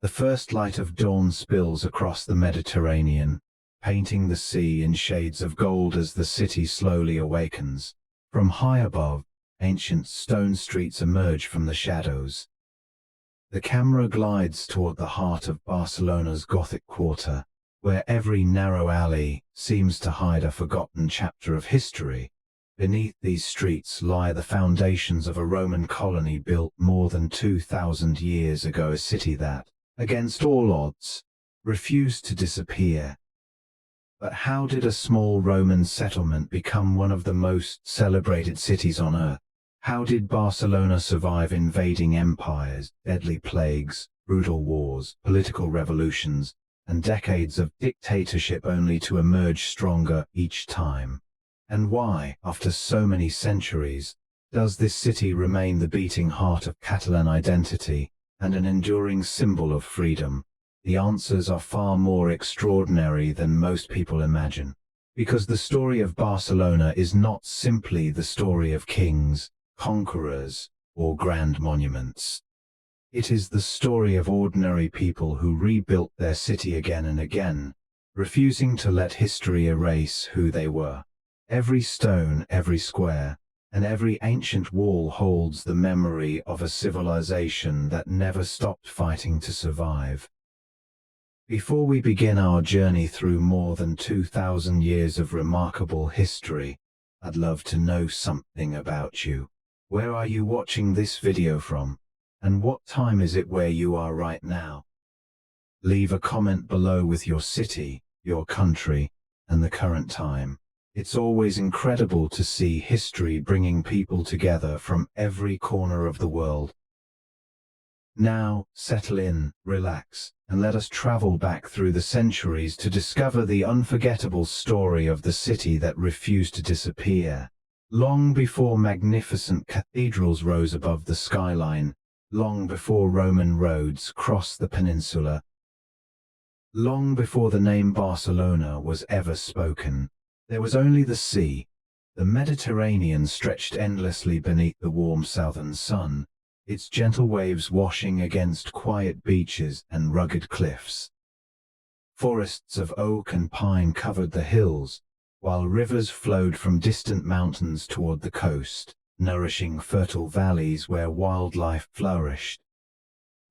The first light of dawn spills across the Mediterranean, painting the sea in shades of gold as the city slowly awakens. From high above, ancient stone streets emerge from the shadows. The camera glides toward the heart of Barcelona's Gothic Quarter, where every narrow alley seems to hide a forgotten chapter of history. Beneath these streets lie the foundations of a Roman colony built more than 2,000 years ago, a city that, against all odds, refused to disappear. But how did a small Roman settlement become one of the most celebrated cities on earth? How did Barcelona survive invading empires, deadly plagues, brutal wars, political revolutions, and decades of dictatorship only to emerge stronger each time? And why, after so many centuries, does this city remain the beating heart of Catalan identity and an enduring symbol of freedom? The answers are far more extraordinary than most people imagine. Because the story of Barcelona is not simply the story of kings, conquerors, or grand monuments. It is the story of ordinary people who rebuilt their city again and again, refusing to let history erase who they were. Every stone, every square, and every ancient wall holds the memory of a civilization that never stopped fighting to survive. Before we begin our journey through more than 2,000 years of remarkable history, I'd love to know something about you. Where are you watching this video from? And what time is it where you are right now? Leave a comment below with your city, your country, and the current time. It's always incredible to see history bringing people together from every corner of the world. Now, settle in, relax, and let us travel back through the centuries to discover the unforgettable story of the city that refused to disappear. Long before magnificent cathedrals rose above the skyline, long before Roman roads crossed the peninsula, long before the name Barcelona was ever spoken, there was only the sea. The Mediterranean stretched endlessly beneath the warm southern sun, its gentle waves washing against quiet beaches and rugged cliffs. Forests of oak and pine covered the hills, while rivers flowed from distant mountains toward the coast, nourishing fertile valleys where wildlife flourished.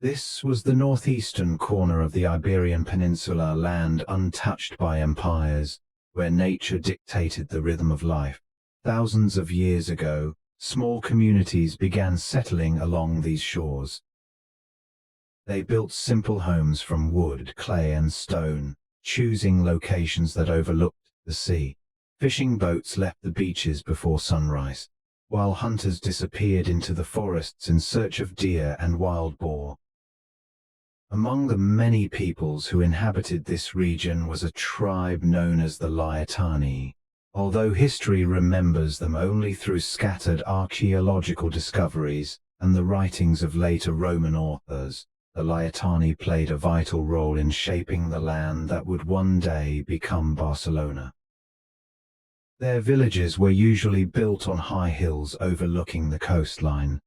This was the northeastern corner of the Iberian Peninsula, land untouched by empires, where nature dictated the rhythm of life. Thousands of years ago, small communities began settling along these shores. They built simple homes from wood, clay, and stone, choosing locations that overlooked the sea. Fishing boats left the beaches before sunrise, while hunters disappeared into the forests in search of deer and wild boar. Among the many peoples who inhabited this region was a tribe known as the Laetani. Although history remembers them only through scattered archaeological discoveries and the writings of later Roman authors, the Laetani played a vital role in shaping the land that would one day become Barcelona. Their villages were usually built on high hills overlooking the coastline.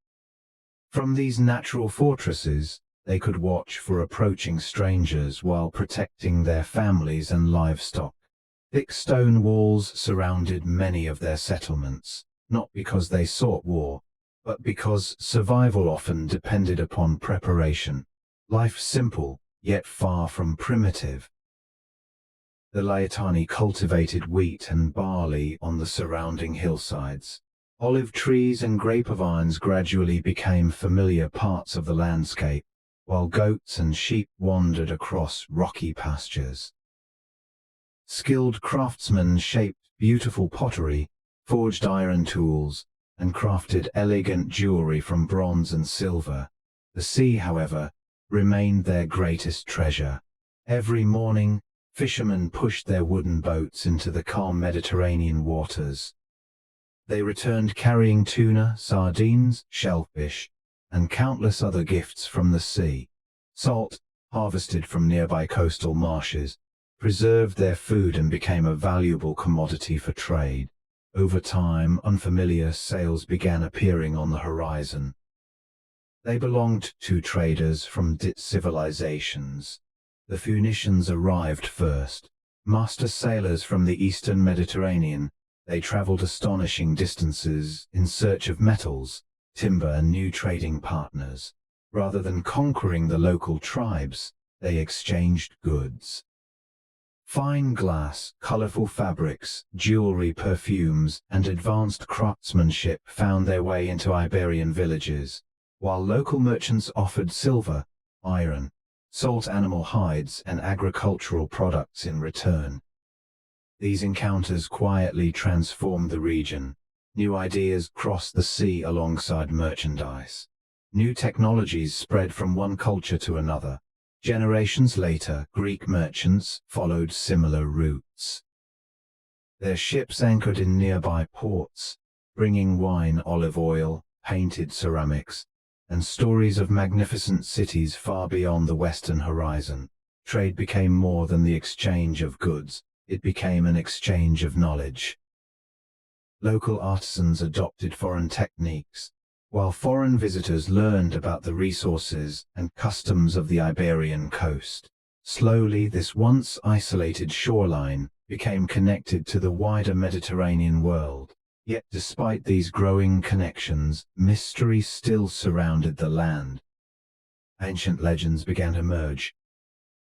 From these natural fortresses, they could watch for approaching strangers while protecting their families and livestock. Thick stone walls surrounded many of their settlements, not because they sought war, but because survival often depended upon preparation. Life simple, yet far from primitive. The Laetani cultivated wheat and barley on the surrounding hillsides. Olive trees and grapevines gradually became familiar parts of the landscape, while goats and sheep wandered across rocky pastures. Skilled craftsmen shaped beautiful pottery, forged iron tools, and crafted elegant jewelry from bronze and silver. The sea, however, remained their greatest treasure. Every morning, fishermen pushed their wooden boats into the calm Mediterranean waters. They returned carrying tuna, sardines, shellfish, and countless other gifts from the sea. Salt, harvested from nearby coastal marshes, preserved their food and became a valuable commodity for trade. Over time, unfamiliar sails began appearing on the horizon. They belonged to traders from civilizations. The Phoenicians arrived first. Master sailors from the eastern Mediterranean, they traveled astonishing distances in search of metals, timber and new trading partners. Rather than conquering the local tribes, they exchanged goods. Fine glass, colorful fabrics, jewelry, perfumes, and advanced craftsmanship found their way into Iberian villages, while local merchants offered silver, iron, salt animal hides, and agricultural products in return. These encounters quietly transformed the region. New ideas crossed the sea alongside merchandise. New technologies spread from one culture to another. Generations later, Greek merchants followed similar routes. Their ships anchored in nearby ports, bringing wine, olive oil, painted ceramics, and stories of magnificent cities far beyond the western horizon. Trade became more than the exchange of goods, it became an exchange of knowledge. Local artisans adopted foreign techniques, while foreign visitors learned about the resources and customs of the Iberian coast. Slowly, this once isolated shoreline became connected to the wider Mediterranean world. Yet despite these growing connections, mystery still surrounded the land. Ancient legends began to emerge.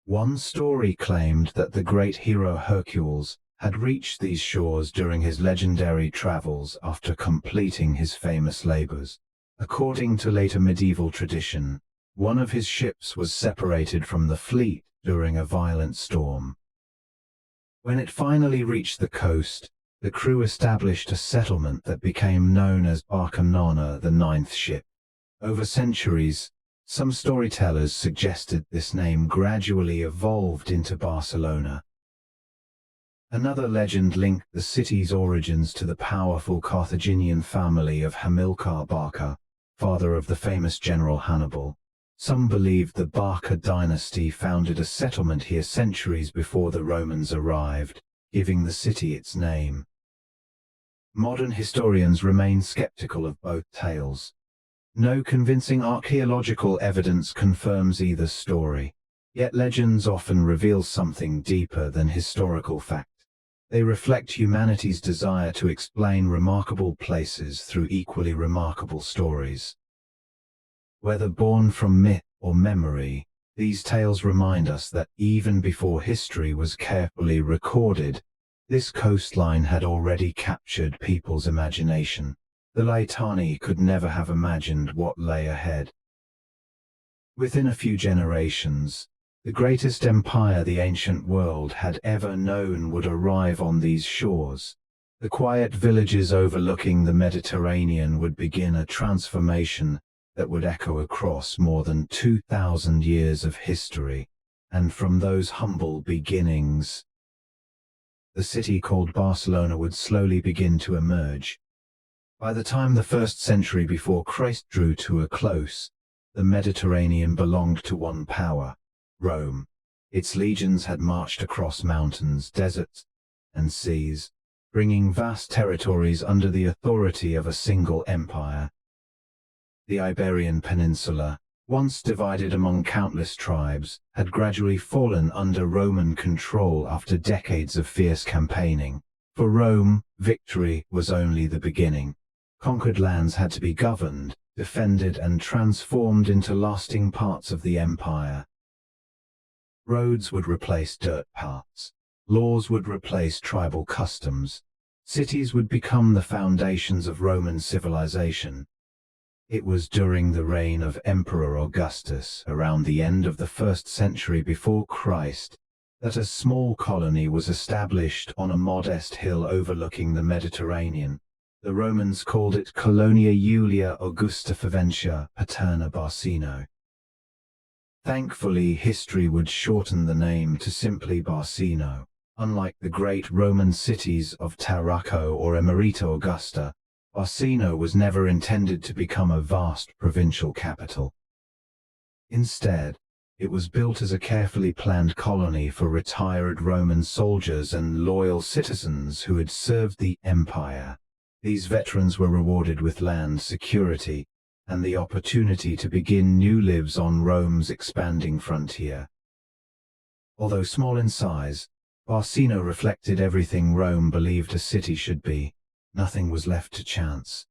One story claimed that the great hero Hercules had reached these shores during his legendary travels after completing his famous labors. According to later medieval tradition, one of his ships was separated from the fleet during a violent storm. When it finally reached the coast, the crew established a settlement that became known as Barcelona, the ninth ship. Over centuries, some storytellers suggested this name gradually evolved into Barcelona. Another legend linked the city's origins to the powerful Carthaginian family of Hamilcar Barca, father of the famous general Hannibal. Some believed the Barca dynasty founded a settlement here centuries before the Romans arrived, giving the city its name. Modern historians remain skeptical of both tales. No convincing archaeological evidence confirms either story, yet legends often reveal something deeper than historical fact. They reflect humanity's desire to explain remarkable places through equally remarkable stories. Whether born from myth or memory, these tales remind us that even before history was carefully recorded, this coastline had already captured people's imagination. The Laetani could never have imagined what lay ahead. Within a few generations, the greatest empire the ancient world had ever known would arrive on these shores. The quiet villages overlooking the Mediterranean would begin a transformation that would echo across more than 2,000 years of history. And from those humble beginnings, the city called Barcelona would slowly begin to emerge. By the time the 1st century before Christ drew to a close, the Mediterranean belonged to one power, Rome. Its legions had marched across mountains, deserts, and seas, bringing vast territories under the authority of a single empire. The Iberian Peninsula, once divided among countless tribes, had gradually fallen under Roman control after decades of fierce campaigning. For Rome, victory was only the beginning. Conquered lands had to be governed, defended, and transformed into lasting parts of the empire. Roads would replace dirt paths. Laws would replace tribal customs. Cities would become the foundations of Roman civilization. It was during the reign of Emperor Augustus, around the end of the 1st century before Christ, that a small colony was established on a modest hill overlooking the Mediterranean. The Romans called it Colonia Julia Augusta Faventia Paterna Barcino. Thankfully, history would shorten the name to simply Barcino. Unlike the great Roman cities of Tarraco or Emerita Augusta, Barcino was never intended to become a vast provincial capital. Instead, it was built as a carefully planned colony for retired Roman soldiers and loyal citizens who had served the empire. These veterans were rewarded with land security and the opportunity to begin new lives on Rome's expanding frontier. Although small in size, Barcino reflected everything Rome believed a city should be. Nothing was left to chance.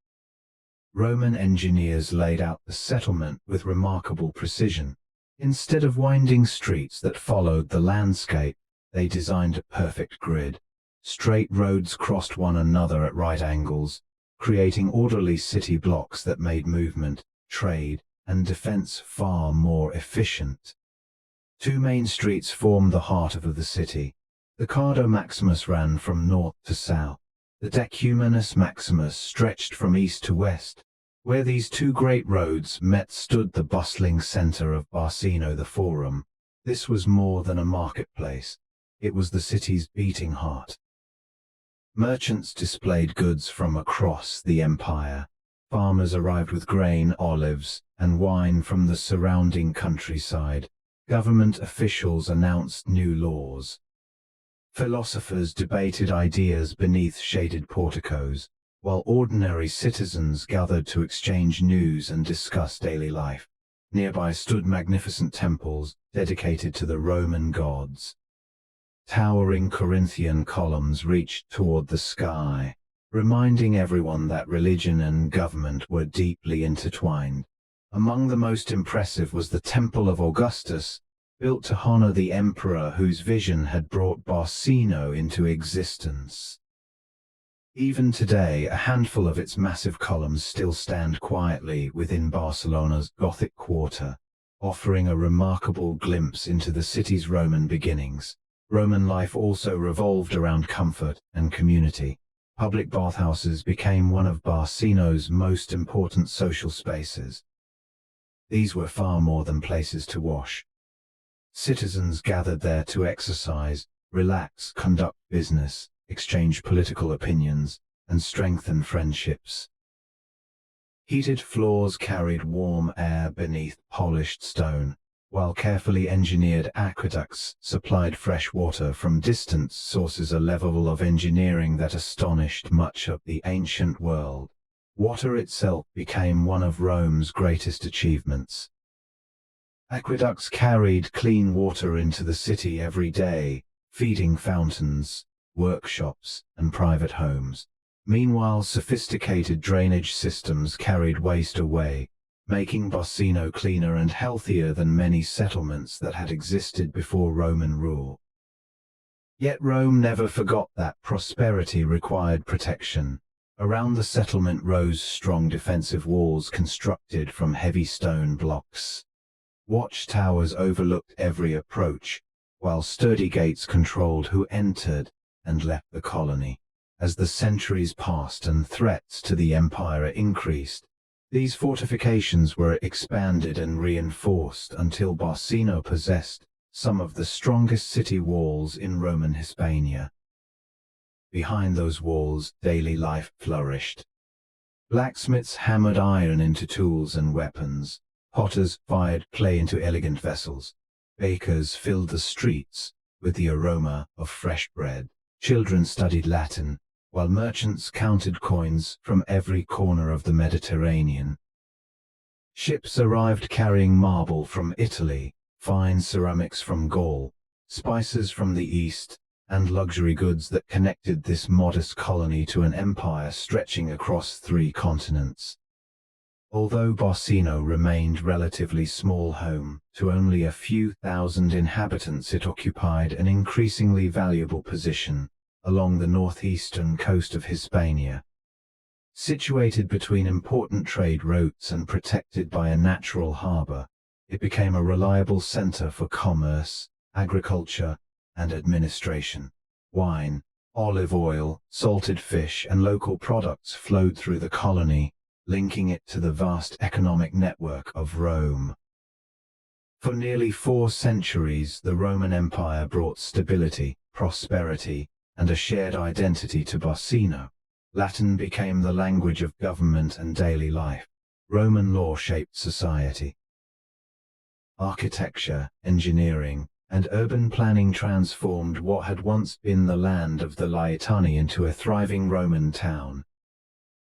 Roman engineers laid out the settlement with remarkable precision. Instead of winding streets that followed the landscape, they designed a perfect grid. Straight roads crossed one another at right angles, creating orderly city blocks that made movement, trade, and defense far more efficient. Two main streets formed the heart of the city. The Cardo Maximus ran from north to south. The Decumanus Maximus stretched from east to west. Where these two great roads met stood the bustling center of Barcino, the Forum. This was more than a marketplace. It was the city's beating heart. Merchants displayed goods from across the empire. Farmers arrived with grain, olives, and wine from the surrounding countryside. Government officials announced new laws. Philosophers debated ideas beneath shaded porticos, while ordinary citizens gathered to exchange news and discuss daily life. Nearby stood magnificent temples dedicated to the Roman gods. Towering Corinthian columns reached toward the sky, reminding everyone that religion and government were deeply intertwined. Among the most impressive was the Temple of Augustus, built to honor the emperor whose vision had brought Barcino into existence. Even today, a handful of its massive columns still stand quietly within Barcelona's Gothic Quarter, offering a remarkable glimpse into the city's Roman beginnings. Roman life also revolved around comfort and community. Public bathhouses became one of Barcino's most important social spaces. These were far more than places to wash. Citizens gathered there to exercise, relax, conduct business, exchange political opinions, and strengthen friendships. Heated floors carried warm air beneath polished stone, while carefully engineered aqueducts supplied fresh water from distant sources, a level of engineering that astonished much of the ancient world. Water itself became one of Rome's greatest achievements. Aqueducts carried clean water into the city every day, feeding fountains, workshops, and private homes. Meanwhile, sophisticated drainage systems carried waste away, making Barcino cleaner and healthier than many settlements that had existed before Roman rule. Yet Rome never forgot that prosperity required protection. Around the settlement rose strong defensive walls constructed from heavy stone blocks. Watchtowers overlooked every approach, while sturdy gates controlled who entered and left the colony. As the centuries passed and threats to the empire increased, these fortifications were expanded and reinforced until Barcino possessed some of the strongest city walls in Roman Hispania. Behind those walls, daily life flourished. Blacksmiths hammered iron into tools and weapons. Potters fired clay into elegant vessels. Bakers filled the streets with the aroma of fresh bread. Children studied Latin, while merchants counted coins from every corner of the Mediterranean. Ships arrived carrying marble from Italy, fine ceramics from Gaul, spices from the East, and luxury goods that connected this modest colony to an empire stretching across 3 continents. Although Barcino remained relatively small home to only a few thousand inhabitants, it occupied an increasingly valuable position along the northeastern coast of Hispania. Situated between important trade routes and protected by a natural harbor, it became a reliable center for commerce, agriculture, and administration. Wine, olive oil, salted fish, and local products flowed through the colony, linking it to the vast economic network of Rome. For nearly 4 centuries, the Roman Empire brought stability, prosperity, and a shared identity to Barcino. Latin became the language of government and daily life. Roman law shaped society. Architecture, engineering, and urban planning transformed what had once been the land of the Laetani into a thriving Roman town.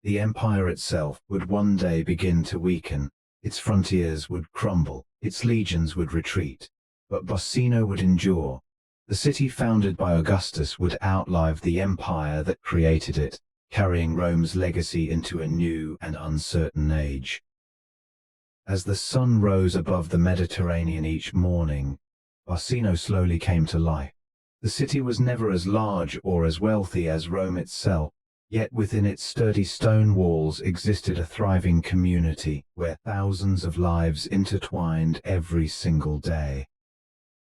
The empire itself would one day begin to weaken, its frontiers would crumble, its legions would retreat. But Barcino would endure. The city founded by Augustus would outlive the empire that created it, carrying Rome's legacy into a new and uncertain age. As the sun rose above the Mediterranean each morning, Barcino slowly came to life. The city was never as large or as wealthy as Rome itself, yet within its sturdy stone walls existed a thriving community where thousands of lives intertwined every single day.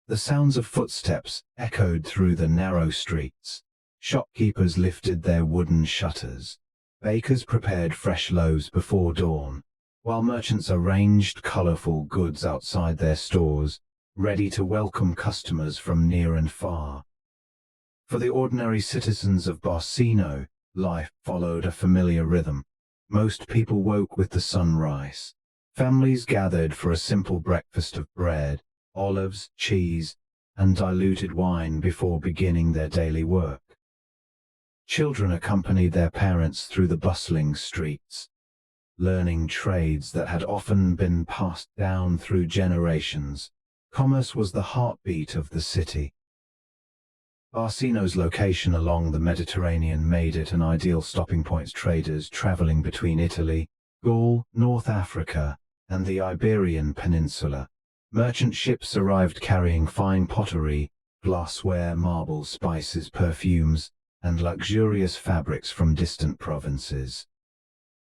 The sounds of footsteps echoed through the narrow streets. Shopkeepers lifted their wooden shutters. Bakers prepared fresh loaves before dawn, while merchants arranged colorful goods outside their stores, ready to welcome customers from near and far. For the ordinary citizens of Barcino, life followed a familiar rhythm. Most people woke with the sunrise. Families gathered for a simple breakfast of bread, olives, cheese, and diluted wine before beginning their daily work. Children accompanied their parents through the bustling streets, learning trades that had often been passed down through generations. Commerce was the heartbeat of the city. Barcino's location along the Mediterranean made it an ideal stopping point for traders traveling between Italy, Gaul, North Africa, and the Iberian Peninsula. Merchant ships arrived carrying fine pottery, glassware, marble, spices, perfumes, and luxurious fabrics from distant provinces.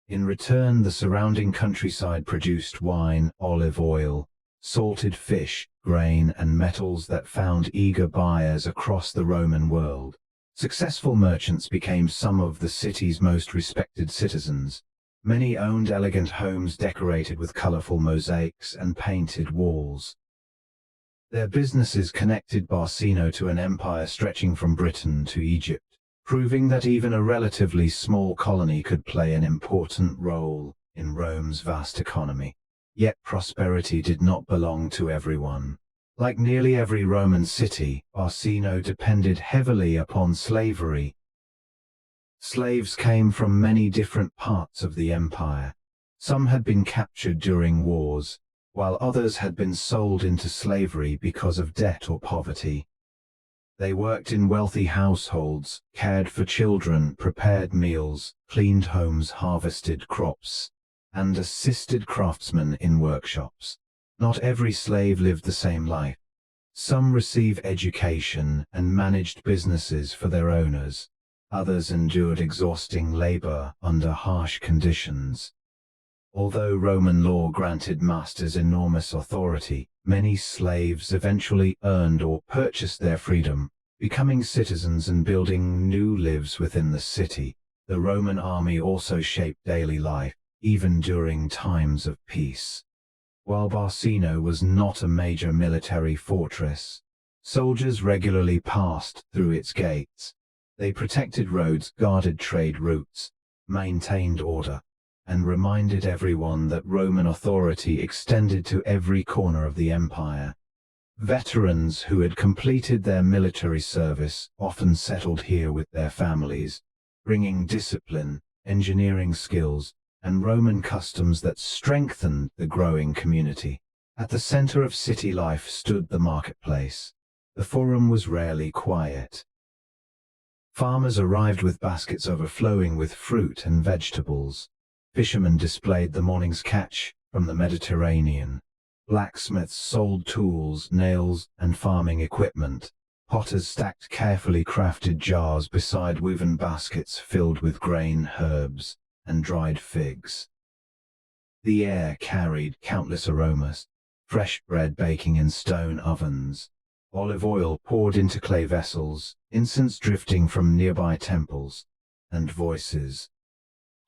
In return, the surrounding countryside produced wine, olive oil, salted fish, grain, and metals that found eager buyers across the Roman world. Successful merchants became some of the city's most respected citizens. Many owned elegant homes decorated with colorful mosaics and painted walls. Their businesses connected Barcino to an empire stretching from Britain to Egypt, proving that even a relatively small colony could play an important role in Rome's vast economy. Yet prosperity did not belong to everyone. Like nearly every Roman city, Barcino depended heavily upon slavery. Slaves came from many different parts of the empire. Some had been captured during wars, while others had been sold into slavery because of debt or poverty. They worked in wealthy households, cared for children, prepared meals, cleaned homes, harvested crops, and assisted craftsmen in workshops. Not every slave lived the same life. Some received education and managed businesses for their owners. Others endured exhausting labor under harsh conditions. Although Roman law granted masters enormous authority, many slaves eventually earned or purchased their freedom, becoming citizens and building new lives within the city. The Roman army also shaped daily life, even during times of peace. While Barcino was not a major military fortress, soldiers regularly passed through its gates. They protected roads, guarded trade routes, maintained order, and reminded everyone that Roman authority extended to every corner of the empire. Veterans who had completed their military service often settled here with their families, bringing discipline, engineering skills, and Roman customs that strengthened the growing community. At the center of city life stood the marketplace. The forum was rarely quiet. Farmers arrived with baskets overflowing with fruit and vegetables. Fishermen displayed the morning's catch from the Mediterranean. Blacksmiths sold tools, nails, and farming equipment. Potters stacked carefully crafted jars beside woven baskets filled with grain, herbs, and dried figs. The air carried countless aromas: fresh bread baking in stone ovens, olive oil poured into clay vessels, incense drifting from nearby temples, and voices.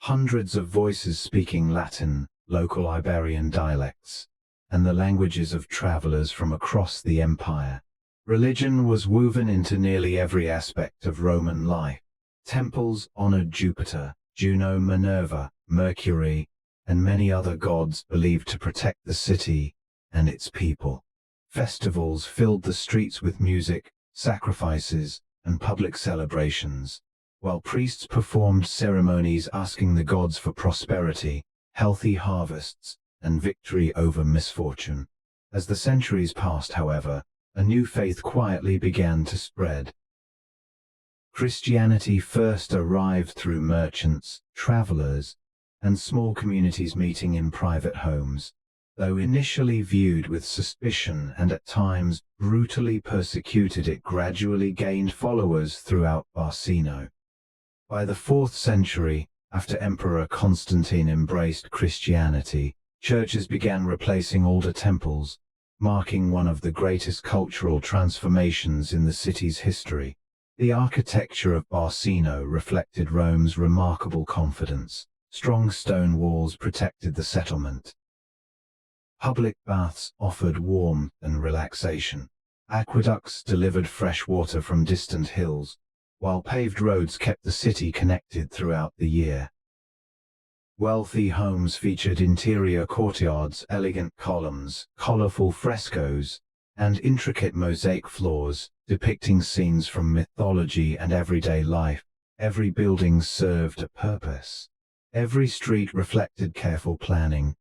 Hundreds of voices speaking Latin, local Iberian dialects, and the languages of travelers from across the empire. Religion was woven into nearly every aspect of Roman life. Temples honored Jupiter, Juno, Minerva, Mercury, and many other gods believed to protect the city and its people. Festivals filled the streets with music, sacrifices, and public celebrations, while priests performed ceremonies asking the gods for prosperity, healthy harvests, and victory over misfortune. As the centuries passed, however, a new faith quietly began to spread. Christianity first arrived through merchants, travelers, and small communities meeting in private homes. Though initially viewed with suspicion and at times brutally persecuted, it gradually gained followers throughout Barcino. By the 4th century, after Emperor Constantine embraced Christianity, churches began replacing older temples, marking one of the greatest cultural transformations in the city's history. The architecture of Barcino reflected Rome's remarkable confidence. Strong stone walls protected the settlement. Public baths offered warmth and relaxation. Aqueducts delivered fresh water from distant hills, while paved roads kept the city connected throughout the year. Wealthy homes featured interior courtyards, elegant columns, colorful frescoes, and intricate mosaic floors, depicting scenes from mythology and everyday life. Every building served a purpose. Every street reflected careful planning.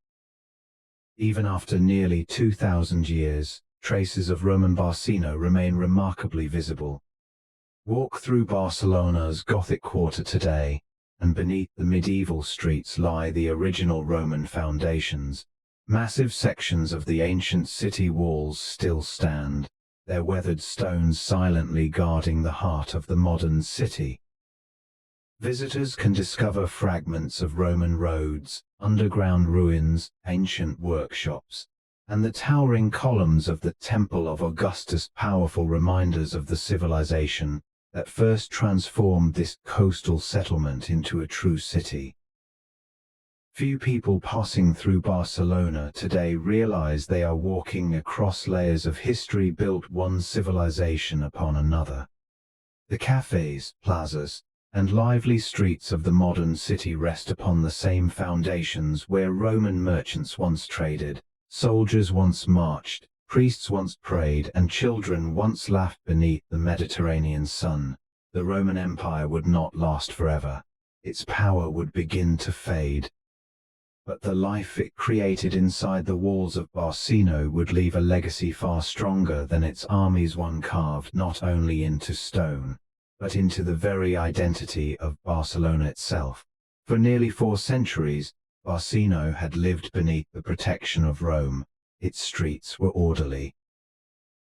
Even after nearly 2,000 years, traces of Roman Barcino remain remarkably visible. Walk through Barcelona's Gothic Quarter today, and beneath the medieval streets lie the original Roman foundations. Massive sections of the ancient city walls still stand, their weathered stones silently guarding the heart of the modern city. Visitors can discover fragments of Roman roads, underground ruins, ancient workshops, and the towering columns of the Temple of Augustus, powerful reminders of the civilization that first transformed this coastal settlement into a true city. Few people passing through Barcelona today realize they are walking across layers of history built one civilization upon another. The cafes, plazas, and lively streets of the modern city rest upon the same foundations where Roman merchants once traded, soldiers once marched, priests once prayed, and children once laughed beneath the Mediterranean sun. The Roman Empire would not last forever. Its power would begin to fade. But the life it created inside the walls of Barcino would leave a legacy far stronger than its armies, one carved not only into stone, but into the very identity of Barcelona itself. For nearly 4 centuries, Barcino had lived beneath the protection of Rome. Its streets were orderly.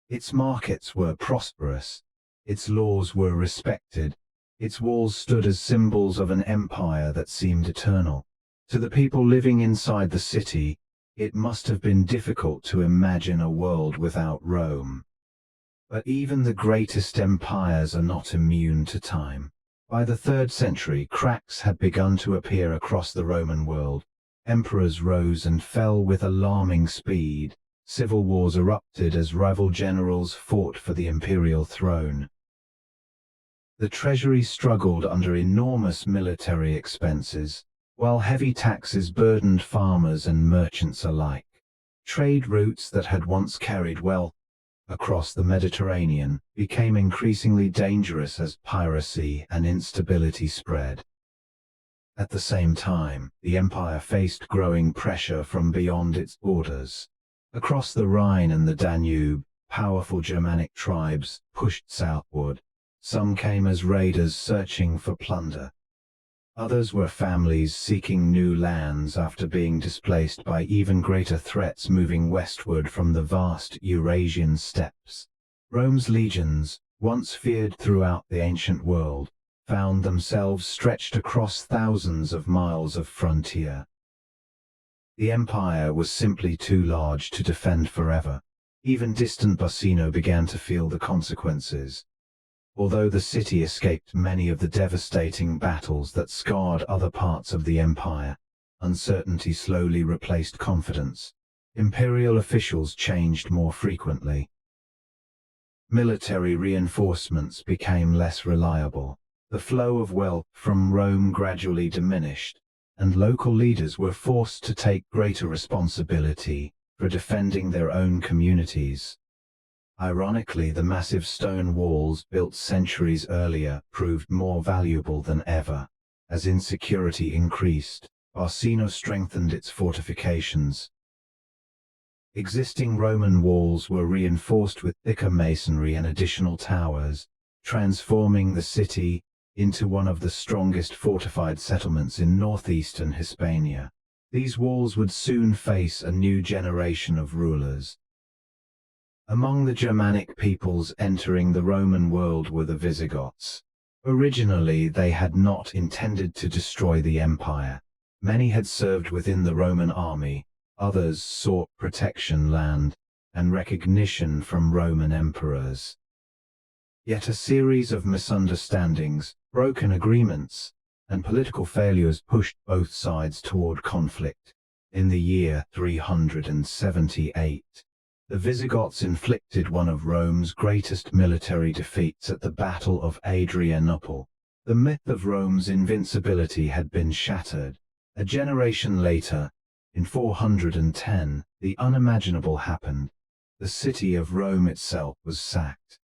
Its markets were prosperous. Its laws were respected. Its walls stood as symbols of an empire that seemed eternal. To the people living inside the city, it must have been difficult to imagine a world without Rome. But even the greatest empires are not immune to time. By the 3rd century, cracks had begun to appear across the Roman world. Emperors rose and fell with alarming speed. Civil wars erupted as rival generals fought for the imperial throne. The treasury struggled under enormous military expenses, while heavy taxes burdened farmers and merchants alike. Trade routes that had once carried wealth across the Mediterranean became increasingly dangerous as piracy and instability spread. At the same time, the empire faced growing pressure from beyond its borders. Across the Rhine and the Danube, powerful Germanic tribes pushed southward. Some came as raiders searching for plunder. Others were families seeking new lands after being displaced by even greater threats moving westward from the vast Eurasian steppes. Rome's legions, once feared throughout the ancient world, found themselves stretched across thousands of miles of frontier. The empire was simply too large to defend forever. Even distant Barcino began to feel the consequences. Although the city escaped many of the devastating battles that scarred other parts of the empire, uncertainty slowly replaced confidence. Imperial officials changed more frequently. Military reinforcements became less reliable. The flow of wealth from Rome gradually diminished, and local leaders were forced to take greater responsibility for defending their own communities. Ironically, the massive stone walls built centuries earlier proved more valuable than ever. As insecurity increased, Barcino strengthened its fortifications. Existing Roman walls were reinforced with thicker masonry and additional towers, transforming the city into one of the strongest fortified settlements in northeastern Hispania. These walls would soon face a new generation of rulers. Among the Germanic peoples entering the Roman world were the Visigoths. Originally, they had not intended to destroy the empire. Many had served within the Roman army, others sought protection, land, and recognition from Roman emperors. Yet a series of misunderstandings, broken agreements, and political failures pushed both sides toward conflict. In the year 378, the Visigoths inflicted one of Rome's greatest military defeats at the Battle of Adrianople. The myth of Rome's invincibility had been shattered. A generation later, in 410, the unimaginable happened. The city of Rome itself was sacked.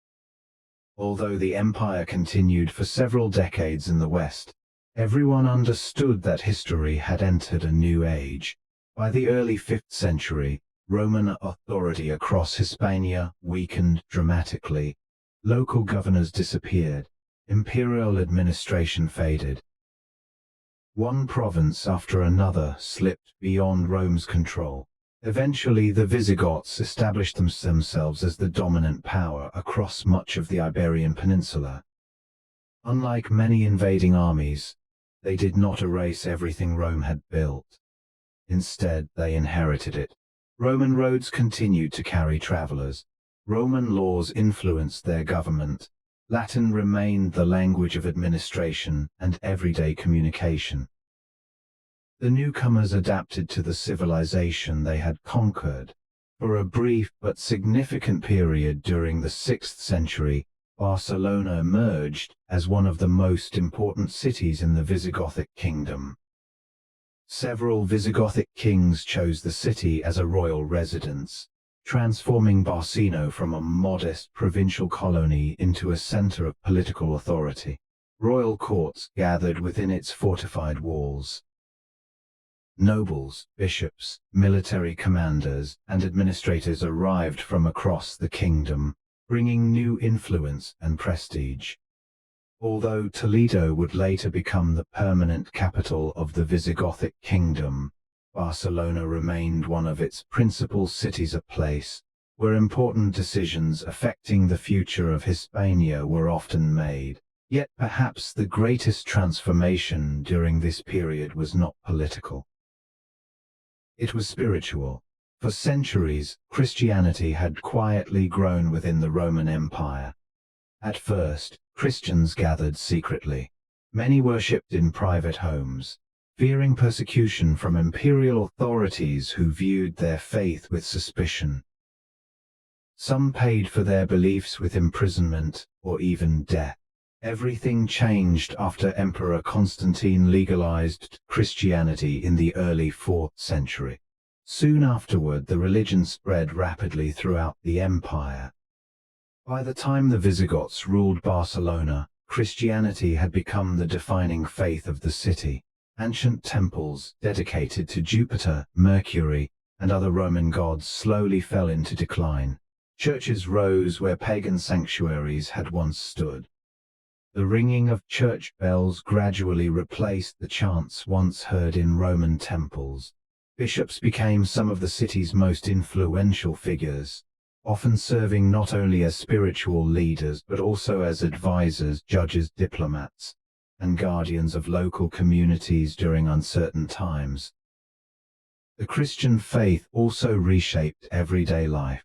Although the empire continued for several decades in the West, everyone understood that history had entered a new age. By the early 5th century, Roman authority across Hispania weakened dramatically. Local governors disappeared. Imperial administration faded. One province after another slipped beyond Rome's control. Eventually, the Visigoths established themselves as the dominant power across much of the Iberian Peninsula. Unlike many invading armies, they did not erase everything Rome had built. Instead, they inherited it. Roman roads continued to carry travelers. Roman laws influenced their government. Latin remained the language of administration and everyday communication. The newcomers adapted to the civilization they had conquered. For a brief but significant period during the 6th century, Barcelona emerged as one of the most important cities in the Visigothic kingdom. Several Visigothic kings chose the city as a royal residence, transforming Barcino from a modest provincial colony into a center of political authority. Royal courts gathered within its fortified walls. Nobles, bishops, military commanders, and administrators arrived from across the kingdom, bringing new influence and prestige. Although Toledo would later become the permanent capital of the Visigothic kingdom, Barcelona remained one of its principal cities, a place where important decisions affecting the future of Hispania were often made. Yet perhaps the greatest transformation during this period was not political. It was spiritual. For centuries, Christianity had quietly grown within the Roman Empire. At first, Christians gathered secretly. Many worshipped in private homes, fearing persecution from imperial authorities who viewed their faith with suspicion. Some paid for their beliefs with imprisonment or even death. Everything changed after Emperor Constantine legalized Christianity in the early 4th century. Soon afterward, the religion spread rapidly throughout the empire. By the time the Visigoths ruled Barcelona, Christianity had become the defining faith of the city. Ancient temples dedicated to Jupiter, Mercury, and other Roman gods slowly fell into decline. Churches rose where pagan sanctuaries had once stood. The ringing of church bells gradually replaced the chants once heard in Roman temples. Bishops became some of the city's most influential figures, often serving not only as spiritual leaders but also as advisors, judges, diplomats, and guardians of local communities during uncertain times. The Christian faith also reshaped everyday life.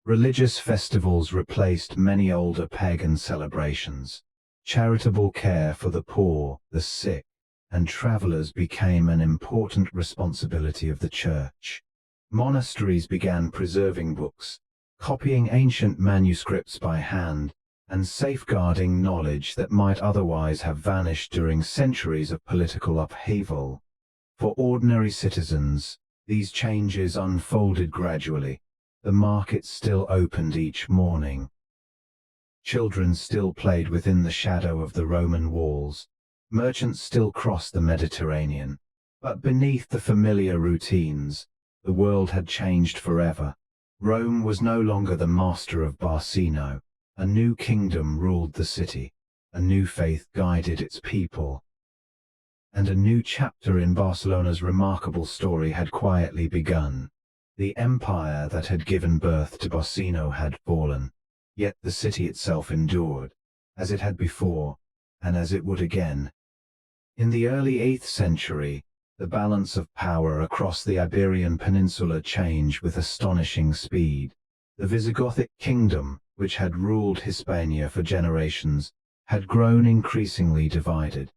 Religious festivals replaced many older pagan celebrations. Charitable care for the poor, the sick, and travelers became an important responsibility of the church. Monasteries began preserving books, copying ancient manuscripts by hand, and safeguarding knowledge that might otherwise have vanished during centuries of political upheaval. For ordinary citizens, these changes unfolded gradually. The markets still opened each morning. Children still played within the shadow of the Roman walls. Merchants still crossed the Mediterranean. But beneath the familiar routines, the world had changed forever. Rome was no longer the master of Barcino. A new kingdom ruled the city. A new faith guided its people. And a new chapter in Barcelona's remarkable story had quietly begun. The empire that had given birth to Barcino had fallen. Yet the city itself endured, as it had before, and as it would again. In the early 8th century, the balance of power across the Iberian Peninsula changed with astonishing speed. The Visigothic kingdom, which had ruled Hispania for generations, had grown increasingly divided.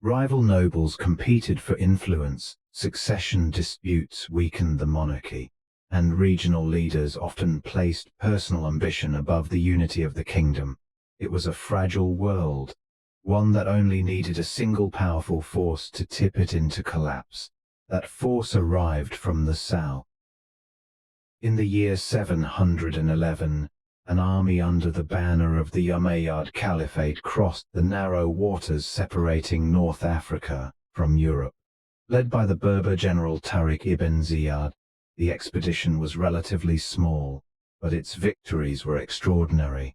Rival nobles competed for influence, succession disputes weakened the monarchy, and regional leaders often placed personal ambition above the unity of the kingdom. It was a fragile world, one that only needed a single powerful force to tip it into collapse. That force arrived from the south. In the year 711, an army under the banner of the Umayyad Caliphate crossed the narrow waters separating North Africa from Europe. Led by the Berber general Tariq ibn Ziyad, the expedition was relatively small, but its victories were extraordinary.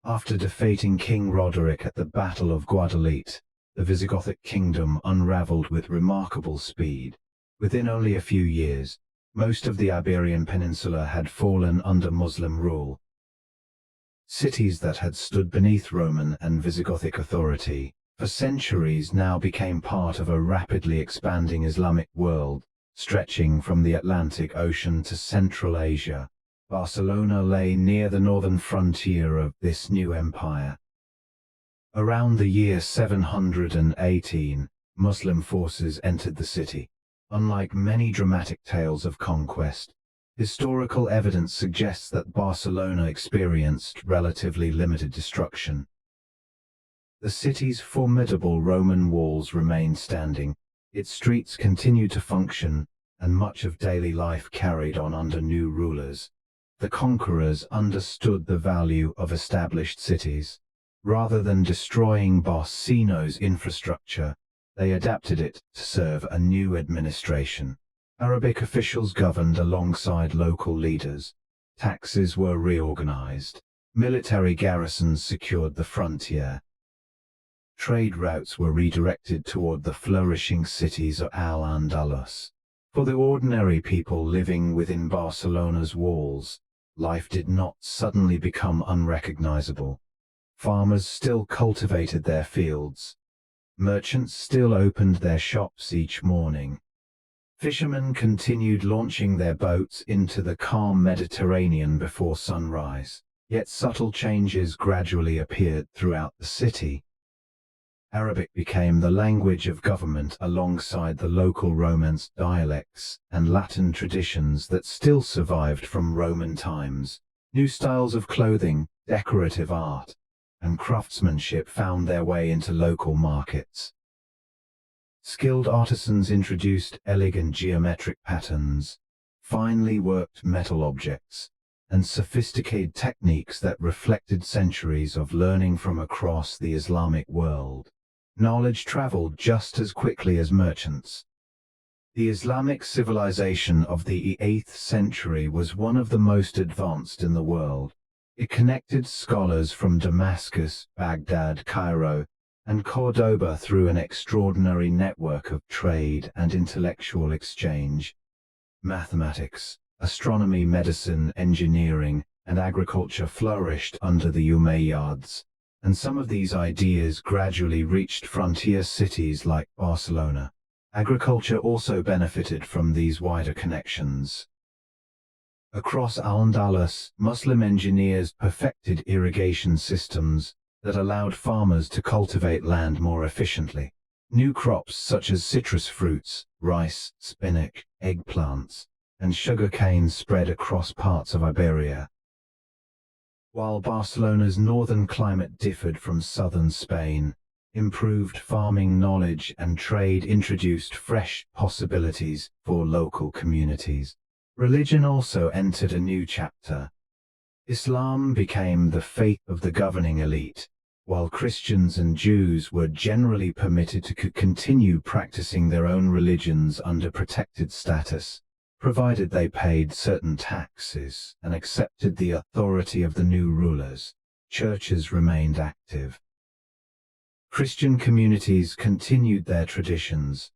After defeating King Roderick at the Battle of Guadalete, the Visigothic kingdom unraveled with remarkable speed. Within only a few years, most of the Iberian Peninsula had fallen under Muslim rule. Cities that had stood beneath Roman and Visigothic authority for centuries now became part of a rapidly expanding Islamic world, stretching from the Atlantic Ocean to Central Asia. Barcelona lay near the northern frontier of this new empire. Around the year 718, Muslim forces entered the city. Unlike many dramatic tales of conquest, historical evidence suggests that Barcelona experienced relatively limited destruction. The city's formidable Roman walls remained standing, its streets continued to function, and much of daily life carried on under new rulers. The conquerors understood the value of established cities. Rather than destroying Barcino's infrastructure, they adapted it to serve a new administration. Arabic officials governed alongside local leaders. Taxes were reorganized. Military garrisons secured the frontier. Trade routes were redirected toward the flourishing cities of Al-Andalus. For the ordinary people living within Barcelona's walls, life did not suddenly become unrecognizable. Farmers still cultivated their fields. Merchants still opened their shops each morning. Fishermen continued launching their boats into the calm Mediterranean before sunrise. Yet subtle changes gradually appeared throughout the city. Arabic became the language of government alongside the local Romance dialects and Latin traditions that still survived from Roman times. New styles of clothing, decorative art, and craftsmanship found their way into local markets. Skilled artisans introduced elegant geometric patterns, finely worked metal objects, and sophisticated techniques that reflected centuries of learning from across the Islamic world. Knowledge traveled just as quickly as merchants. The Islamic civilization of the 8th century was one of the most advanced in the world. It connected scholars from Damascus, Baghdad, Cairo, and Cordoba through an extraordinary network of trade and intellectual exchange. Mathematics, astronomy, medicine, engineering, and agriculture flourished under the Umayyads, and some of these ideas gradually reached frontier cities like Barcelona. Agriculture also benefited from these wider connections. Across Al-Andalus, Muslim engineers perfected irrigation systems that allowed farmers to cultivate land more efficiently. New crops such as citrus fruits, rice, spinach, eggplants, and sugarcane spread across parts of Iberia. While Barcelona's northern climate differed from southern Spain, improved farming knowledge and trade introduced fresh possibilities for local communities. Religion also entered a new chapter. Islam became the faith of the governing elite, while Christians and Jews were generally permitted to continue practicing their own religions under protected status, provided they paid certain taxes and accepted the authority of the new rulers. Churches remained active. Christian communities continued their traditions.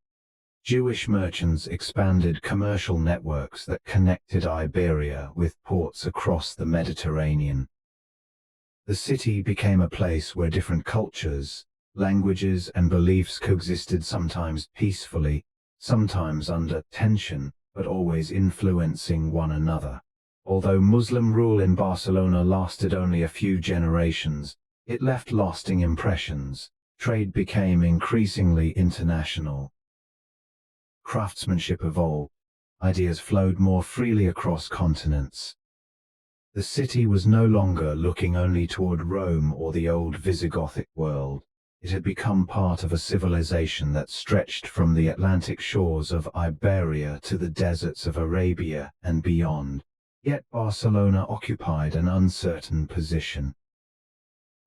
Jewish merchants expanded commercial networks that connected Iberia with ports across the Mediterranean. The city became a place where different cultures, languages, and beliefs coexisted, sometimes peacefully, sometimes under tension, but always influencing one another. Although Muslim rule in Barcelona lasted only a few generations, it left lasting impressions. Trade became increasingly international. Craftsmanship evolved. Ideas flowed more freely across continents. The city was no longer looking only toward Rome or the old Visigothic world. It had become part of a civilization that stretched from the Atlantic shores of Iberia to the deserts of Arabia and beyond. Yet Barcelona occupied an uncertain position.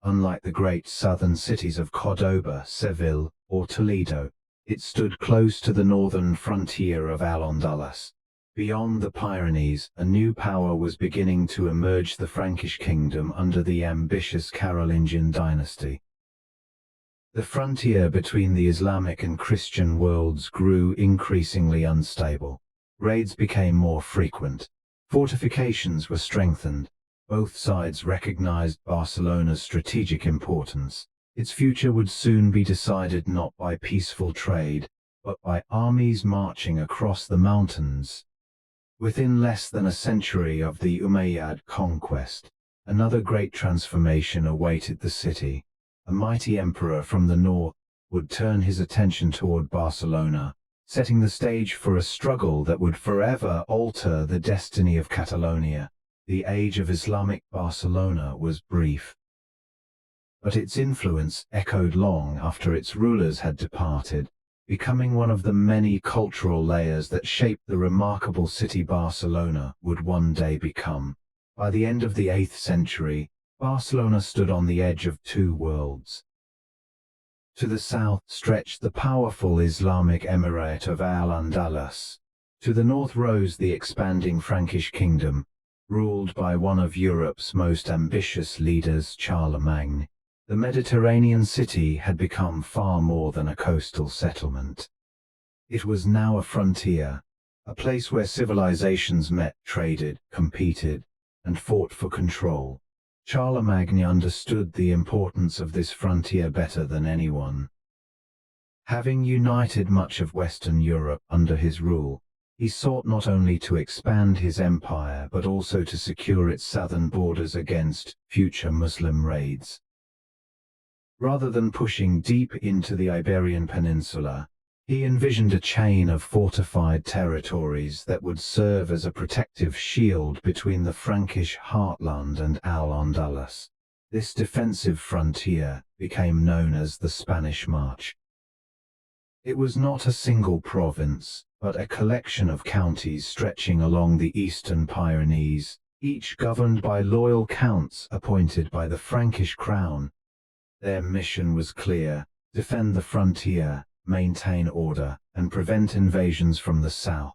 Unlike the great southern cities of Córdoba, Seville, or Toledo, it stood close to the northern frontier of Al-Andalus. Beyond the Pyrenees, a new power was beginning to emerge: the Frankish kingdom under the ambitious Carolingian dynasty. The frontier between the Islamic and Christian worlds grew increasingly unstable. Raids became more frequent. Fortifications were strengthened. Both sides recognized Barcelona's strategic importance. Its future would soon be decided not by peaceful trade, but by armies marching across the mountains. Within less than a century of the Umayyad conquest, another great transformation awaited the city. A mighty emperor from the north would turn his attention toward Barcelona, setting the stage for a struggle that would forever alter the destiny of Catalonia. The age of Islamic Barcelona was brief, but its influence echoed long after its rulers had departed, becoming one of the many cultural layers that shaped the remarkable city Barcelona would one day become. By the end of the 8th century, Barcelona stood on the edge of two worlds. To the south stretched the powerful Islamic Emirate of Al-Andalus. To the north rose the expanding Frankish kingdom, ruled by one of Europe's most ambitious leaders, Charlemagne. The Mediterranean city had become far more than a coastal settlement. It was now a frontier, a place where civilizations met, traded, competed, and fought for control. Charlemagne understood the importance of this frontier better than anyone. Having united much of Western Europe under his rule, he sought not only to expand his empire but also to secure its southern borders against future Muslim raids. Rather than pushing deep into the Iberian Peninsula, he envisioned a chain of fortified territories that would serve as a protective shield between the Frankish heartland and Al-Andalus. This defensive frontier became known as the Spanish March. It was not a single province, but a collection of counties stretching along the eastern Pyrenees, each governed by loyal counts appointed by the Frankish crown. Their mission was clear: defend the frontier, maintain order, and prevent invasions from the south.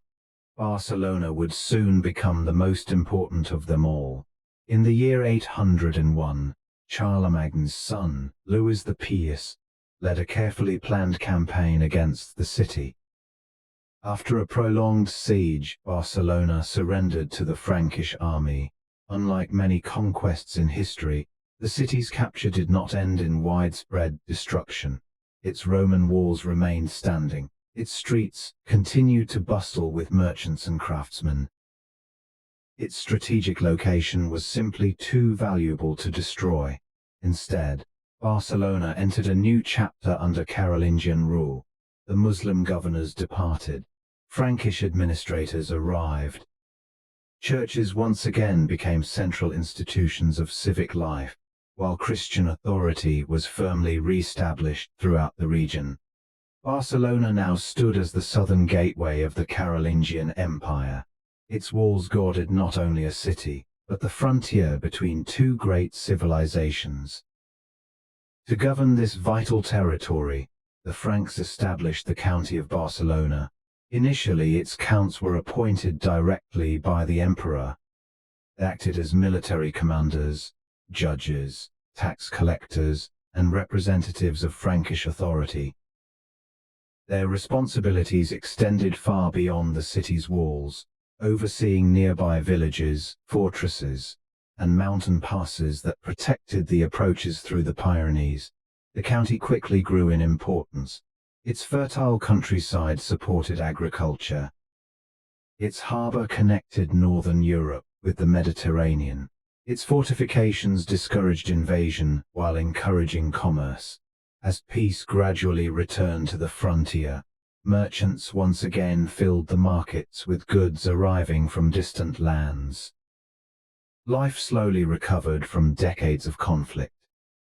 Barcelona would soon become the most important of them all. In the year 801, Charlemagne's son, Louis the Pious, led a carefully planned campaign against the city. After a prolonged siege, Barcelona surrendered to the Frankish army. Unlike many conquests in history, the city's capture did not end in widespread destruction. Its Roman walls remained standing. Its streets continued to bustle with merchants and craftsmen. Its strategic location was simply too valuable to destroy. Instead, Barcelona entered a new chapter under Carolingian rule. The Muslim governors departed. Frankish administrators arrived. Churches once again became central institutions of civic life, while Christian authority was firmly re-established throughout the region. Barcelona now stood as the southern gateway of the Carolingian Empire. Its walls guarded not only a city, but the frontier between two great civilizations. To govern this vital territory, the Franks established the county of Barcelona. Initially, its counts were appointed directly by the emperor. They acted as military commanders, judges, tax collectors, and representatives of Frankish authority. Their responsibilities extended far beyond the city's walls, overseeing nearby villages, fortresses, and mountain passes that protected the approaches through the Pyrenees. The county quickly grew in importance. Its fertile countryside supported agriculture. Its harbor connected northern Europe with the Mediterranean. Its fortifications discouraged invasion while encouraging commerce. As peace gradually returned to the frontier, merchants once again filled the markets with goods arriving from distant lands. Life slowly recovered from decades of conflict.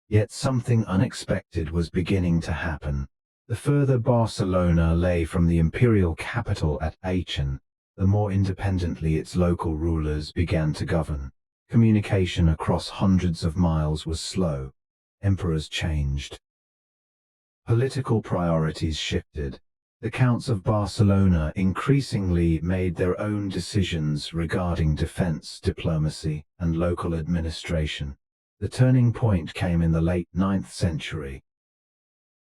Yet something unexpected was beginning to happen. The further Barcelona lay from the imperial capital at Aachen, the more independently its local rulers began to govern. Communication across hundreds of miles was slow. Emperors changed. Political priorities shifted. The counts of Barcelona increasingly made their own decisions regarding defense, diplomacy, and local administration. The turning point came in the late 9th century.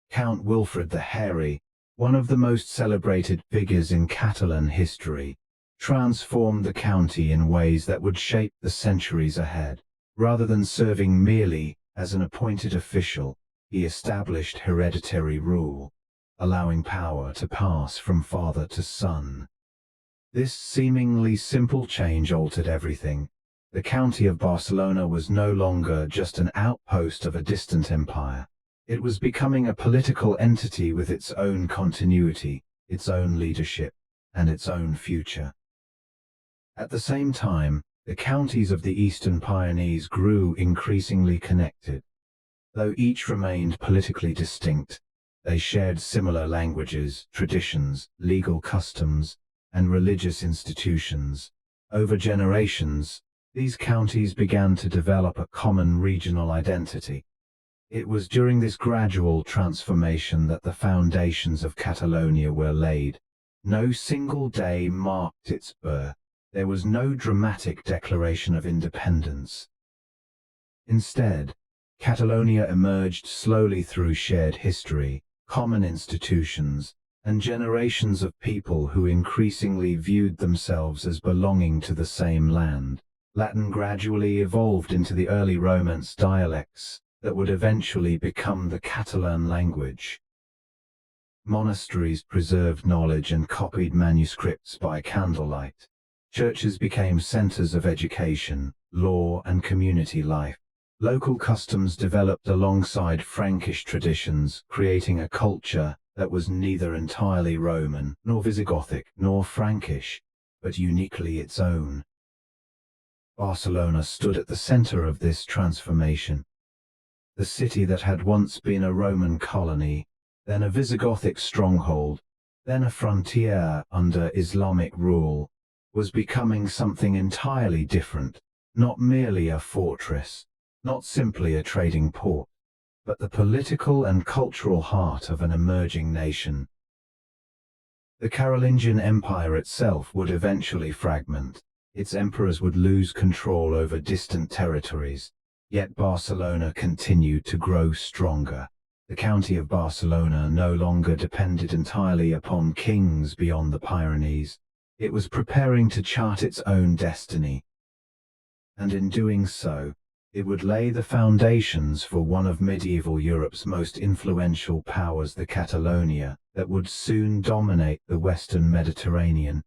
Count Wilfred the Hairy, one of the most celebrated figures in Catalan history, transformed the county in ways that would shape the centuries ahead. Rather than serving merely as an appointed official, he established hereditary rule, allowing power to pass from father to son. This seemingly simple change altered everything. The county of Barcelona was no longer just an outpost of a distant empire. It was becoming a political entity with its own continuity, its own leadership, and its own future. At the same time, the counties of the Eastern Pyrenees grew increasingly connected. Though each remained politically distinct, they shared similar languages, traditions, legal customs, and religious institutions. Over generations, these counties began to develop a common regional identity. It was during this gradual transformation that the foundations of Catalonia were laid. No single day marked its birth. There was no dramatic declaration of independence. Instead, Catalonia emerged slowly through shared history, common institutions, and generations of people who increasingly viewed themselves as belonging to the same land. Latin gradually evolved into the early Romance dialects that would eventually become the Catalan language. Monasteries preserved knowledge and copied manuscripts by candlelight. Churches became centers of education, law, and community life. Local customs developed alongside Frankish traditions, creating a culture that was neither entirely Roman, nor Visigothic, nor Frankish, but uniquely its own. Barcelona stood at the center of this transformation. The city that had once been a Roman colony, then a Visigothic stronghold, then a frontier under Islamic rule, was becoming something entirely different, not merely a fortress, not simply a trading port, but the political and cultural heart of an emerging nation. The Carolingian Empire itself would eventually fragment. Its emperors would lose control over distant territories, yet Barcelona continued to grow stronger. The county of Barcelona no longer depended entirely upon kings beyond the Pyrenees. It was preparing to chart its own destiny. And in doing so, it would lay the foundations for one of medieval Europe's most influential powers, the Catalonia, that would soon dominate the Western Mediterranean.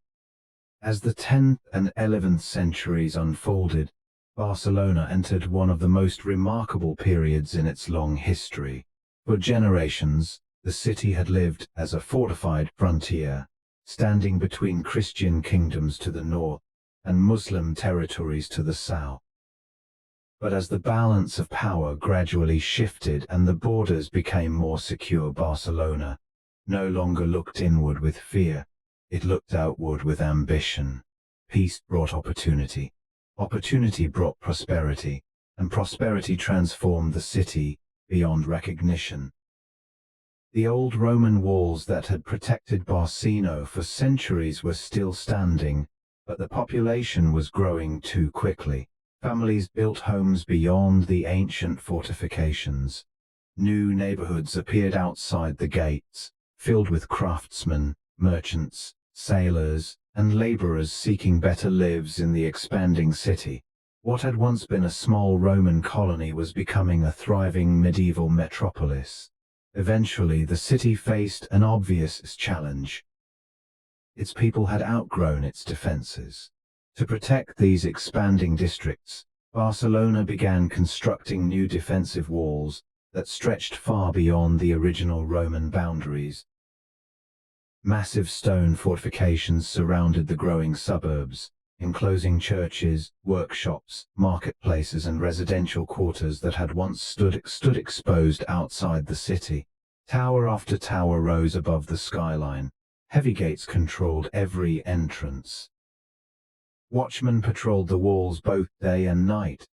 As the 10th and 11th centuries unfolded, Barcelona entered one of the most remarkable periods in its long history. For generations, the city had lived as a fortified frontier, standing between Christian kingdoms to the north and Muslim territories to the south. But as the balance of power gradually shifted and the borders became more secure, Barcelona no longer looked inward with fear. It looked outward with ambition. Peace brought opportunity. Opportunity brought prosperity, and prosperity transformed the city beyond recognition. The old Roman walls that had protected Barcino for centuries were still standing, but the population was growing too quickly. Families built homes beyond the ancient fortifications. New neighborhoods appeared outside the gates, filled with craftsmen, merchants, sailors, and laborers seeking better lives in the expanding city. What had once been a small Roman colony was becoming a thriving medieval metropolis. Eventually, the city faced an obvious challenge. Its people had outgrown its defenses. To protect these expanding districts, Barcelona began constructing new defensive walls that stretched far beyond the original Roman boundaries. Massive stone fortifications surrounded the growing suburbs, enclosing churches, workshops, marketplaces and residential quarters that had once stood exposed outside the city. Tower after tower rose above the skyline. Heavy gates controlled every entrance. Watchmen patrolled the walls both day and night.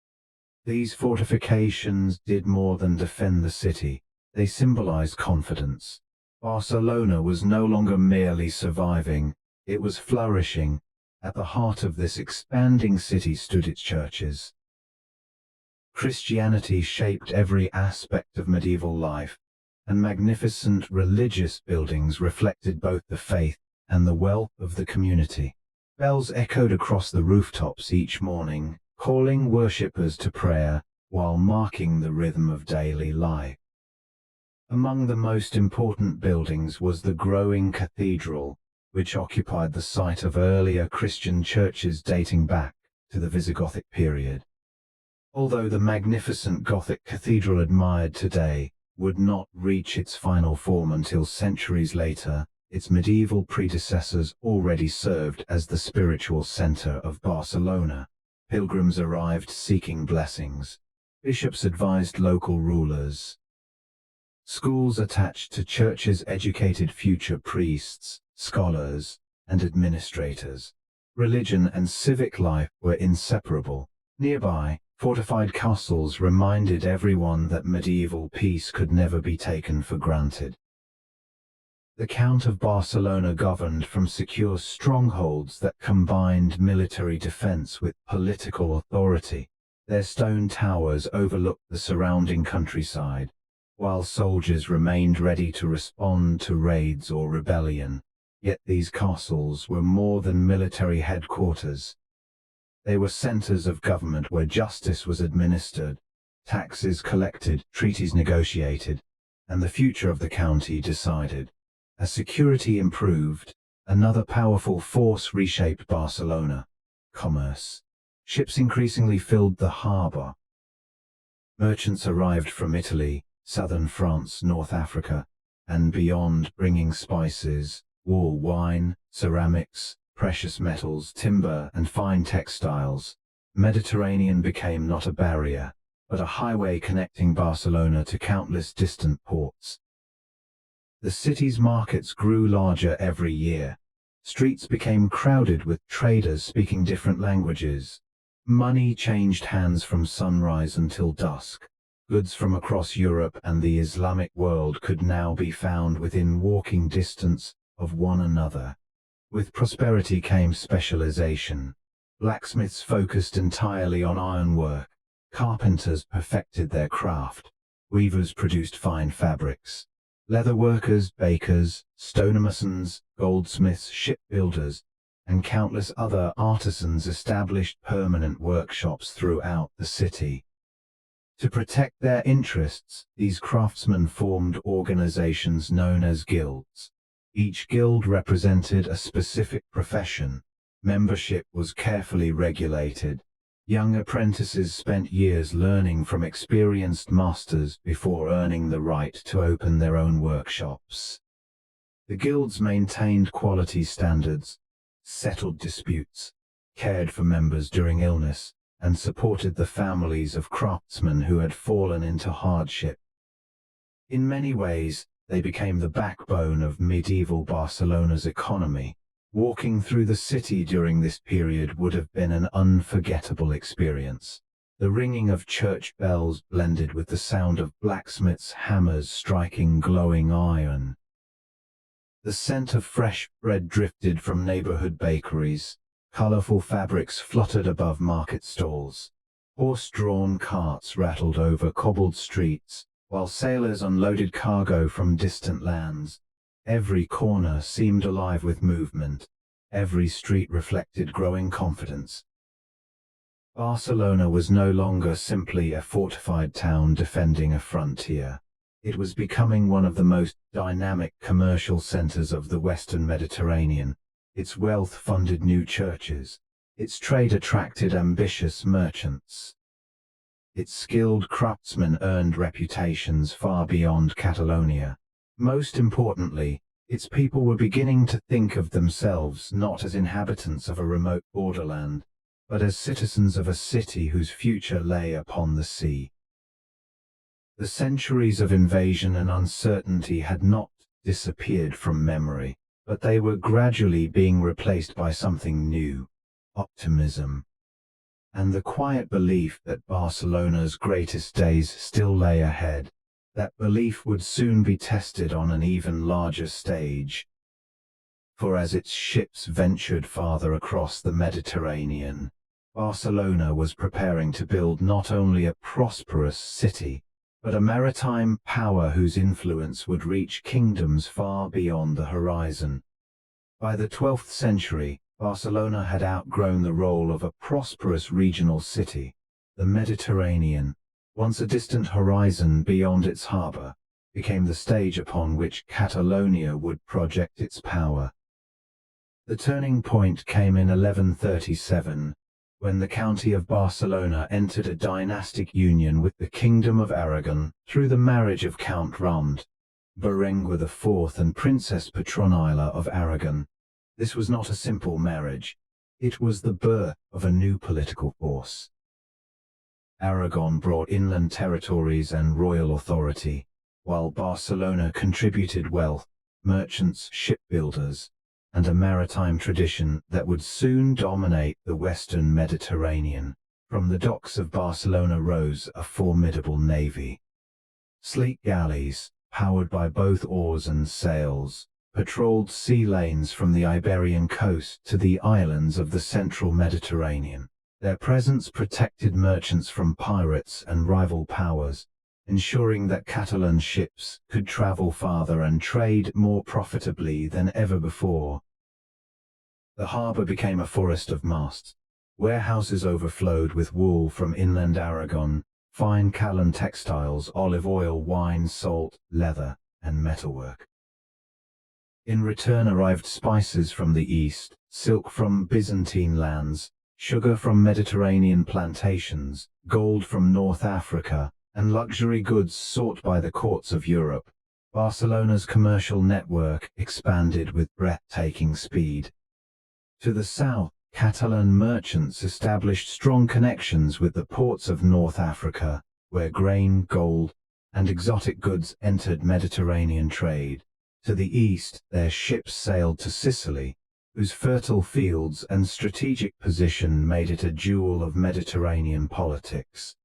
These fortifications did more than defend the city. They symbolized confidence. Barcelona was no longer merely surviving, it was flourishing. At the heart of this expanding city stood its churches. Christianity shaped every aspect of medieval life, and magnificent religious buildings reflected both the faith and the wealth of the community. Bells echoed across the rooftops each morning, calling worshippers to prayer, while marking the rhythm of daily life. Among the most important buildings was the growing cathedral, which occupied the site of earlier Christian churches dating back to the Visigothic period. Although the magnificent Gothic cathedral admired today would not reach its final form until centuries later, its medieval predecessors already served as the spiritual center of Barcelona. Pilgrims arrived seeking blessings. Bishops advised local rulers. Schools attached to churches educated future priests, scholars, and administrators. Religion and civic life were inseparable. Nearby, fortified castles reminded everyone that medieval peace could never be taken for granted. The Count of Barcelona governed from secure strongholds that combined military defense with political authority. Their stone towers overlooked the surrounding countryside, while soldiers remained ready to respond to raids or rebellion. Yet these castles were more than military headquarters. They were centers of government where justice was administered, taxes collected, treaties negotiated, and the future of the county decided. As security improved, another powerful force reshaped Barcelona: commerce. Ships increasingly filled the harbor. Merchants arrived from Italy, southern France, North Africa, and beyond, bringing spices, wool, wine, ceramics, precious metals, timber, and fine textiles. Mediterranean became not a barrier, but a highway connecting Barcelona to countless distant ports. The city's markets grew larger every year. Streets became crowded with traders speaking different languages. Money changed hands from sunrise until dusk. Goods from across Europe and the Islamic world could now be found within walking distance of one another. With prosperity came specialization. Blacksmiths focused entirely on ironwork. Carpenters perfected their craft. Weavers produced fine fabrics. Leather workers, bakers, stonemasons, goldsmiths, shipbuilders, and countless other artisans established permanent workshops throughout the city. To protect their interests, these craftsmen formed organizations known as guilds. Each guild represented a specific profession. Membership was carefully regulated. Young apprentices spent years learning from experienced masters before earning the right to open their own workshops. The guilds maintained quality standards, settled disputes, cared for members during illness, and supported the families of craftsmen who had fallen into hardship. In many ways, they became the backbone of medieval Barcelona's economy. Walking through the city during this period would have been an unforgettable experience. The ringing of church bells blended with the sound of blacksmiths' hammers striking glowing iron. The scent of fresh bread drifted from neighborhood bakeries. Colorful fabrics fluttered above market stalls. Horse-drawn carts rattled over cobbled streets, while sailors unloaded cargo from distant lands. Every corner seemed alive with movement. Every street reflected growing confidence. Barcelona was no longer simply a fortified town defending a frontier. It was becoming one of the most dynamic commercial centers of the Western Mediterranean. Its wealth funded new churches. Its trade attracted ambitious merchants. Its skilled craftsmen earned reputations far beyond Catalonia. Most importantly, its people were beginning to think of themselves not as inhabitants of a remote borderland, but as citizens of a city whose future lay upon the sea. The centuries of invasion and uncertainty had not disappeared from memory, but they were gradually being replaced by something new: optimism, and the quiet belief that Barcelona's greatest days still lay ahead. That belief would soon be tested on an even larger stage. For as its ships ventured farther across the Mediterranean, Barcelona was preparing to build not only a prosperous city, but a maritime power whose influence would reach kingdoms far beyond the horizon. By the 12th century, Barcelona had outgrown the role of a prosperous regional city. The Mediterranean, once a distant horizon beyond its harbor, became the stage upon which Catalonia would project its power. The turning point came in 1137, when the county of Barcelona entered a dynastic union with the Kingdom of Aragon through the marriage of Count Ramed, Berenguer IV and Princess Petronila of Aragon. This was not a simple marriage. It was the birth of a new political force. Aragon brought inland territories and royal authority, while Barcelona contributed wealth, merchants, shipbuilders, and a maritime tradition that would soon dominate the Western Mediterranean. From the docks of Barcelona rose a formidable navy. Sleek galleys, powered by both oars and sails, patrolled sea lanes from the Iberian coast to the islands of the central Mediterranean. Their presence protected merchants from pirates and rival powers, ensuring that Catalan ships could travel farther and trade more profitably than ever before. The harbor became a forest of masts. Warehouses overflowed with wool from inland Aragon, fine Catalan textiles, olive oil, wine, salt, leather, and metalwork. In return arrived spices from the east, silk from Byzantine lands, sugar from Mediterranean plantations, gold from North Africa, and luxury goods sought by the courts of Europe. Barcelona's commercial network expanded with breathtaking speed. To the south, Catalan merchants established strong connections with the ports of North Africa, where grain, gold, and exotic goods entered Mediterranean trade. To the east, their ships sailed to Sicily, whose fertile fields and strategic position made it a jewel of Mediterranean politics.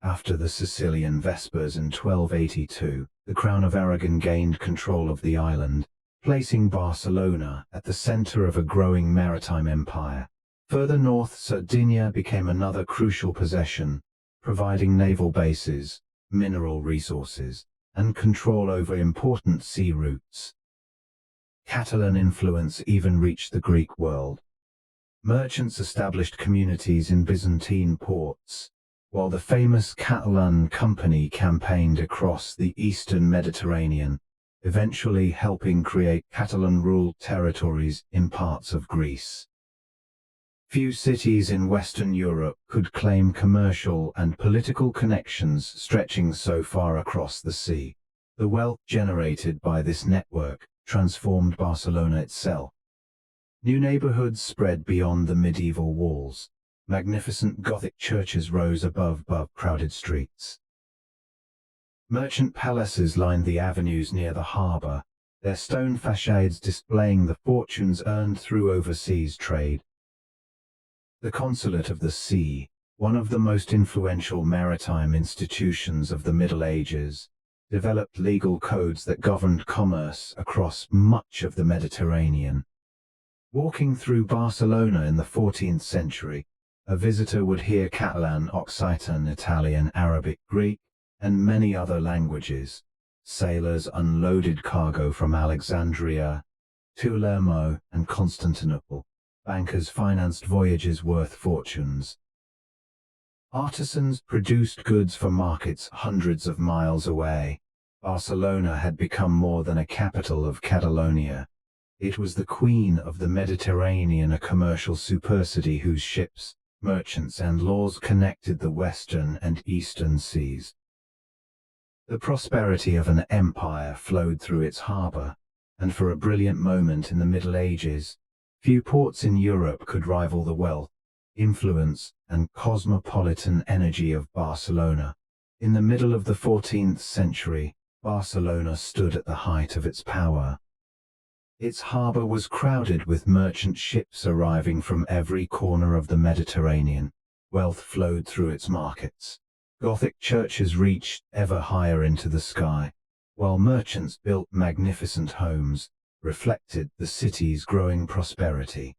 After the Sicilian Vespers in 1282, the Crown of Aragon gained control of the island, placing Barcelona at the center of a growing maritime empire. Further north, Sardinia became another crucial possession, providing naval bases, mineral resources, and control over important sea routes. Catalan influence even reached the Greek world. Merchants established communities in Byzantine ports, while the famous Catalan Company campaigned across the eastern Mediterranean, eventually helping create Catalan-ruled territories in parts of Greece. Few cities in Western Europe could claim commercial and political connections stretching so far across the sea. The wealth generated by this network transformed Barcelona itself. New neighborhoods spread beyond the medieval walls. Magnificent Gothic churches rose above crowded streets. Merchant palaces lined the avenues near the harbor, their stone facades displaying the fortunes earned through overseas trade. The Consulate of the Sea, one of the most influential maritime institutions of the Middle Ages, developed legal codes that governed commerce across much of the Mediterranean. Walking through Barcelona in the 14th century, a visitor would hear Catalan, Occitan, Italian, Arabic, Greek, and many other languages. Sailors unloaded cargo from Alexandria, Palermo, and Constantinople. Bankers financed voyages worth fortunes. Artisans produced goods for markets hundreds of miles away. Barcelona had become more than a capital of Catalonia. It was the queen of the Mediterranean, a commercial supercity whose ships, merchants, and laws connected the western and eastern seas. The prosperity of an empire flowed through its harbor, and for a brilliant moment in the Middle Ages, few ports in Europe could rival the wealth, influence, and cosmopolitan energy of Barcelona. In the middle of the 14th century, Barcelona stood at the height of its power. Its harbor was crowded with merchant ships arriving from every corner of the Mediterranean. Wealth flowed through its markets. Gothic churches reached ever higher into the sky, while merchants built magnificent homes, reflected the city's growing prosperity.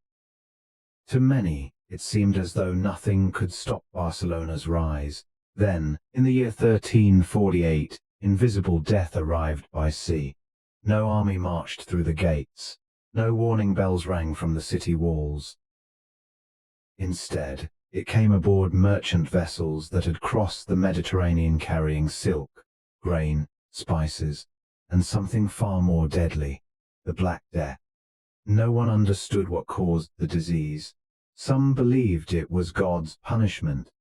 To many, it seemed as though nothing could stop Barcelona's rise. Then, in the year 1348, invisible death arrived by sea. No army marched through the gates. No warning bells rang from the city walls. Instead, it came aboard merchant vessels that had crossed the Mediterranean carrying silk, grain, spices, and something far more deadly, the Black Death. No one understood what caused the disease. Some believed it was God's punishment.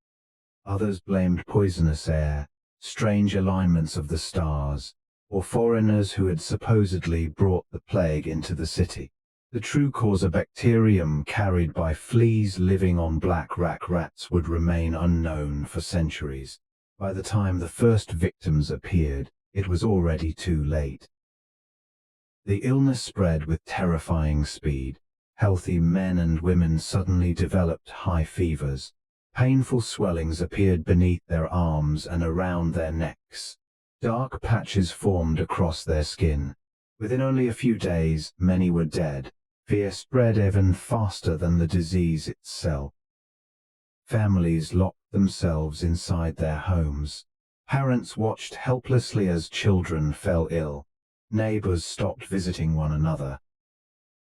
Others blamed poisonous air, strange alignments of the stars, or foreigners who had supposedly brought the plague into the city. The true cause, a bacterium carried by fleas living on black rats, would remain unknown for centuries. By the time the first victims appeared, it was already too late. The illness spread with terrifying speed. Healthy men and women suddenly developed high fevers. Painful swellings appeared beneath their arms and around their necks. Dark patches formed across their skin. Within only a few days, many were dead. Fear spread even faster than the disease itself. Families locked themselves inside their homes. Parents watched helplessly as children fell ill. Neighbors stopped visiting one another.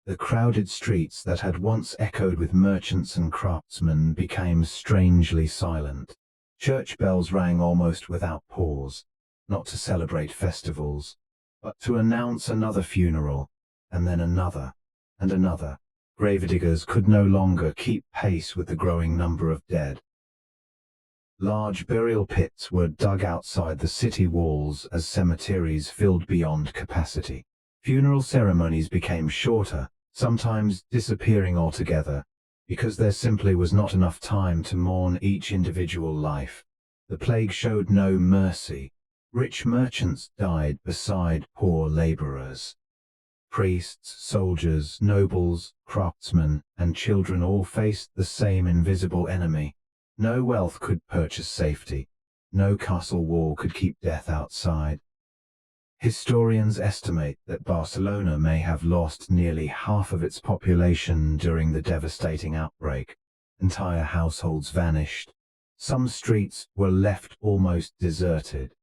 The crowded streets that had once echoed with merchants and craftsmen became strangely silent. Church bells rang almost without pause, not to celebrate festivals, but to announce another funeral, and then another, and another. Gravediggers could no longer keep pace with the growing number of dead. Large burial pits were dug outside the city walls as cemeteries filled beyond capacity. Funeral ceremonies became shorter, sometimes disappearing altogether, because there simply was not enough time to mourn each individual life. The plague showed no mercy. Rich merchants died beside poor laborers. Priests, soldiers, nobles, craftsmen, and children all faced the same invisible enemy. No wealth could purchase safety. No castle wall could keep death outside. Historians estimate that Barcelona may have lost nearly half of its population during the devastating outbreak. Entire households vanished. Some streets were left almost deserted.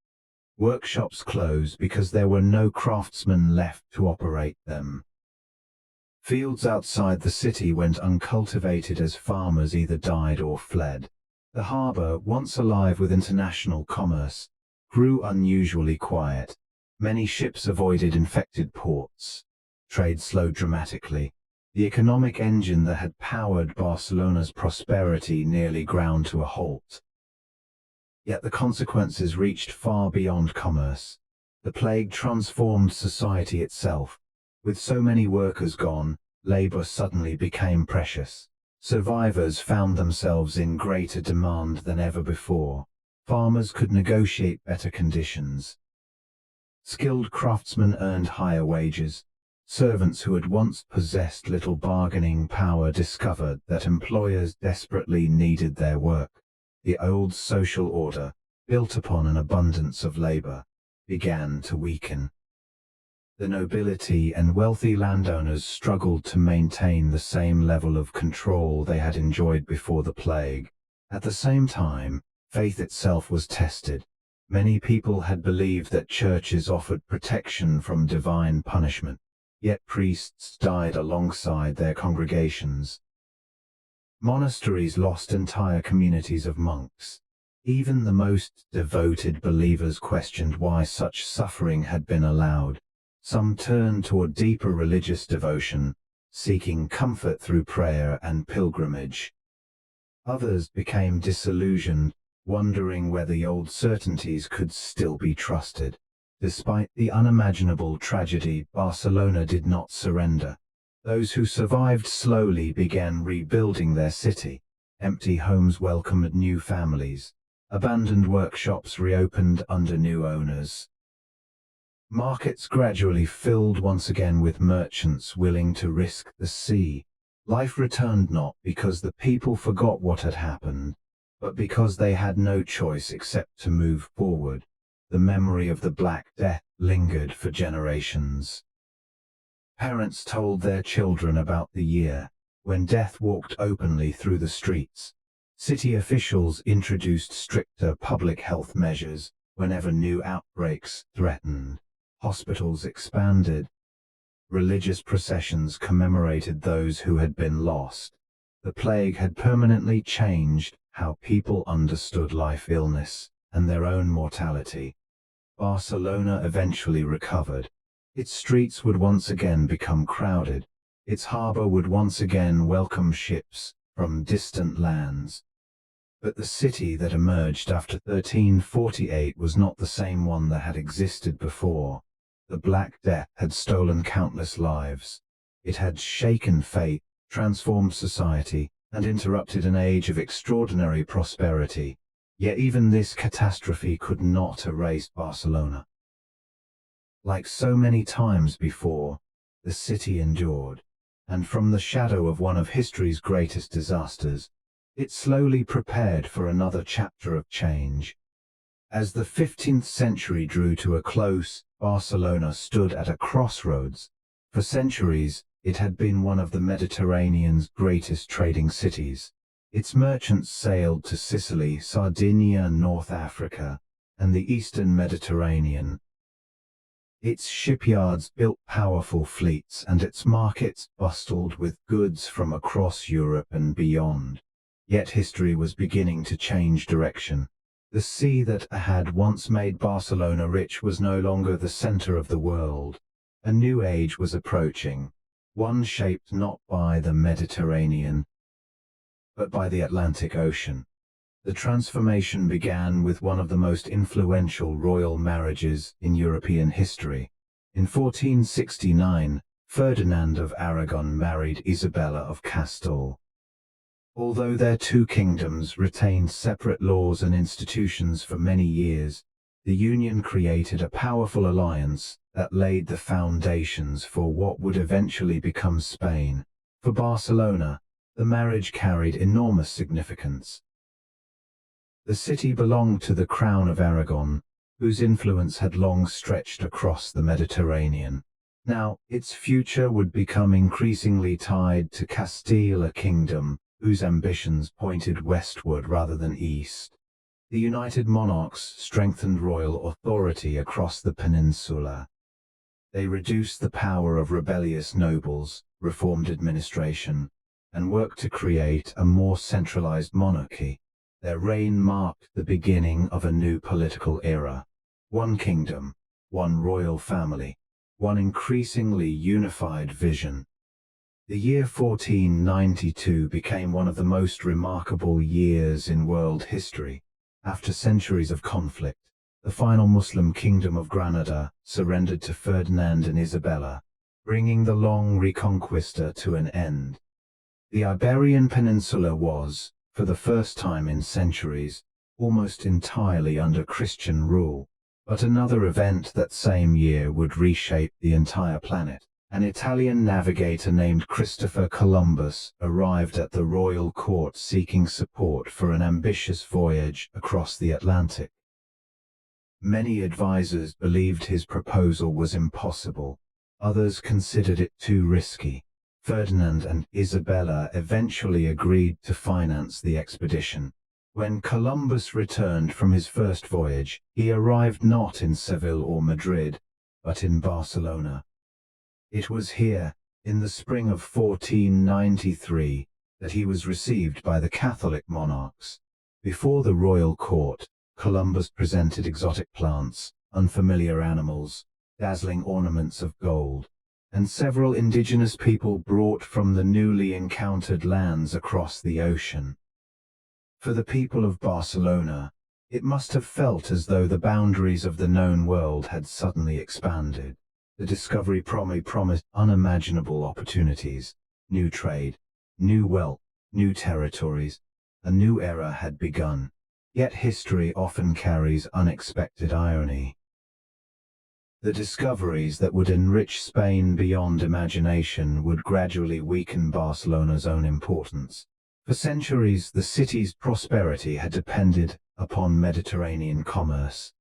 Workshops closed because there were no craftsmen left to operate them. Fields outside the city went uncultivated as farmers either died or fled. The harbor, once alive with international commerce, grew unusually quiet. Many ships avoided infected ports. Trade slowed dramatically. The economic engine that had powered Barcelona's prosperity nearly ground to a halt. Yet the consequences reached far beyond commerce. The plague transformed society itself. With so many workers gone, labor suddenly became precious. Survivors found themselves in greater demand than ever before. Farmers could negotiate better conditions. Skilled craftsmen earned higher wages. Servants who had once possessed little bargaining power discovered that employers desperately needed their work. The old social order, built upon an abundance of labor, began to weaken. The nobility and wealthy landowners struggled to maintain the same level of control they had enjoyed before the plague. At the same time, faith itself was tested. Many people had believed that churches offered protection from divine punishment, yet priests died alongside their congregations. Monasteries lost entire communities of monks. Even the most devoted believers questioned why such suffering had been allowed. Some turned toward deeper religious devotion, seeking comfort through prayer and pilgrimage. Others became disillusioned, wondering whether the old certainties could still be trusted. Despite the unimaginable tragedy, Barcelona did not surrender. Those who survived slowly began rebuilding their city. Empty homes welcomed new families. Abandoned workshops reopened under new owners. Markets gradually filled once again with merchants willing to risk the sea. Life returned not because the people forgot what had happened, but because they had no choice except to move forward. The memory of the Black Death lingered for generations. Parents told their children about the year when death walked openly through the streets. City officials introduced stricter public health measures whenever new outbreaks threatened. Hospitals expanded. Religious processions commemorated those who had been lost. The plague had permanently changed how people understood life, illness, and their own mortality. Barcelona eventually recovered. Its streets would once again become crowded. Its harbor would once again welcome ships from distant lands. But the city that emerged after 1348 was not the same one that had existed before. The Black Death had stolen countless lives. It had shaken faith, transformed society, and interrupted an age of extraordinary prosperity. Yet even this catastrophe could not erase Barcelona. Like so many times before, the city endured, and from the shadow of one of history's greatest disasters, it slowly prepared for another chapter of change. As the 15th century drew to a close, Barcelona stood at a crossroads. For centuries, it had been one of the Mediterranean's greatest trading cities. Its merchants sailed to Sicily, Sardinia, North Africa, and the eastern Mediterranean. Its shipyards built powerful fleets, and its markets bustled with goods from across Europe and beyond. Yet history was beginning to change direction. The sea that had once made Barcelona rich was no longer the center of the world. A new age was approaching, one shaped not by the Mediterranean, but by the Atlantic Ocean. The transformation began with one of the most influential royal marriages in European history. In 1469, Ferdinand of Aragon married Isabella of Castile. Although their two kingdoms retained separate laws and institutions for many years, the union created a powerful alliance that laid the foundations for what would eventually become Spain. For Barcelona, the marriage carried enormous significance. The city belonged to the Crown of Aragon, whose influence had long stretched across the Mediterranean. Now, its future would become increasingly tied to Castile, a kingdom whose ambitions pointed westward rather than east. The united monarchs strengthened royal authority across the peninsula. They reduced the power of rebellious nobles, reformed administration, and worked to create a more centralized monarchy. Their reign marked the beginning of a new political era. One kingdom, one royal family, one increasingly unified vision. The year 1492 became one of the most remarkable years in world history. After centuries of conflict, the final Muslim kingdom of Granada surrendered to Ferdinand and Isabella, bringing the long Reconquista to an end. The Iberian Peninsula was, for the first time in centuries, almost entirely under Christian rule. But another event that same year would reshape the entire planet. An Italian navigator named Christopher Columbus arrived at the royal court seeking support for an ambitious voyage across the Atlantic. Many advisors believed his proposal was impossible. Others considered it too risky. Ferdinand and Isabella eventually agreed to finance the expedition. When Columbus returned from his first voyage, he arrived not in Seville or Madrid, but in Barcelona. It was here, in the spring of 1493, that he was received by the Catholic monarchs. Before the royal court, Columbus presented exotic plants, unfamiliar animals, dazzling ornaments of gold, and several indigenous people brought from the newly encountered lands across the ocean. For the people of Barcelona, it must have felt as though the boundaries of the known world had suddenly expanded. The discovery promised unimaginable opportunities, new trade, new wealth, new territories. A new era had begun. Yet history often carries unexpected irony. The discoveries that would enrich Spain beyond imagination would gradually weaken Barcelona's own importance. For centuries, the city's prosperity had depended upon Mediterranean commerce.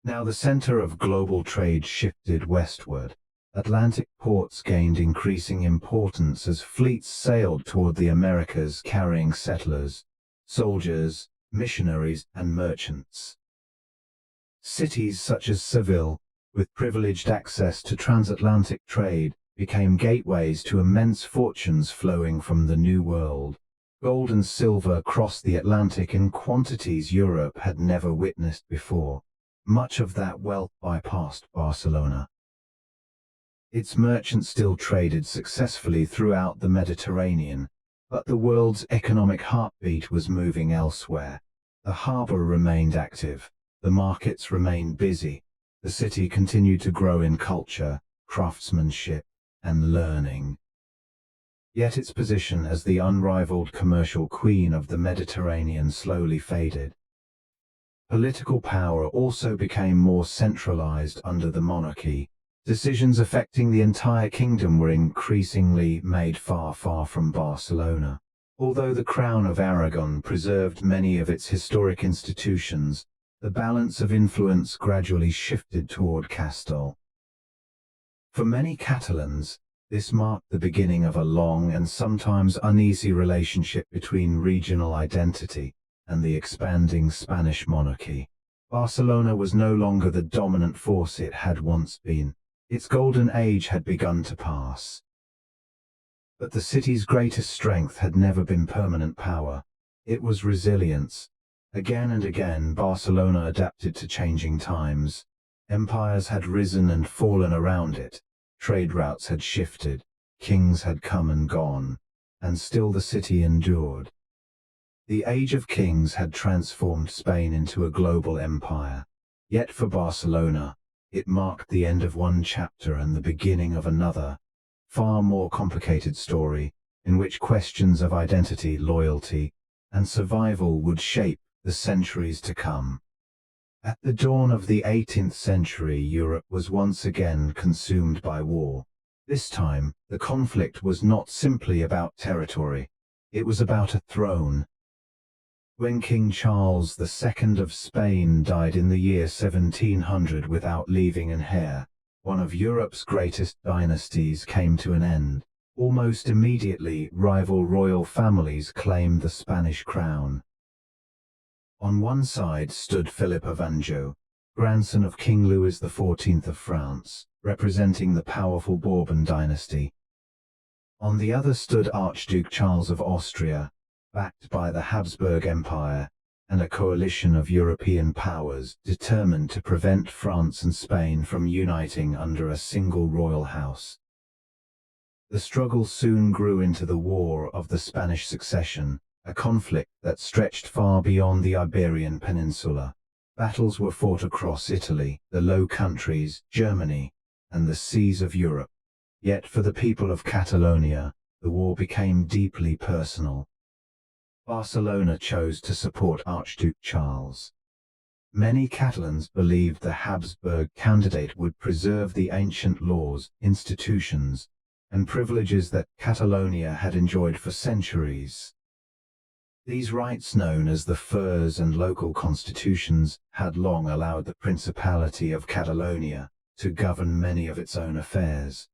Now the center of global trade shifted westward. Atlantic ports gained increasing importance as fleets sailed toward the Americas carrying settlers, soldiers, missionaries, and merchants. Cities such as Seville, with privileged access to transatlantic trade, became gateways to immense fortunes flowing from the New World. Gold and silver crossed the Atlantic in quantities Europe had never witnessed before. Much of that wealth bypassed Barcelona. Its merchants still traded successfully throughout the Mediterranean, but the world's economic heartbeat was moving elsewhere. The harbor remained active, the markets remained busy, the city continued to grow in culture, craftsmanship, and learning. Yet its position as the unrivaled commercial queen of the Mediterranean slowly faded. Political power also became more centralized under the monarchy. Decisions affecting the entire kingdom were increasingly made far from Barcelona. Although the Crown of Aragon preserved many of its historic institutions, the balance of influence gradually shifted toward Castile. For many Catalans, this marked the beginning of a long and sometimes uneasy relationship between regional identity and the expanding Spanish monarchy. Barcelona was no longer the dominant force it had once been. Its golden age had begun to pass. But the city's greatest strength had never been permanent power. It was resilience. Again and again, Barcelona adapted to changing times. Empires had risen and fallen around it. Trade routes had shifted. Kings had come and gone. And still the city endured. The Age of Kings had transformed Spain into a global empire. Yet for Barcelona, it marked the end of one chapter and the beginning of another, far more complicated story, in which questions of identity, loyalty, and survival would shape the centuries to come. At the dawn of the 18th century, Europe was once again consumed by war. This time, the conflict was not simply about territory. It was about a throne. When King Charles II of Spain died in the year 1700 without leaving an heir, one of Europe's greatest dynasties came to an end. Almost immediately, rival royal families claimed the Spanish crown. On one side stood Philip of Anjou, grandson of King Louis XIV of France, representing the powerful Bourbon dynasty. On the other stood Archduke Charles of Austria, backed by the Habsburg Empire, and a coalition of European powers determined to prevent France and Spain from uniting under a single royal house. The struggle soon grew into the War of the Spanish Succession, a conflict that stretched far beyond the Iberian Peninsula. Battles were fought across Italy, the Low Countries, Germany, and the seas of Europe. Yet for the people of Catalonia, the war became deeply personal. Barcelona chose to support Archduke Charles. Many Catalans believed the Habsburg candidate would preserve the ancient laws, institutions, and privileges that Catalonia had enjoyed for centuries. These rights, known as the Furs and local constitutions, had long allowed the Principality of Catalonia to govern many of its own affairs.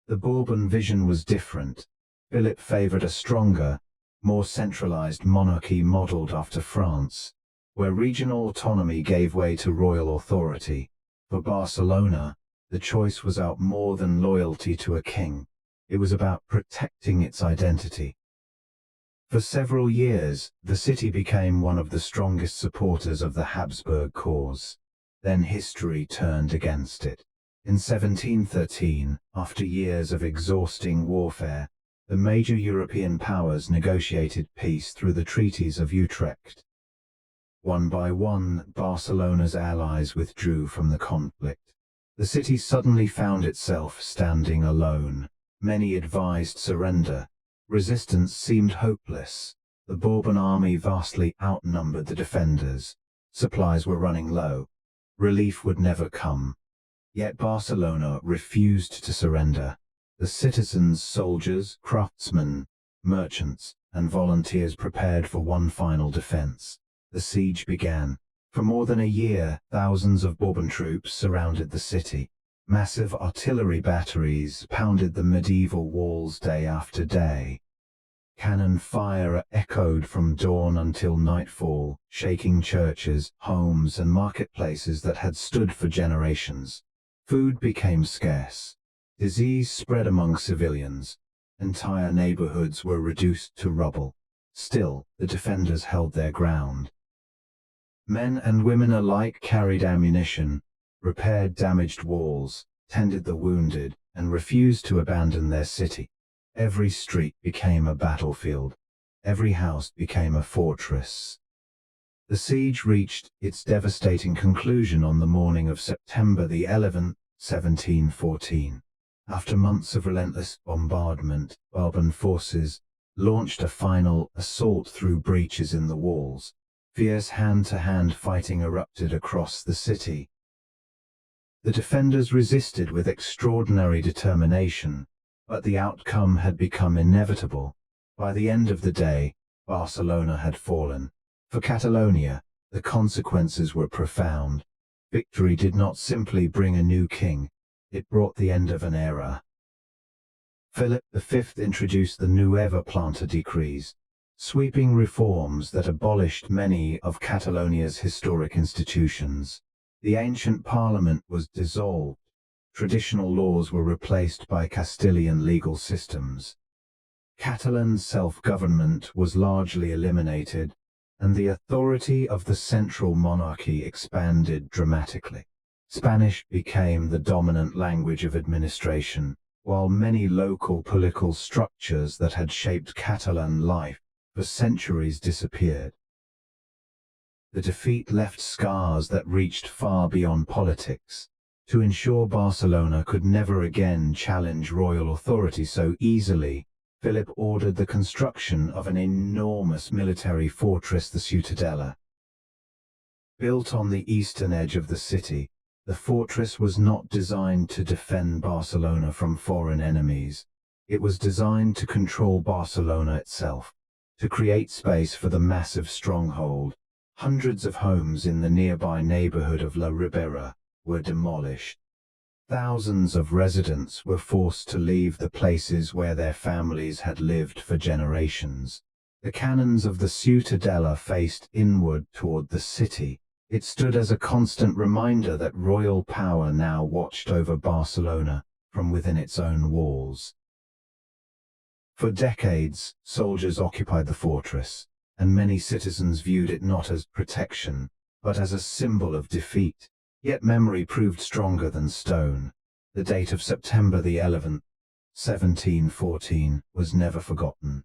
The Bourbon vision was different. Philip favored a stronger, more centralized monarchy modeled after France, where regional autonomy gave way to royal authority. For Barcelona, the choice was about more than loyalty to a king. It was about protecting its identity. For several years, the city became one of the strongest supporters of the Habsburg cause. Then history turned against it. In 1713, after years of exhausting warfare, the major European powers negotiated peace through the treaties of Utrecht. One by one, Barcelona's allies withdrew from the conflict. The city suddenly found itself standing alone. Many advised surrender. Resistance seemed hopeless. The Bourbon army vastly outnumbered the defenders. Supplies were running low. Relief would never come. Yet Barcelona refused to surrender. The citizens, soldiers, craftsmen, merchants, and volunteers prepared for one final defense. The siege began. For more than a year, thousands of Bourbon troops surrounded the city. Massive artillery batteries pounded the medieval walls day after day. Cannon fire echoed from dawn until nightfall, shaking churches, homes, and marketplaces that had stood for generations. Food became scarce. Disease spread among civilians. Entire neighborhoods were reduced to rubble. Still, the defenders held their ground. Men and women alike carried ammunition, repaired damaged walls, tended the wounded, and refused to abandon their city. Every street became a battlefield. Every house became a fortress. The siege reached its devastating conclusion on the morning of September the 11th, 1714. After months of relentless bombardment, Bourbon forces launched a final assault through breaches in the walls. Fierce hand-to-hand fighting erupted across the city. The defenders resisted with extraordinary determination, but the outcome had become inevitable. By the end of the day, Barcelona had fallen. For Catalonia, the consequences were profound. Victory did not simply bring a new king, it brought the end of an era. Philip V introduced the Nueva Planta decrees, sweeping reforms that abolished many of Catalonia's historic institutions. The ancient parliament was dissolved. Traditional laws were replaced by Castilian legal systems. Catalan self-government was largely eliminated, and the authority of the central monarchy expanded dramatically. Spanish became the dominant language of administration, while many local political structures that had shaped Catalan life for centuries disappeared. The defeat left scars that reached far beyond politics. To ensure Barcelona could never again challenge royal authority so easily, Philip ordered the construction of an enormous military fortress, the Ciutadella. Built on the eastern edge of the city, the fortress was not designed to defend Barcelona from foreign enemies. It was designed to control Barcelona itself, to create space for the massive stronghold. Hundreds of homes in the nearby neighborhood of La Ribera were demolished. Thousands of residents were forced to leave the places where their families had lived for generations. The cannons of the Ciutadella faced inward toward the city. It stood as a constant reminder that royal power now watched over Barcelona from within its own walls. For decades, soldiers occupied the fortress, and many citizens viewed it not as protection, but as a symbol of defeat. Yet memory proved stronger than stone. The date of September the 11th, 1714, was never forgotten.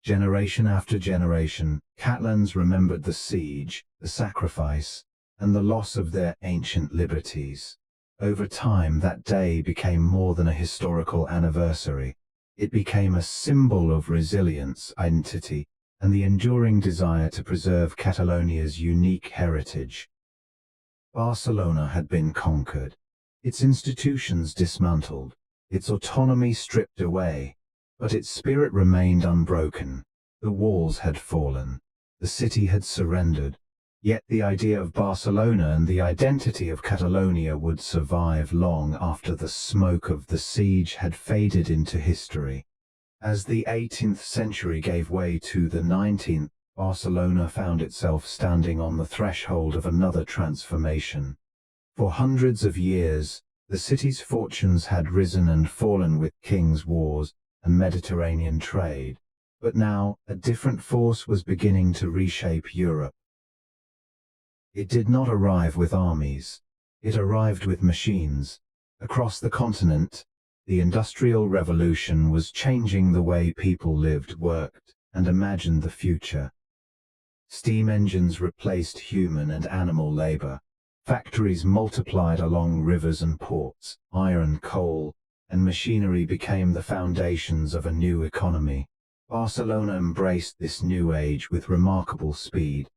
Generation after generation, Catalans remembered the siege, the sacrifice, and the loss of their ancient liberties. Over time, that day became more than a historical anniversary. It became a symbol of resilience, identity, and the enduring desire to preserve Catalonia's unique heritage. Barcelona had been conquered, its institutions dismantled, its autonomy stripped away, but its spirit remained unbroken. The walls had fallen, the city had surrendered, yet the idea of Barcelona and the identity of Catalonia would survive long after the smoke of the siege had faded into history. As the 18th century gave way to the 19th, Barcelona found itself standing on the threshold of another transformation. For hundreds of years, the city's fortunes had risen and fallen with kings' wars and Mediterranean trade. But now, a different force was beginning to reshape Europe. It did not arrive with armies. It arrived with machines. Across the continent, the Industrial Revolution was changing the way people lived, worked, and imagined the future. Steam engines replaced human and animal labor. Factories multiplied along rivers and ports. Iron, coal, and machinery became the foundations of a new economy. Barcelona embraced this new age with remarkable speed.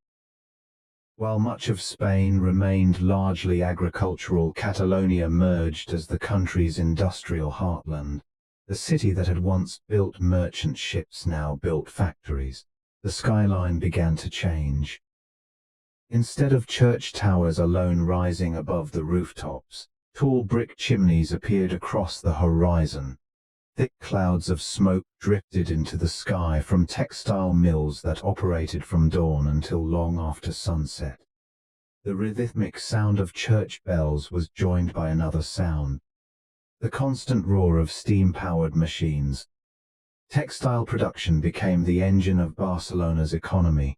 While much of Spain remained largely agricultural, Catalonia emerged as the country's industrial heartland. The city that had once built merchant ships now built factories. The skyline began to change. Instead of church towers alone rising above the rooftops, tall brick chimneys appeared across the horizon. Thick clouds of smoke drifted into the sky from textile mills that operated from dawn until long after sunset. The rhythmic sound of church bells was joined by another sound, the constant roar of steam-powered machines. Textile production became the engine of Barcelona's economy.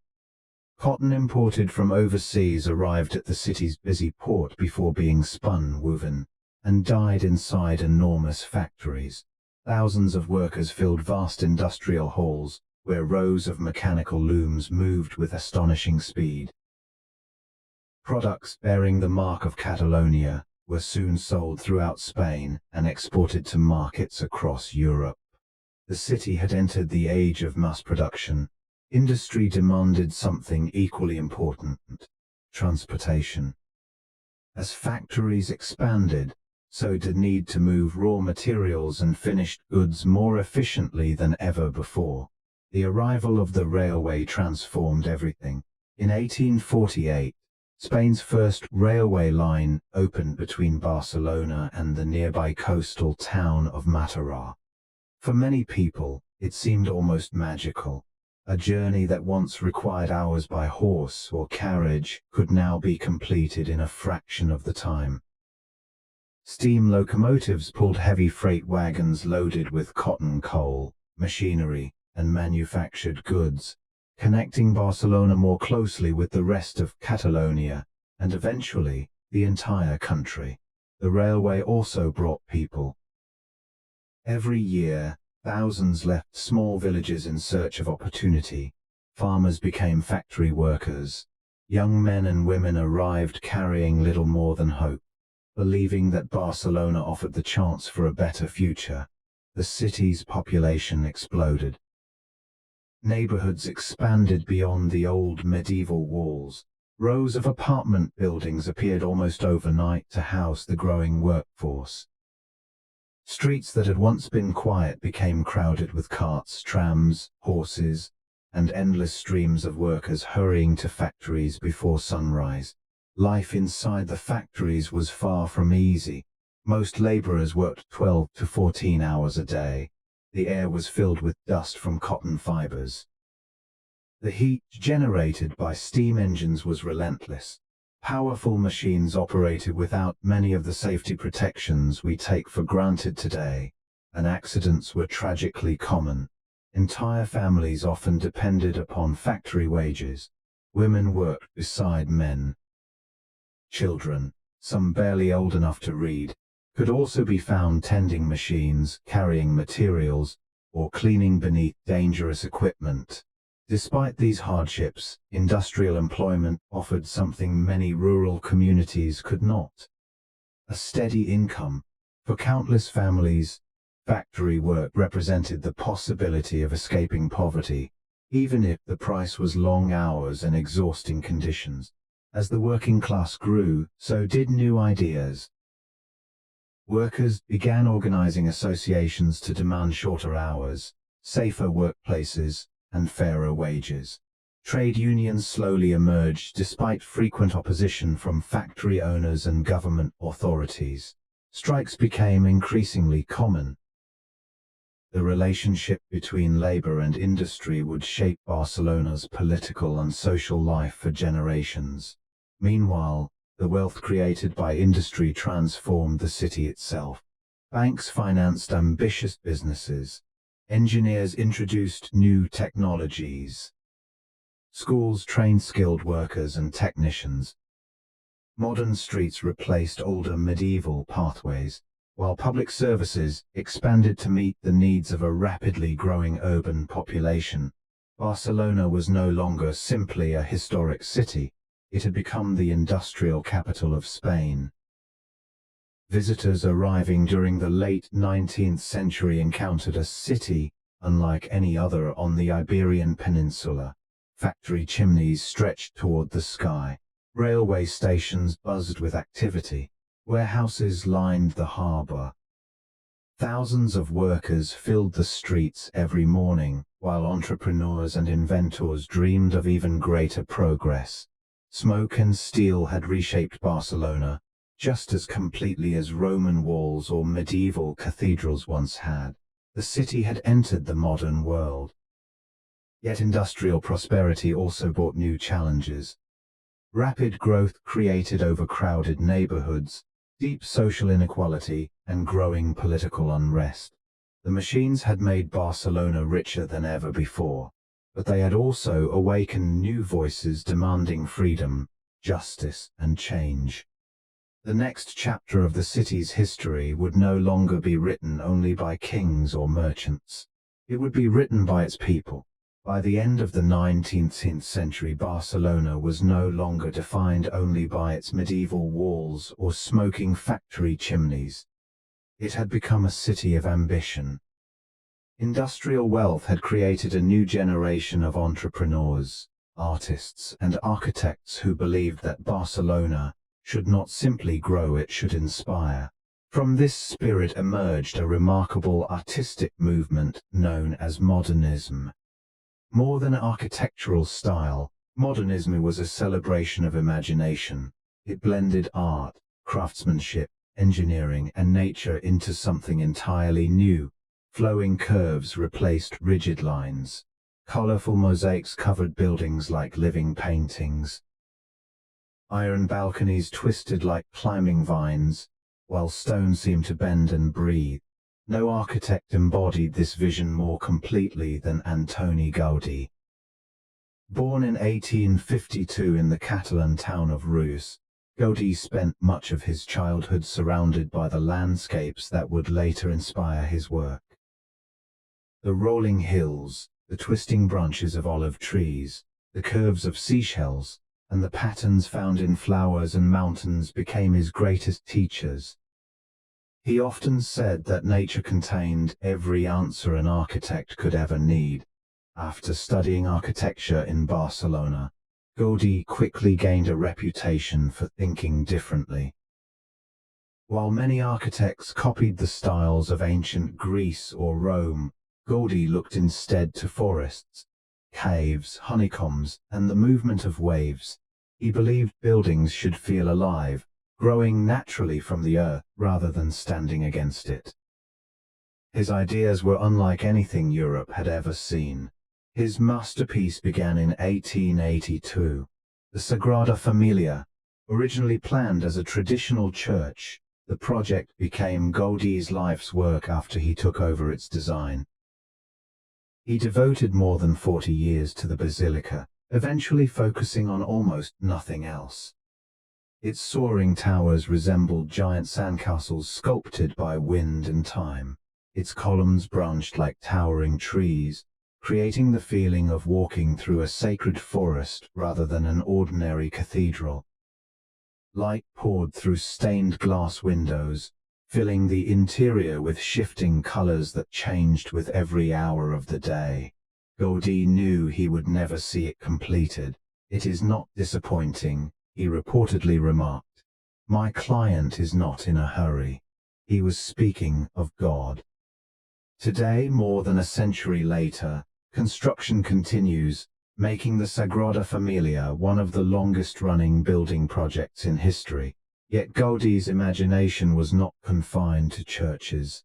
Cotton imported from overseas arrived at the city's busy port before being spun, woven, and dyed inside enormous factories. Thousands of workers filled vast industrial halls, where rows of mechanical looms moved with astonishing speed. Products bearing the mark of Catalonia were soon sold throughout Spain and exported to markets across Europe. The city had entered the age of mass production. Industry demanded something equally important: transportation. As factories expanded, so did need to move raw materials and finished goods more efficiently than ever before. The arrival of the railway transformed everything. In 1848, Spain's first railway line opened between Barcelona and the nearby coastal town of Mataró. For many people, it seemed almost magical. A journey that once required hours by horse or carriage could now be completed in a fraction of the time. Steam locomotives pulled heavy freight wagons loaded with cotton, coal, machinery, and manufactured goods, connecting Barcelona more closely with the rest of Catalonia, and eventually, the entire country. The railway also brought people. Every year, thousands left small villages in search of opportunity. Farmers became factory workers. Young men and women arrived carrying little more than hope. Believing that Barcelona offered the chance for a better future, the city's population exploded. Neighborhoods expanded beyond the old medieval walls. Rows of apartment buildings appeared almost overnight to house the growing workforce. Streets that had once been quiet became crowded with carts, trams, horses, and endless streams of workers hurrying to factories before sunrise. Life inside the factories was far from easy. Most laborers worked 12 to 14 hours a day. The air was filled with dust from cotton fibers. The heat generated by steam engines was relentless. Powerful machines operated without many of the safety protections we take for granted today, and accidents were tragically common. Entire families often depended upon factory wages. Women worked beside men. Children, some barely old enough to read, could also be found tending machines, carrying materials, or cleaning beneath dangerous equipment. Despite these hardships, industrial employment offered something many rural communities could not: a steady income. For countless families, factory work represented the possibility of escaping poverty. even if the price was long hours and exhausting conditions. As the working class grew, so did new ideas. Workers began organizing associations to demand shorter hours, safer workplaces, and fairer wages. Trade unions slowly emerged despite frequent opposition from factory owners and government authorities. Strikes became increasingly common. The relationship between labor and industry would shape Barcelona's political and social life for generations. Meanwhile, the wealth created by industry transformed the city itself. Banks financed ambitious businesses. Engineers introduced new technologies. Schools trained skilled workers and technicians. Modern streets replaced older medieval pathways, while public services expanded to meet the needs of a rapidly growing urban population. Barcelona was no longer simply a historic city. It had become the industrial capital of Spain. Visitors arriving during the late 19th century encountered a city unlike any other on the Iberian Peninsula. Factory chimneys stretched toward the sky. Railway stations buzzed with activity. Warehouses lined the harbor. Thousands of workers filled the streets every morning, while entrepreneurs and inventors dreamed of even greater progress. Smoke and steel had reshaped Barcelona, just as completely as Roman walls or medieval cathedrals once had. The city had entered the modern world. Yet industrial prosperity also brought new challenges. Rapid growth created overcrowded neighborhoods, deep social inequality, and growing political unrest. The machines had made Barcelona richer than ever before, but they had also awakened new voices demanding freedom, justice, and change. The next chapter of the city's history would no longer be written only by kings or merchants. It would be written by its people. By the end of the 19th century, Barcelona was no longer defined only by its medieval walls or smoking factory chimneys. It had become a city of ambition. Industrial wealth had created a new generation of entrepreneurs, artists, and architects who believed that Barcelona should not simply grow, it should inspire. From this spirit emerged a remarkable artistic movement known as modernism. More than architectural style, modernism was a celebration of imagination. It blended art, craftsmanship, engineering, and nature into something entirely new. Flowing curves replaced rigid lines. Colorful mosaics covered buildings like living paintings. Iron balconies twisted like climbing vines, while stone seemed to bend and breathe. No architect embodied this vision more completely than Antoni Gaudí. Born in 1852 in the Catalan town of Reus, Gaudí spent much of his childhood surrounded by the landscapes that would later inspire his work. The rolling hills, the twisting branches of olive trees, the curves of seashells, and the patterns found in flowers and mountains became his greatest teachers. He often said that nature contained every answer an architect could ever need. After studying architecture in Barcelona, Gaudí quickly gained a reputation for thinking differently. While many architects copied the styles of ancient Greece or Rome, Gaudí looked instead to forests, caves, honeycombs, and the movement of waves. He believed buildings should feel alive, growing naturally from the earth rather than standing against it. His ideas were unlike anything Europe had ever seen. His masterpiece began in 1882. The Sagrada Familia, originally planned as a traditional church, the project became Gaudí's life's work after he took over its design. He devoted more than 40 years to the basilica, eventually focusing on almost nothing else. Its soaring towers resembled giant sandcastles sculpted by wind and time. Its columns branched like towering trees, creating the feeling of walking through a sacred forest rather than an ordinary cathedral. Light poured through stained glass windows, filling the interior with shifting colors that changed with every hour of the day. Gaudí knew he would never see it completed. "It is not disappointing," he reportedly remarked. "My client is not in a hurry." He was speaking of God. Today, more than a century later, construction continues, making the Sagrada Familia one of the longest-running building projects in history. Yet Gaudí's imagination was not confined to churches.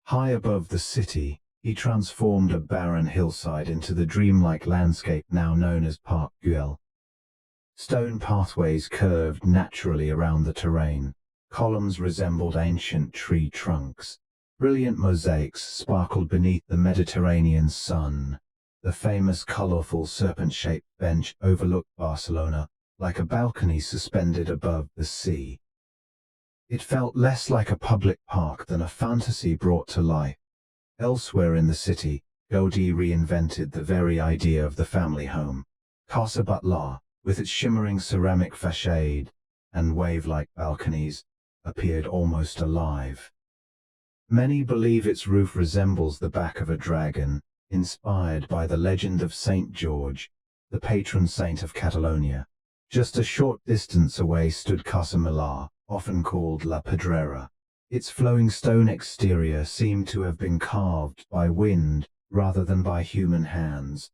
High above the city, he transformed a barren hillside into the dreamlike landscape now known as Parc Güell. Stone pathways curved naturally around the terrain. Columns resembled ancient tree trunks. Brilliant mosaics sparkled beneath the Mediterranean sun. The famous colorful serpent-shaped bench overlooked Barcelona, like a balcony suspended above the sea. It felt less like a public park than a fantasy brought to life. Elsewhere in the city, Gaudí reinvented the very idea of the family home. Casa Butler, with its shimmering ceramic facade and wave-like balconies, appeared almost alive. Many believe its roof resembles the back of a dragon, inspired by the legend of Saint George, the patron saint of Catalonia. Just a short distance away stood Casa Milà, often called La Pedrera. Its flowing stone exterior seemed to have been carved by wind rather than by human hands.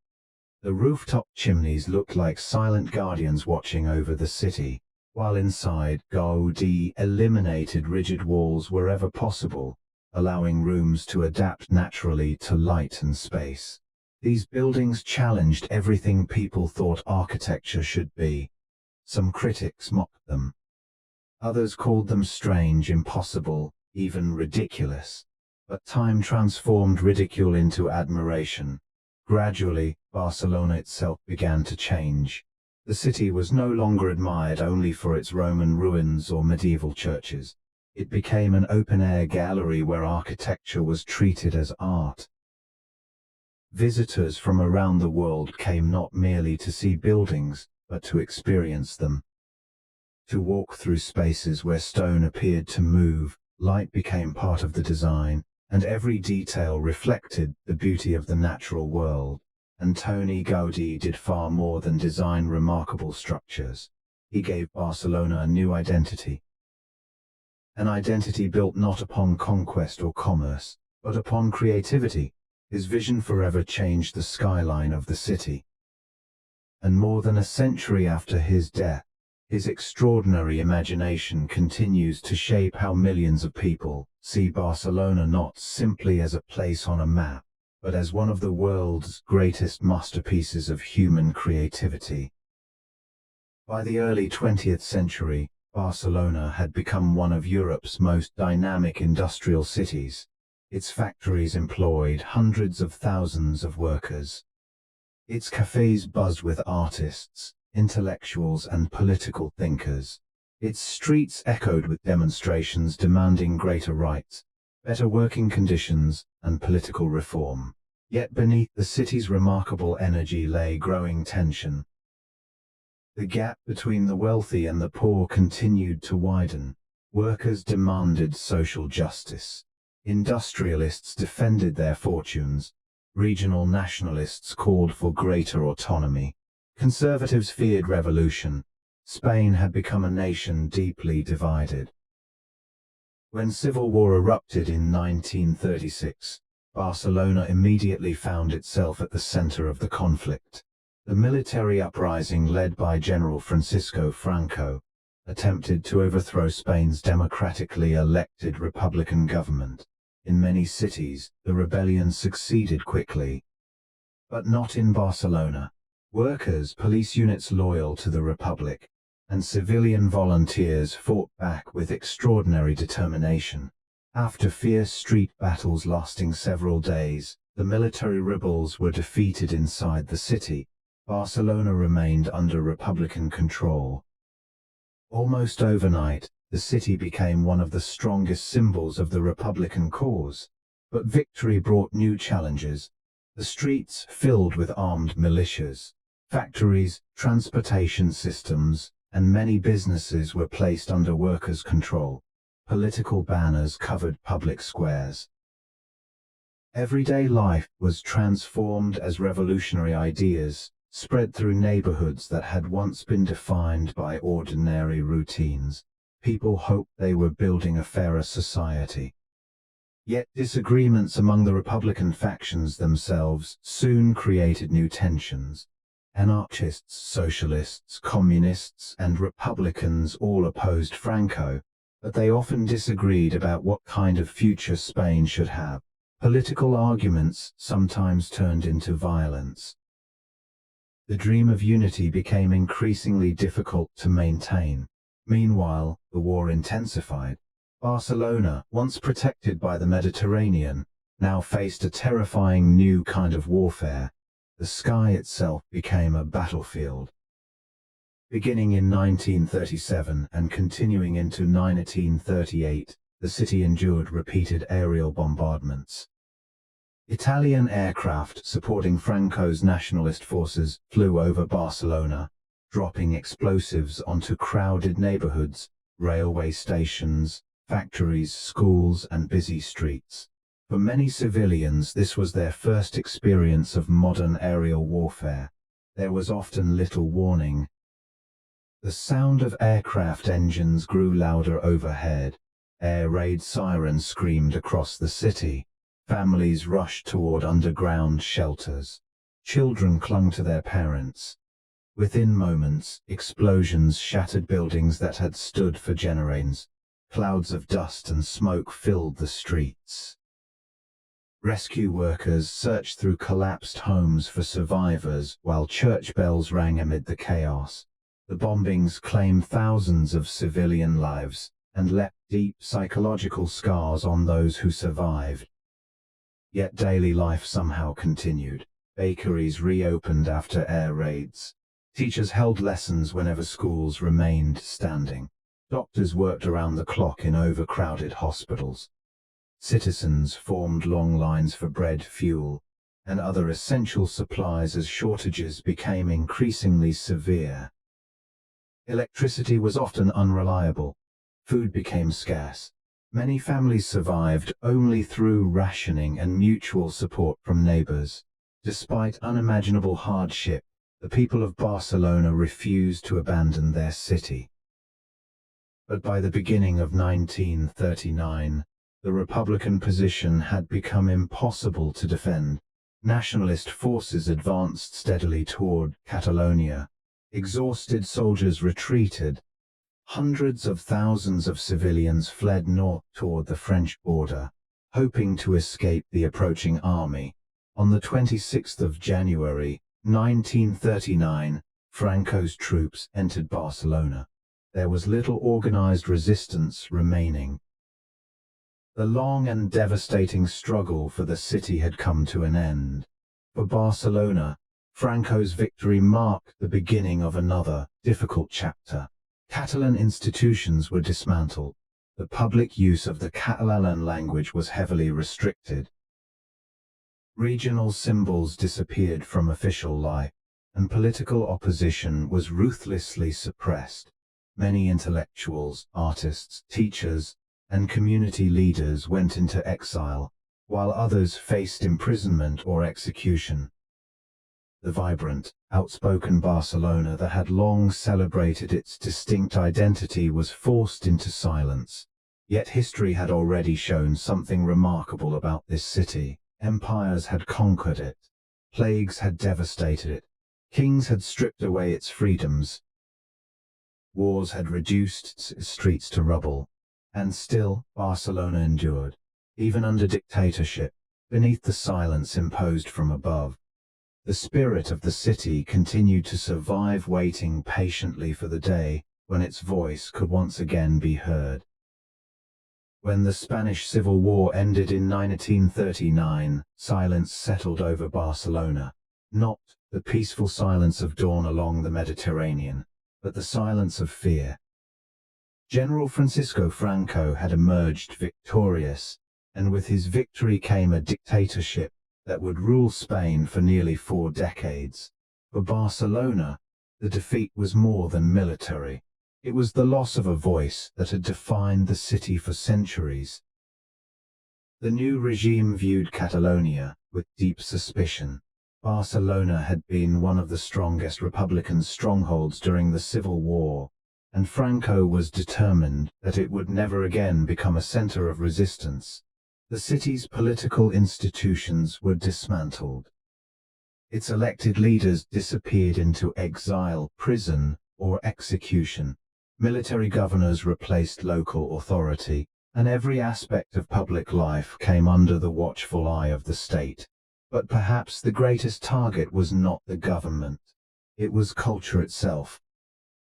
The rooftop chimneys looked like silent guardians watching over the city, while inside, Gaudí eliminated rigid walls wherever possible, allowing rooms to adapt naturally to light and space. These buildings challenged everything people thought architecture should be. Some critics mocked them. Others called them strange, impossible, even ridiculous. But time transformed ridicule into admiration. Gradually, Barcelona itself began to change. The city was no longer admired only for its Roman ruins or medieval churches. It became an open-air gallery where architecture was treated as art. Visitors from around the world came not merely to see buildings, but to experience them. To walk through spaces where stone appeared to move, light became part of the design, and every detail reflected the beauty of the natural world. Antoni Gaudí did far more than design remarkable structures. He gave Barcelona a new identity. An identity built not upon conquest or commerce, but upon creativity. His vision forever changed the skyline of the city. And more than a century after his death, his extraordinary imagination continues to shape how millions of people see Barcelona not simply as a place on a map, but as one of the world's greatest masterpieces of human creativity. By the early 20th century, Barcelona had become one of Europe's most dynamic industrial cities. Its factories employed hundreds of thousands of workers. Its cafes buzzed with artists, intellectuals and political thinkers. Its streets echoed with demonstrations demanding greater rights, better working conditions, and political reform. Yet beneath the city's remarkable energy lay growing tension. The gap between the wealthy and the poor continued to widen. Workers demanded social justice. Industrialists defended their fortunes. Regional nationalists called for greater autonomy. Conservatives feared revolution. Spain had become a nation deeply divided. When civil war erupted in 1936, Barcelona immediately found itself at the center of the conflict. The military uprising led by General Francisco Franco attempted to overthrow Spain's democratically elected Republican government. In many cities, the rebellion succeeded quickly. But not in Barcelona. Workers, police units loyal to the Republic, and civilian volunteers fought back with extraordinary determination. After fierce street battles lasting several days, the military rebels were defeated inside the city. Barcelona remained under Republican control. Almost overnight, the city became one of the strongest symbols of the Republican cause. But victory brought new challenges. The streets filled with armed militias. Factories, transportation systems, and many businesses were placed under workers' control. Political banners covered public squares. Everyday life was transformed as revolutionary ideas spread through neighborhoods that had once been defined by ordinary routines. People hoped they were building a fairer society. Yet disagreements among the Republican factions themselves soon created new tensions. Anarchists, socialists, communists, and Republicans all opposed Franco, but they often disagreed about what kind of future Spain should have. Political arguments sometimes turned into violence. The dream of unity became increasingly difficult to maintain. Meanwhile, the war intensified. Barcelona, once protected by the Mediterranean, now faced a terrifying new kind of warfare. The sky itself became a battlefield. Beginning in 1937 and continuing into 1938, the city endured repeated aerial bombardments. Italian aircraft supporting Franco's nationalist forces flew over Barcelona, dropping explosives onto crowded neighborhoods, railway stations, factories, schools, and busy streets. For many civilians, this was their first experience of modern aerial warfare. There was often little warning. The sound of aircraft engines grew louder overhead. Air raid sirens screamed across the city. Families rushed toward underground shelters. Children clung to their parents. Within moments, explosions shattered buildings that had stood for generations. Clouds of dust and smoke filled the streets. Rescue workers searched through collapsed homes for survivors while church bells rang amid the chaos. The bombings claimed thousands of civilian lives and left deep psychological scars on those who survived. Yet daily life somehow continued. Bakeries reopened after air raids. Teachers held lessons whenever schools remained standing. Doctors worked around the clock in overcrowded hospitals. Citizens formed long lines for bread, fuel, and other essential supplies as shortages became increasingly severe. Electricity was often unreliable. Food became scarce. Many families survived only through rationing and mutual support from neighbors. Despite unimaginable hardship, the people of Barcelona refused to abandon their city. But by the beginning of 1939, the Republican position had become impossible to defend. Nationalist forces advanced steadily toward Catalonia. Exhausted soldiers retreated. Hundreds of thousands of civilians fled north toward the French border, hoping to escape the approaching army. On the 26th of January, 1939, Franco's troops entered Barcelona. There was little organized resistance remaining. The long and devastating struggle for the city had come to an end. For Barcelona, Franco's victory marked the beginning of another, difficult chapter. Catalan institutions were dismantled. The public use of the Catalan language was heavily restricted. Regional symbols disappeared from official life, and political opposition was ruthlessly suppressed. Many intellectuals, artists, teachers, and community leaders went into exile, while others faced imprisonment or execution. The vibrant, outspoken Barcelona that had long celebrated its distinct identity was forced into silence. Yet history had already shown something remarkable about this city. Empires had conquered it. Plagues had devastated it. Kings had stripped away its freedoms. Wars had reduced its streets to rubble. And still, Barcelona endured, even under dictatorship, beneath the silence imposed from above. The spirit of the city continued to survive, waiting patiently for the day when its voice could once again be heard. When the Spanish Civil War ended in 1939, silence settled over Barcelona. Not the peaceful silence of dawn along the Mediterranean, but the silence of fear. General Francisco Franco had emerged victorious, and with his victory came a dictatorship that would rule Spain for nearly 4 decades. For Barcelona, the defeat was more than military. It was the loss of a voice that had defined the city for centuries. The new regime viewed Catalonia with deep suspicion. Barcelona had been one of the strongest Republican strongholds during the Civil War, and Franco was determined that it would never again become a center of resistance. The city's political institutions were dismantled. Its elected leaders disappeared into exile, prison, or execution. Military governors replaced local authority, and every aspect of public life came under the watchful eye of the state. But perhaps the greatest target was not the government. It was culture itself.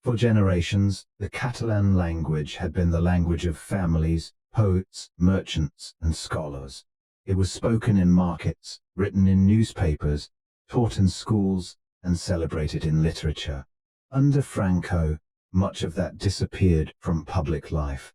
For generations, the Catalan language had been the language of families, poets, merchants, and scholars. It was spoken in markets, written in newspapers, taught in schools, and celebrated in literature. Under Franco, much of that disappeared from public life.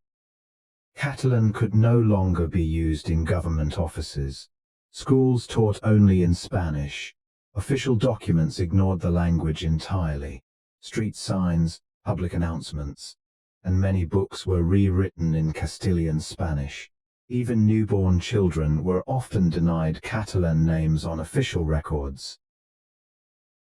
Catalan could no longer be used in government offices. Schools taught only in Spanish. Official documents ignored the language entirely. Street signs, public announcements, and many books were rewritten in Castilian Spanish. Even newborn children were often denied Catalan names on official records.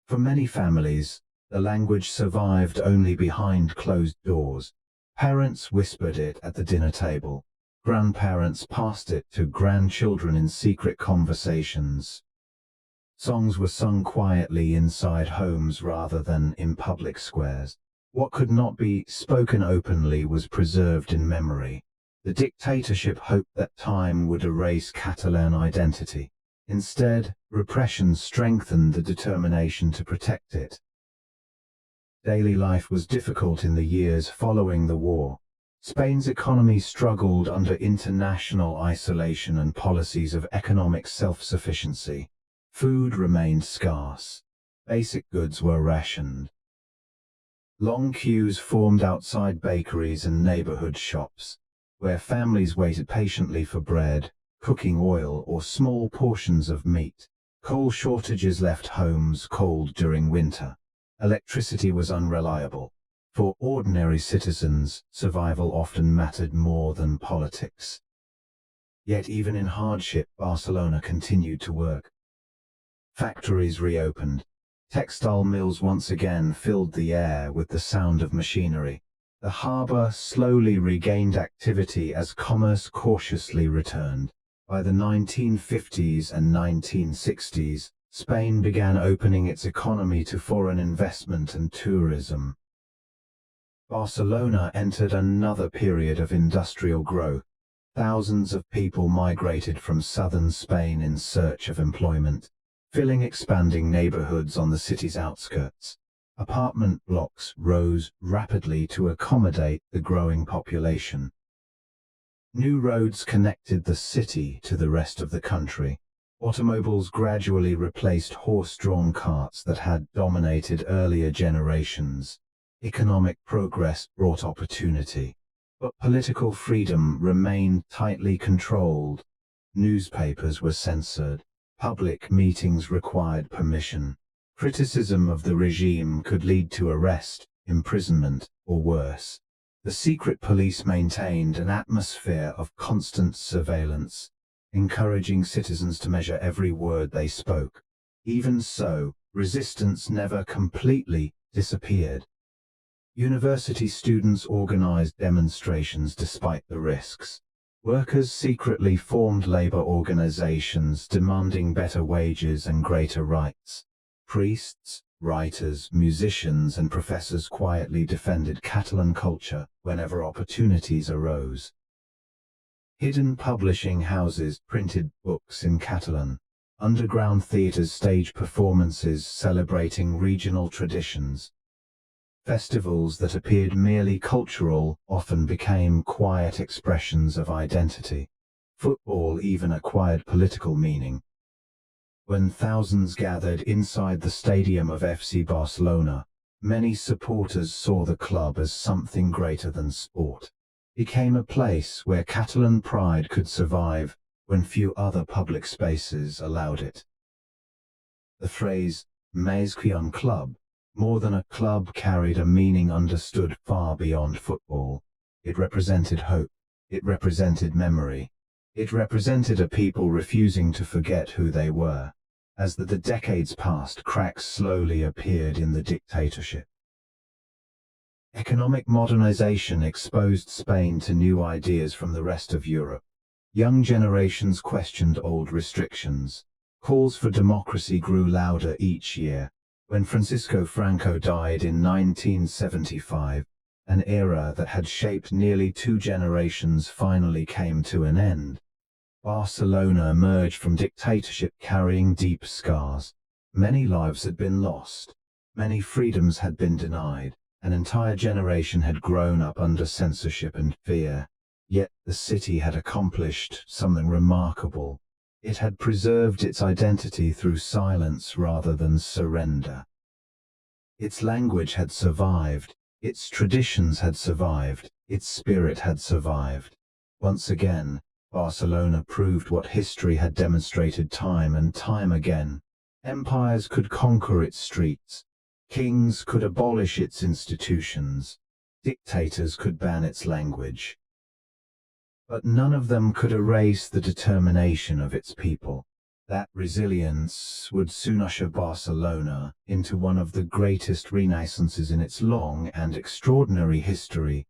For many families, the language survived only behind closed doors. Parents whispered it at the dinner table. Grandparents passed it to grandchildren in secret conversations. Songs were sung quietly inside homes rather than in public squares. What could not be spoken openly was preserved in memory. The dictatorship hoped that time would erase Catalan identity. Instead, repression strengthened the determination to protect it. Daily life was difficult in the years following the war. Spain's economy struggled under international isolation and policies of economic self-sufficiency. Food remained scarce. Basic goods were rationed. Long queues formed outside bakeries and neighborhood shops, where families waited patiently for bread, cooking oil, or small portions of meat. Coal shortages left homes cold during winter. Electricity was unreliable. For ordinary citizens, survival often mattered more than politics. Yet even in hardship, Barcelona continued to work. Factories reopened. Textile mills once again filled the air with the sound of machinery. The harbor slowly regained activity as commerce cautiously returned. By the 1950s and 1960s, Spain began opening its economy to foreign investment and tourism. Barcelona entered another period of industrial growth. Thousands of people migrated from southern Spain in search of employment, filling expanding neighborhoods on the city's outskirts. Apartment blocks rose rapidly to accommodate the growing population. New roads connected the city to the rest of the country. Automobiles gradually replaced horse-drawn carts that had dominated earlier generations. Economic progress brought opportunity, but political freedom remained tightly controlled. Newspapers were censored. Public meetings required permission. Criticism of the regime could lead to arrest, imprisonment, or worse. The secret police maintained an atmosphere of constant surveillance, encouraging citizens to measure every word they spoke. Even so, resistance never completely disappeared. University students organized demonstrations despite the risks. Workers secretly formed labor organizations demanding better wages and greater rights. Priests, writers, musicians, and professors quietly defended Catalan culture whenever opportunities arose. Hidden publishing houses printed books in Catalan. Underground theaters staged performances celebrating regional traditions. Festivals that appeared merely cultural often became quiet expressions of identity. Football even acquired political meaning. When thousands gathered inside the stadium of FC Barcelona, many supporters saw the club as something greater than sport. It became a place where Catalan pride could survive when few other public spaces allowed it. The phrase, "més que un club," more than a club, carried a meaning understood far beyond football. It represented hope. It represented memory. It represented a people refusing to forget who they were. As the decades passed, cracks slowly appeared in the dictatorship. Economic modernization exposed Spain to new ideas from the rest of Europe. Young generations questioned old restrictions. Calls for democracy grew louder each year. When Francisco Franco died in 1975, an era that had shaped nearly 2 generations finally came to an end. Barcelona emerged from dictatorship carrying deep scars. Many lives had been lost. Many freedoms had been denied. An entire generation had grown up under censorship and fear. Yet the city had accomplished something remarkable. It had preserved its identity through silence rather than surrender. Its language had survived, its traditions had survived, its spirit had survived. Once again, Barcelona proved what history had demonstrated time and time again. Empires could conquer its streets. Kings could abolish its institutions. Dictators could ban its language. But none of them could erase the determination of its people. That resilience would soon usher Barcelona into one of the greatest renaissances in its long and extraordinary history.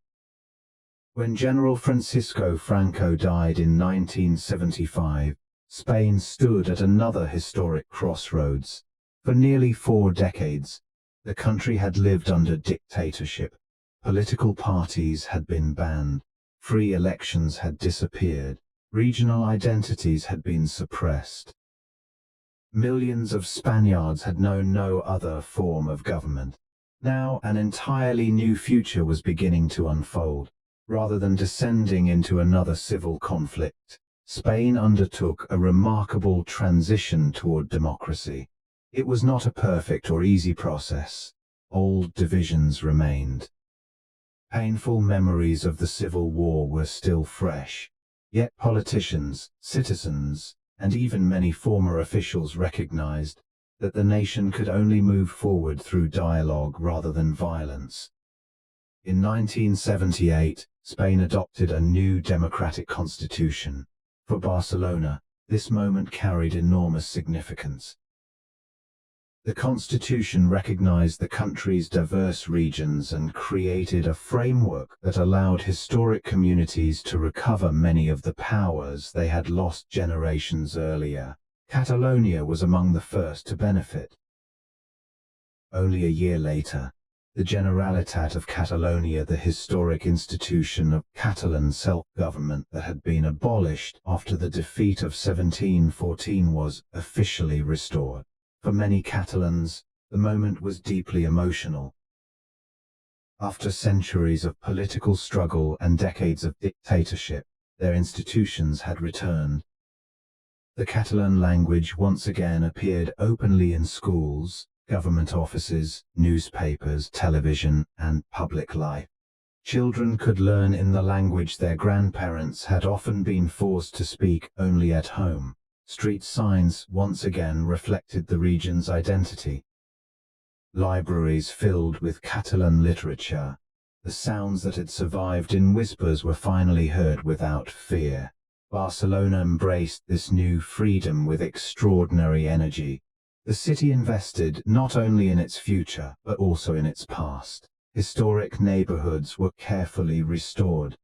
When General Francisco Franco died in 1975, Spain stood at another historic crossroads. For nearly 4 decades, the country had lived under dictatorship. Political parties had been banned. Free elections had disappeared. Regional identities had been suppressed. Millions of Spaniards had known no other form of government. Now an entirely new future was beginning to unfold. Rather than descending into another civil conflict, Spain undertook a remarkable transition toward democracy. It was not a perfect or easy process. Old divisions remained. Painful memories of the Civil War were still fresh. Yet politicians, citizens, and even many former officials recognized that the nation could only move forward through dialogue rather than violence. In 1978, Spain adopted a new democratic constitution. For Barcelona, this moment carried enormous significance. The constitution recognized the country's diverse regions and created a framework that allowed historic communities to recover many of the powers they had lost generations earlier. Catalonia was among the first to benefit. Only a year later, the Generalitat of Catalonia, the historic institution of Catalan self-government that had been abolished after the defeat of 1714, was officially restored. For many Catalans, the moment was deeply emotional. After centuries of political struggle and decades of dictatorship, their institutions had returned. The Catalan language once again appeared openly in schools, government offices, newspapers, television, and public life. Children could learn in the language their grandparents had often been forced to speak only at home. Street signs once again reflected the region's identity. Libraries filled with Catalan literature. The sounds that had survived in whispers were finally heard without fear. Barcelona embraced this new freedom with extraordinary energy. The city invested not only in its future, but also in its past. Historic neighborhoods were carefully restored.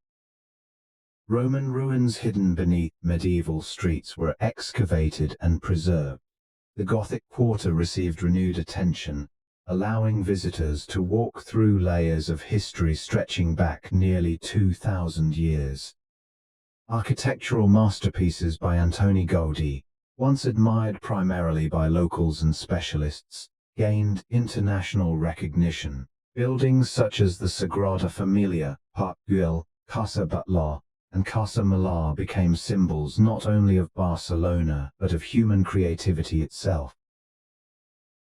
Roman ruins hidden beneath medieval streets were excavated and preserved. The Gothic Quarter received renewed attention, allowing visitors to walk through layers of history stretching back nearly 2,000 years. Architectural masterpieces by Antoni Gaudí, once admired primarily by locals and specialists, gained international recognition. Buildings such as the Sagrada Familia, Parc Güell, Casa Batlló, and Casa Milà became symbols not only of Barcelona but of human creativity itself.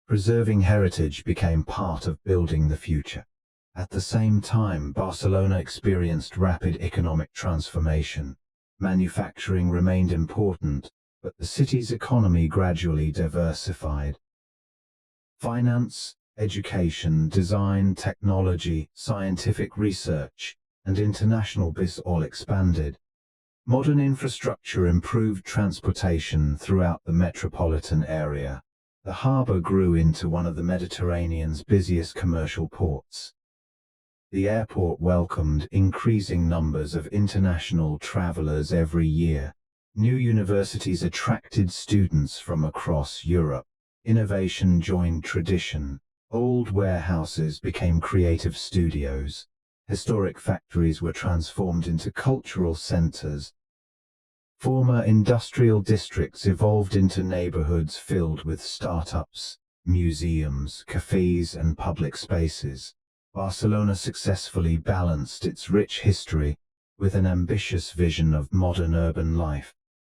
Preserving heritage became part of building the future. At the same time, Barcelona experienced rapid economic transformation. Manufacturing remained important, but the city's economy gradually diversified. Finance, education, design, technology, scientific research, and international business all expanded. Modern infrastructure improved transportation throughout the metropolitan area. The harbour grew into one of the Mediterranean's busiest commercial ports. The airport welcomed increasing numbers of international travelers every year. New universities attracted students from across Europe. Innovation joined tradition. Old warehouses became creative studios. Historic factories were transformed into cultural centers. Former industrial districts evolved into neighborhoods filled with startups, museums, cafes, and public spaces. Barcelona successfully balanced its rich history with an ambitious vision of modern urban life.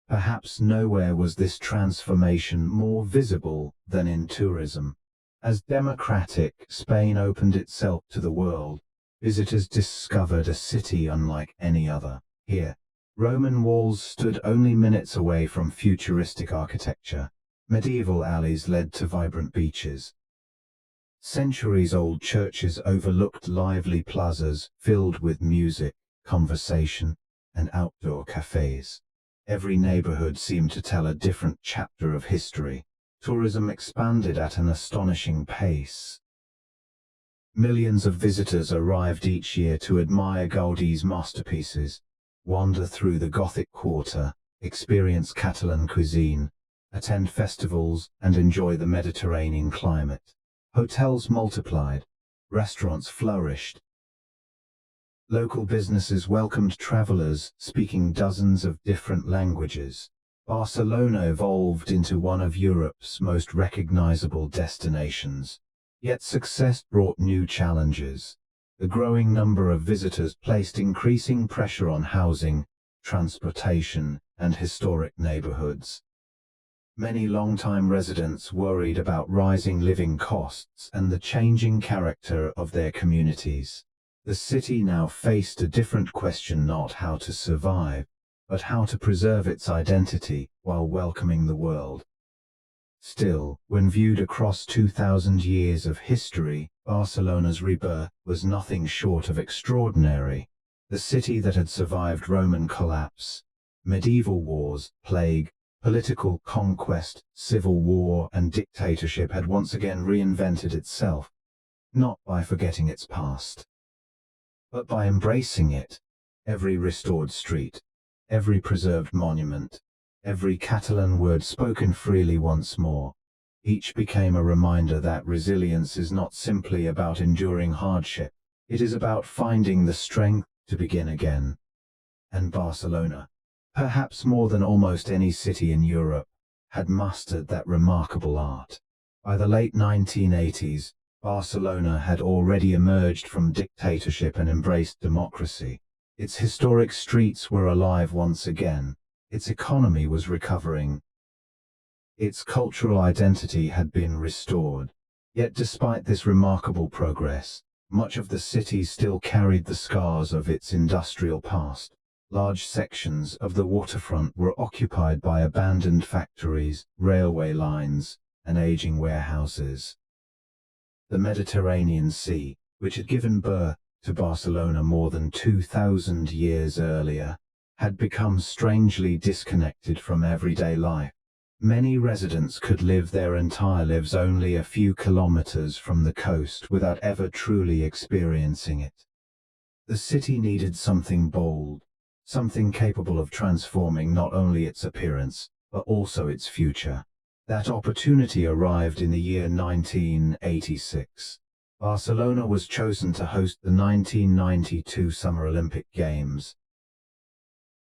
Perhaps nowhere was this transformation more visible than in tourism. As democratic Spain opened itself to the world, visitors discovered a city unlike any other. Here, Roman walls stood only minutes away from futuristic architecture. Medieval alleys led to vibrant beaches. Centuries-old churches overlooked lively plazas filled with music, conversation, and outdoor cafes. Every neighborhood seemed to tell a different chapter of history. Tourism expanded at an astonishing pace. Millions of visitors arrived each year to admire Gaudí's masterpieces, wander through the Gothic Quarter, experience Catalan cuisine, attend festivals, and enjoy the Mediterranean climate. Hotels multiplied, restaurants flourished. Local businesses welcomed travelers speaking dozens of different languages. Barcelona evolved into one of Europe's most recognizable destinations. Yet success brought new challenges. The growing number of visitors placed increasing pressure on housing, transportation, and historic neighborhoods. Many longtime residents worried about rising living costs and the changing character of their communities. The city now faced a different question: not how to survive, but how to preserve its identity while welcoming the world. Still, when viewed across 2,000 years of history, Barcelona's rebirth was nothing short of extraordinary. The city that had survived Roman collapse, medieval wars, plague, political conquest, civil war, and dictatorship had once again reinvented itself, not by forgetting its past, but by embracing it. Every restored street, every preserved monument, every Catalan word spoken freely once more, each became a reminder that resilience is not simply about enduring hardship, it is about finding the strength to begin again. And Barcelona, perhaps more than almost any city in Europe, had mastered that remarkable art. By the late 1980s, Barcelona had already emerged from dictatorship and embraced democracy. Its historic streets were alive once again. Its economy was recovering. Its cultural identity had been restored. Yet despite this remarkable progress, much of the city still carried the scars of its industrial past. Large sections of the waterfront were occupied by abandoned factories, railway lines, and aging warehouses. The Mediterranean Sea, which had given birth to Barcelona more than 2,000 years earlier, had become strangely disconnected from everyday life. Many residents could live their entire lives only a few kilometers from the coast without ever truly experiencing it. The city needed something bold, something capable of transforming not only its appearance, but also its future. That opportunity arrived in the year 1986. Barcelona was chosen to host the 1992 Summer Olympic Games.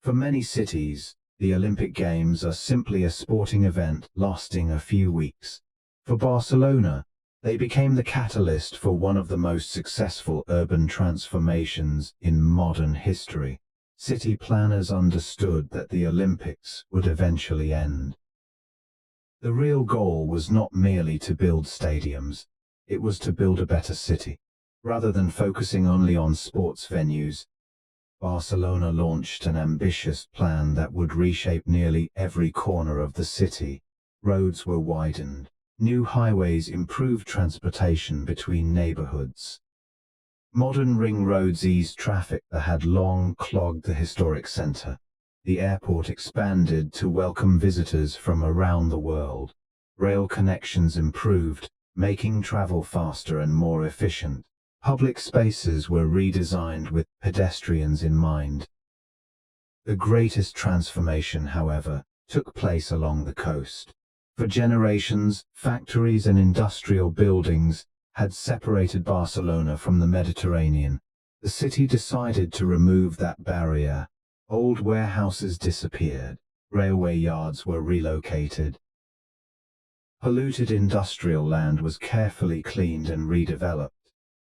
For many cities, the Olympic Games are simply a sporting event lasting a few weeks. For Barcelona, they became the catalyst for one of the most successful urban transformations in modern history. City planners understood that the Olympics would eventually end. The real goal was not merely to build stadiums, it was to build a better city. Rather than focusing only on sports venues, Barcelona launched an ambitious plan that would reshape nearly every corner of the city. Roads were widened, new highways improved transportation between neighborhoods. Modern ring roads eased traffic that had long clogged the historic center. The airport expanded to welcome visitors from around the world. Rail connections improved, making travel faster and more efficient. Public spaces were redesigned with pedestrians in mind. The greatest transformation, however, took place along the coast. For generations, factories and industrial buildings had separated Barcelona from the Mediterranean. The city decided to remove that barrier. Old warehouses disappeared. Railway yards were relocated. Polluted industrial land was carefully cleaned and redeveloped.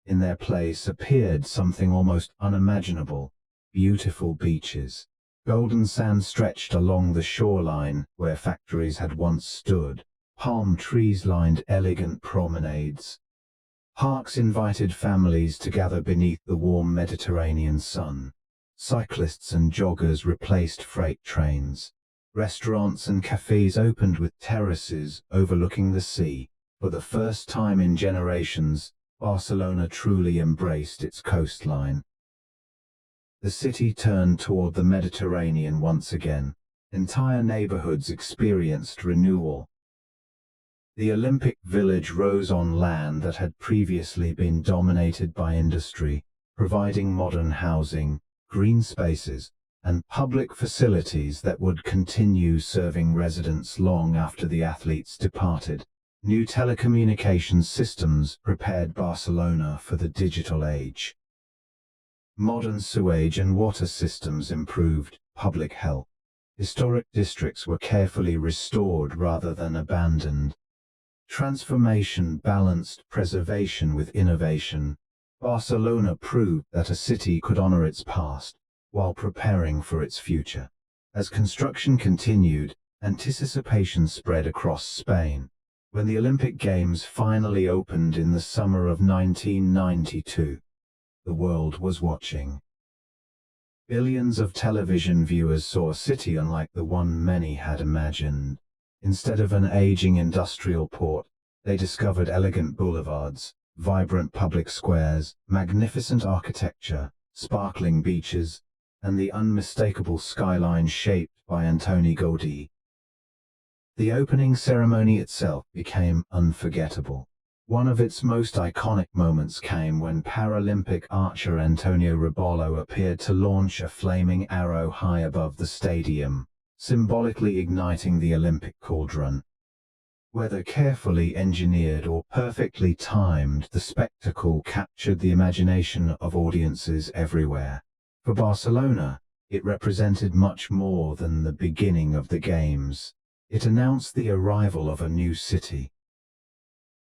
In their place appeared something almost unimaginable: beautiful beaches. Golden sand stretched along the shoreline where factories had once stood. Palm trees lined elegant promenades. Parks invited families to gather beneath the warm Mediterranean sun. Cyclists and joggers replaced freight trains. Restaurants and cafes opened with terraces overlooking the sea. For the first time in generations, Barcelona truly embraced its coastline. The city turned toward the Mediterranean once again. Entire neighborhoods experienced renewal. The Olympic village rose on land that had previously been dominated by industry, providing modern housing, green spaces, and public facilities that would continue serving residents long after the athletes departed. New telecommunications systems prepared Barcelona for the digital age. Modern sewage and water systems improved public health. Historic districts were carefully restored rather than abandoned. Transformation balanced preservation with innovation. Barcelona proved that a city could honor its past while preparing for its future. As construction continued, anticipation spread across Spain. When the Olympic Games finally opened in the summer of 1992, the world was watching. Billions of television viewers saw a city unlike the one many had imagined. Instead of an aging industrial port, they discovered elegant boulevards, vibrant public squares, magnificent architecture, sparkling beaches, and the unmistakable skyline shaped by Antoni Gaudí. The opening ceremony itself became unforgettable. One of its most iconic moments came when Paralympic archer Antonio Rebollo appeared to launch a flaming arrow high above the stadium, symbolically igniting the Olympic cauldron. Whether carefully engineered or perfectly timed, the spectacle captured the imagination of audiences everywhere. For Barcelona, it represented much more than the beginning of the Games. It announced the arrival of a new city.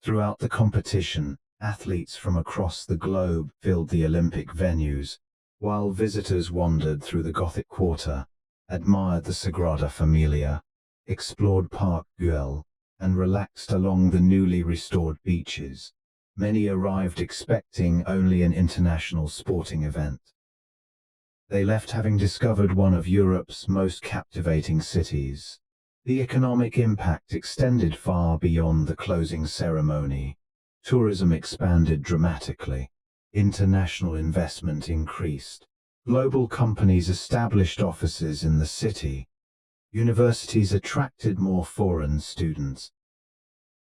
Throughout the competition, athletes from across the globe filled the Olympic venues, while visitors wandered through the Gothic Quarter, admired the Sagrada Familia, explored Park Güell, and relaxed along the newly restored beaches. Many arrived expecting only an international sporting event. They left having discovered one of Europe's most captivating cities. The economic impact extended far beyond the closing ceremony. Tourism expanded dramatically. International investment increased. Global companies established offices in the city. Universities attracted more foreign students.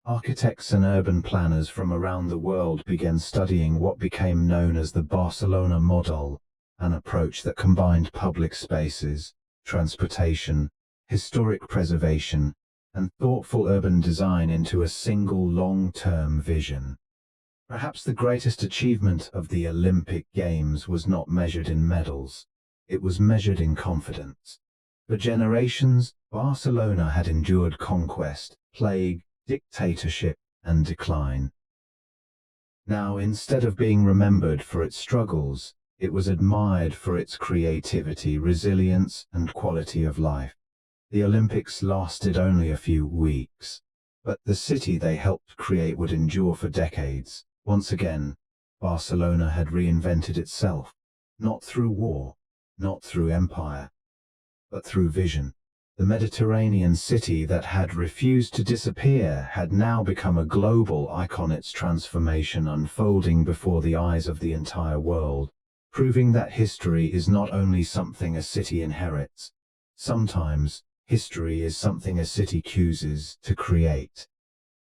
Architects and urban planners from around the world began studying what became known as the Barcelona model, an approach that combined public spaces, transportation, historic preservation, and thoughtful urban design into a single long-term vision. Perhaps the greatest achievement of the Olympic Games was not measured in medals. It was measured in confidence. For generations, Barcelona had endured conquest, plague, dictatorship, and decline. Now, instead of being remembered for its struggles, it was admired for its creativity, resilience, and quality of life. The Olympics lasted only a few weeks, but the city they helped create would endure for decades. Once again, Barcelona had reinvented itself, not through war, not through empire, but through vision. The Mediterranean city that had refused to disappear had now become a global icon, its transformation unfolding before the eyes of the entire world, proving that history is not only something a city inherits, Sometimes, history is something a city chooses to create.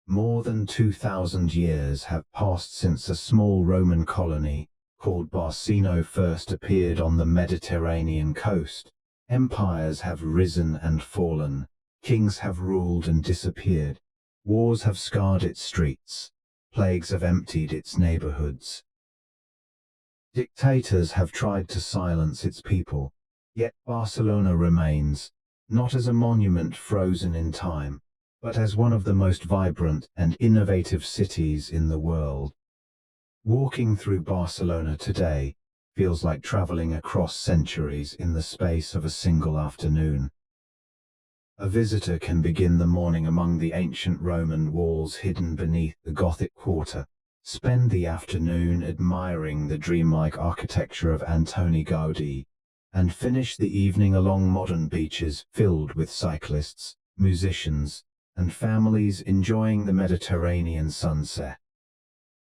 More than 2,000 years have passed since a small Roman colony, called Barcino, first appeared on the Mediterranean coast. Empires have risen and fallen, kings have ruled and disappeared, wars have scarred its streets, plagues have emptied its neighborhoods. Dictators have tried to silence its people, yet Barcelona remains, not as a monument frozen in time, but as one of the most vibrant and innovative cities in the world. Walking through Barcelona today feels like traveling across centuries in the space of a single afternoon. A visitor can begin the morning among the ancient Roman walls hidden beneath the Gothic Quarter, spend the afternoon admiring the dreamlike architecture of Antoni Gaudí, and finish the evening along modern beaches filled with cyclists, musicians, and families enjoying the Mediterranean sunset.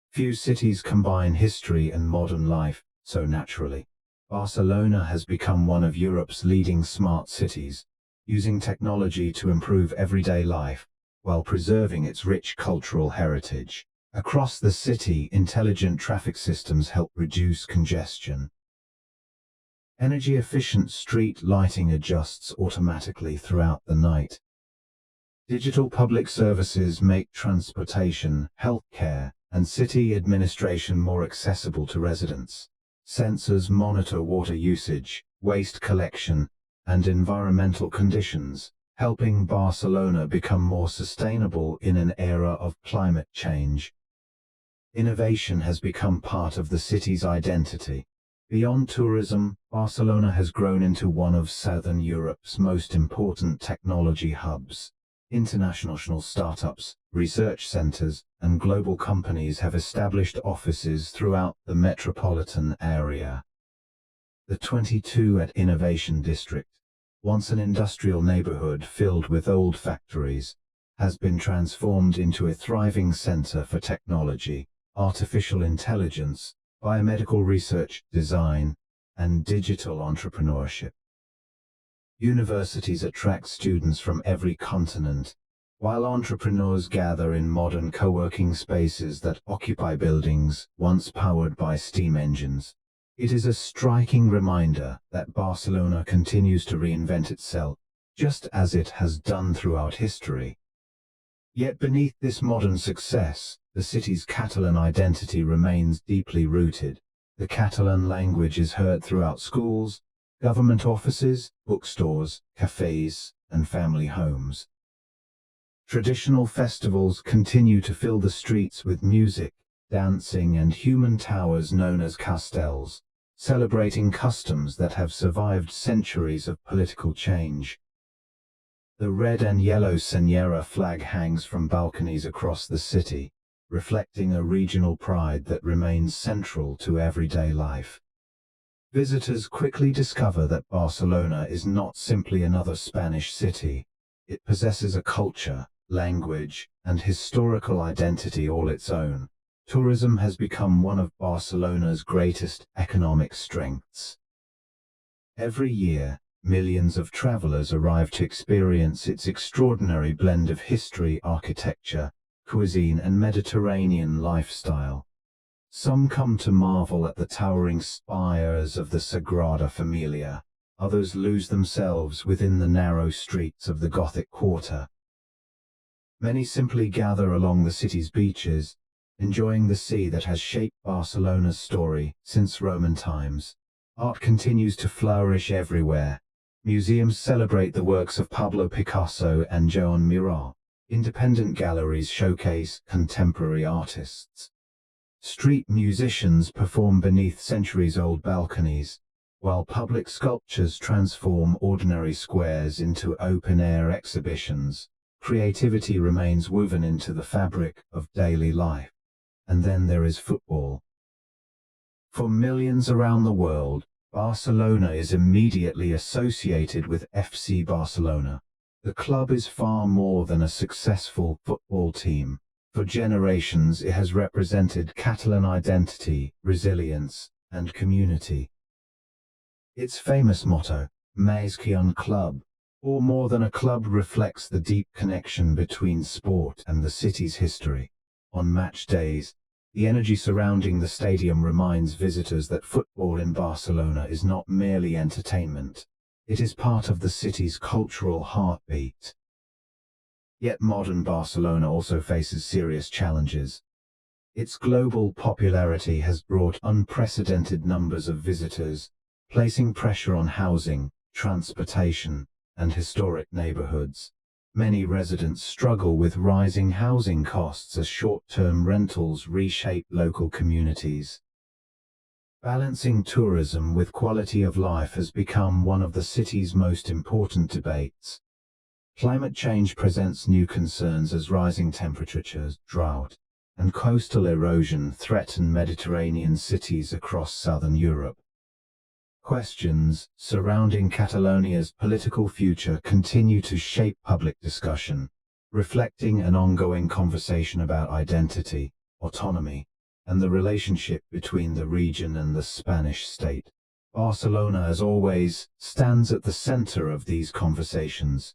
Few cities combine history and modern life so naturally. Barcelona has become one of Europe's leading smart cities, using technology to improve everyday life, while preserving its rich cultural heritage. Across the city, intelligent traffic systems help reduce congestion. Energy-efficient street lighting adjusts automatically throughout the night. Digital public services make transportation, healthcare, and city administration more accessible to residents. Sensors monitor water usage, waste collection, and environmental conditions, helping Barcelona become more sustainable in an era of climate change. Innovation has become part of the city's identity. Beyond tourism, Barcelona has grown into one of Southern Europe's most important technology hubs. International startups, research centers, and global companies have established offices throughout the metropolitan area. The 22 at Innovation District, once an industrial neighborhood filled with old factories, has been transformed into a thriving center for technology, artificial intelligence, biomedical research, design, and digital entrepreneurship. Universities attract students from every continent, while entrepreneurs gather in modern co-working spaces that occupy buildings once powered by steam engines. It is a striking reminder that Barcelona continues to reinvent itself, just as it has done throughout history. Yet beneath this modern success, the city's Catalan identity remains deeply rooted. The Catalan language is heard throughout schools, government offices, bookstores, cafes, and family homes. Traditional festivals continue to fill the streets with music, dancing, and human towers known as castells, celebrating customs that have survived centuries of political change. The red and yellow Senyera flag hangs from balconies across the city, reflecting a regional pride that remains central to everyday life. Visitors quickly discover that Barcelona is not simply another Spanish city. It possesses a culture, language, and historical identity all its own. Tourism has become one of Barcelona's greatest economic strengths. Every year, millions of travelers arrive to experience its extraordinary blend of history, architecture, cuisine, and Mediterranean lifestyle. Some come to marvel at the towering spires of the Sagrada Familia, others lose themselves within the narrow streets of the Gothic Quarter. Many simply gather along the city's beaches, enjoying the sea that has shaped Barcelona's story since Roman times. Art continues to flourish everywhere. Museums celebrate the works of Pablo Picasso and Joan Miró. Independent galleries showcase contemporary artists. Street musicians perform beneath centuries-old balconies, while public sculptures transform ordinary squares into open-air exhibitions. Creativity remains woven into the fabric of daily life. And then there is football. For millions around the world, Barcelona is immediately associated with FC Barcelona. The club is far more than a successful football team. For generations it has represented Catalan identity, resilience, and community. Its famous motto, Maizkian Club, or more than a club, reflects the deep connection between sport and the city's history. On match days, the energy surrounding the stadium reminds visitors that football in Barcelona is not merely entertainment. It is part of the city's cultural heartbeat. Yet modern Barcelona also faces serious challenges. Its global popularity has brought unprecedented numbers of visitors, placing pressure on housing, transportation, and historic neighborhoods. Many residents struggle with rising housing costs as short-term rentals reshape local communities. Balancing tourism with quality of life has become one of the city's most important debates. Climate change presents new concerns as rising temperatures, drought, and coastal erosion threaten Mediterranean cities across southern Europe. Questions surrounding Catalonia's political future continue to shape public discussion, reflecting an ongoing conversation about identity, autonomy, and the relationship between the region and the Spanish state. Barcelona, as always, stands at the center of these conversations.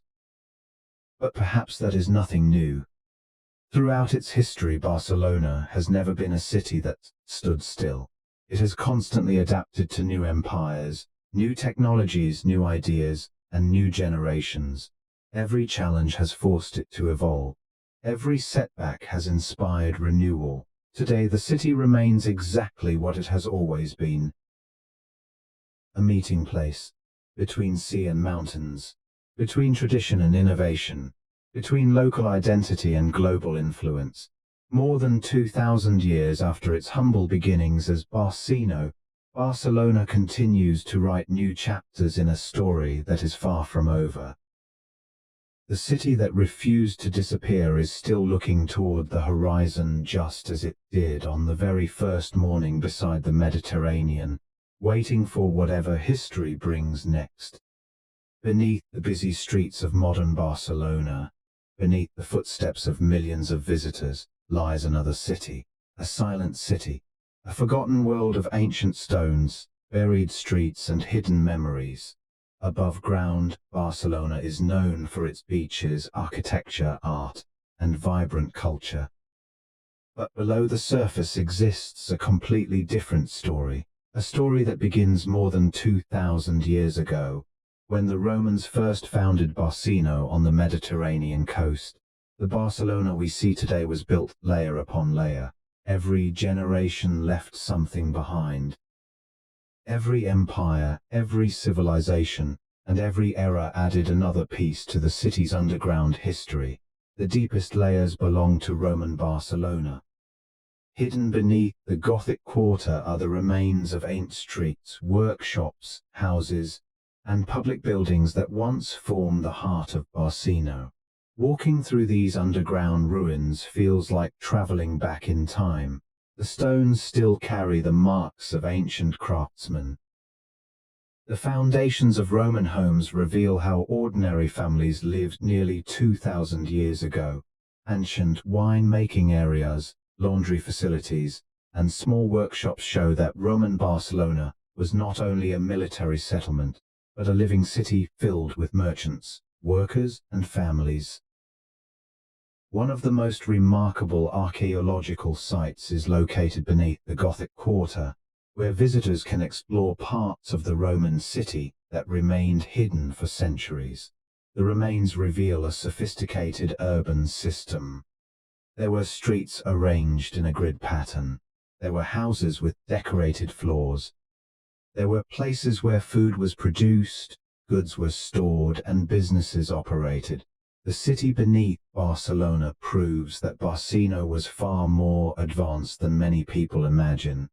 But perhaps that is nothing new. Throughout its history, Barcelona has never been a city that stood still. It has constantly adapted to new empires, new technologies, new ideas, and new generations. Every challenge has forced it to evolve. Every setback has inspired renewal. Today, the city remains exactly what it has always been: a meeting place between sea and mountains, between tradition and innovation, between local identity and global influence. More than 2,000 years after its humble beginnings as Barcino, Barcelona continues to write new chapters in a story that is far from over. The city that refused to disappear is still looking toward the horizon, just as it did on the very first morning beside the Mediterranean, waiting for whatever history brings next. Beneath the busy streets of modern Barcelona, beneath the footsteps of millions of visitors, lies another city, a silent city, a forgotten world of ancient stones, buried streets, and hidden memories. Above ground, Barcelona is known for its beaches, architecture, art, and vibrant culture. But below the surface exists a completely different story, a story that begins more than 2,000 years ago, when the Romans first founded Barcino on the Mediterranean coast. The Barcelona we see today was built layer upon layer. Every generation left something behind. Every empire, every civilization, and every era added another piece to the city's underground history. The deepest layers belong to Roman Barcelona. Hidden beneath the Gothic Quarter are the remains of ancient streets, workshops, houses, and public buildings that once formed the heart of Barcino. Walking through these underground ruins feels like traveling back in time. The stones still carry the marks of ancient craftsmen. The foundations of Roman homes reveal how ordinary families lived nearly 2,000 years ago. Ancient wine-making areas, laundry facilities, and small workshops show that Roman Barcelona was not only a military settlement, but a living city filled with merchants, workers, and families. One of the most remarkable archaeological sites is located beneath the Gothic Quarter, where visitors can explore parts of the Roman city that remained hidden for centuries. The remains reveal a sophisticated urban system. There were streets arranged in a grid pattern. There were houses with decorated floors. There were places where food was produced, goods were stored, and businesses operated. The city beneath Barcelona proves that Barcino was far more advanced than many people imagine.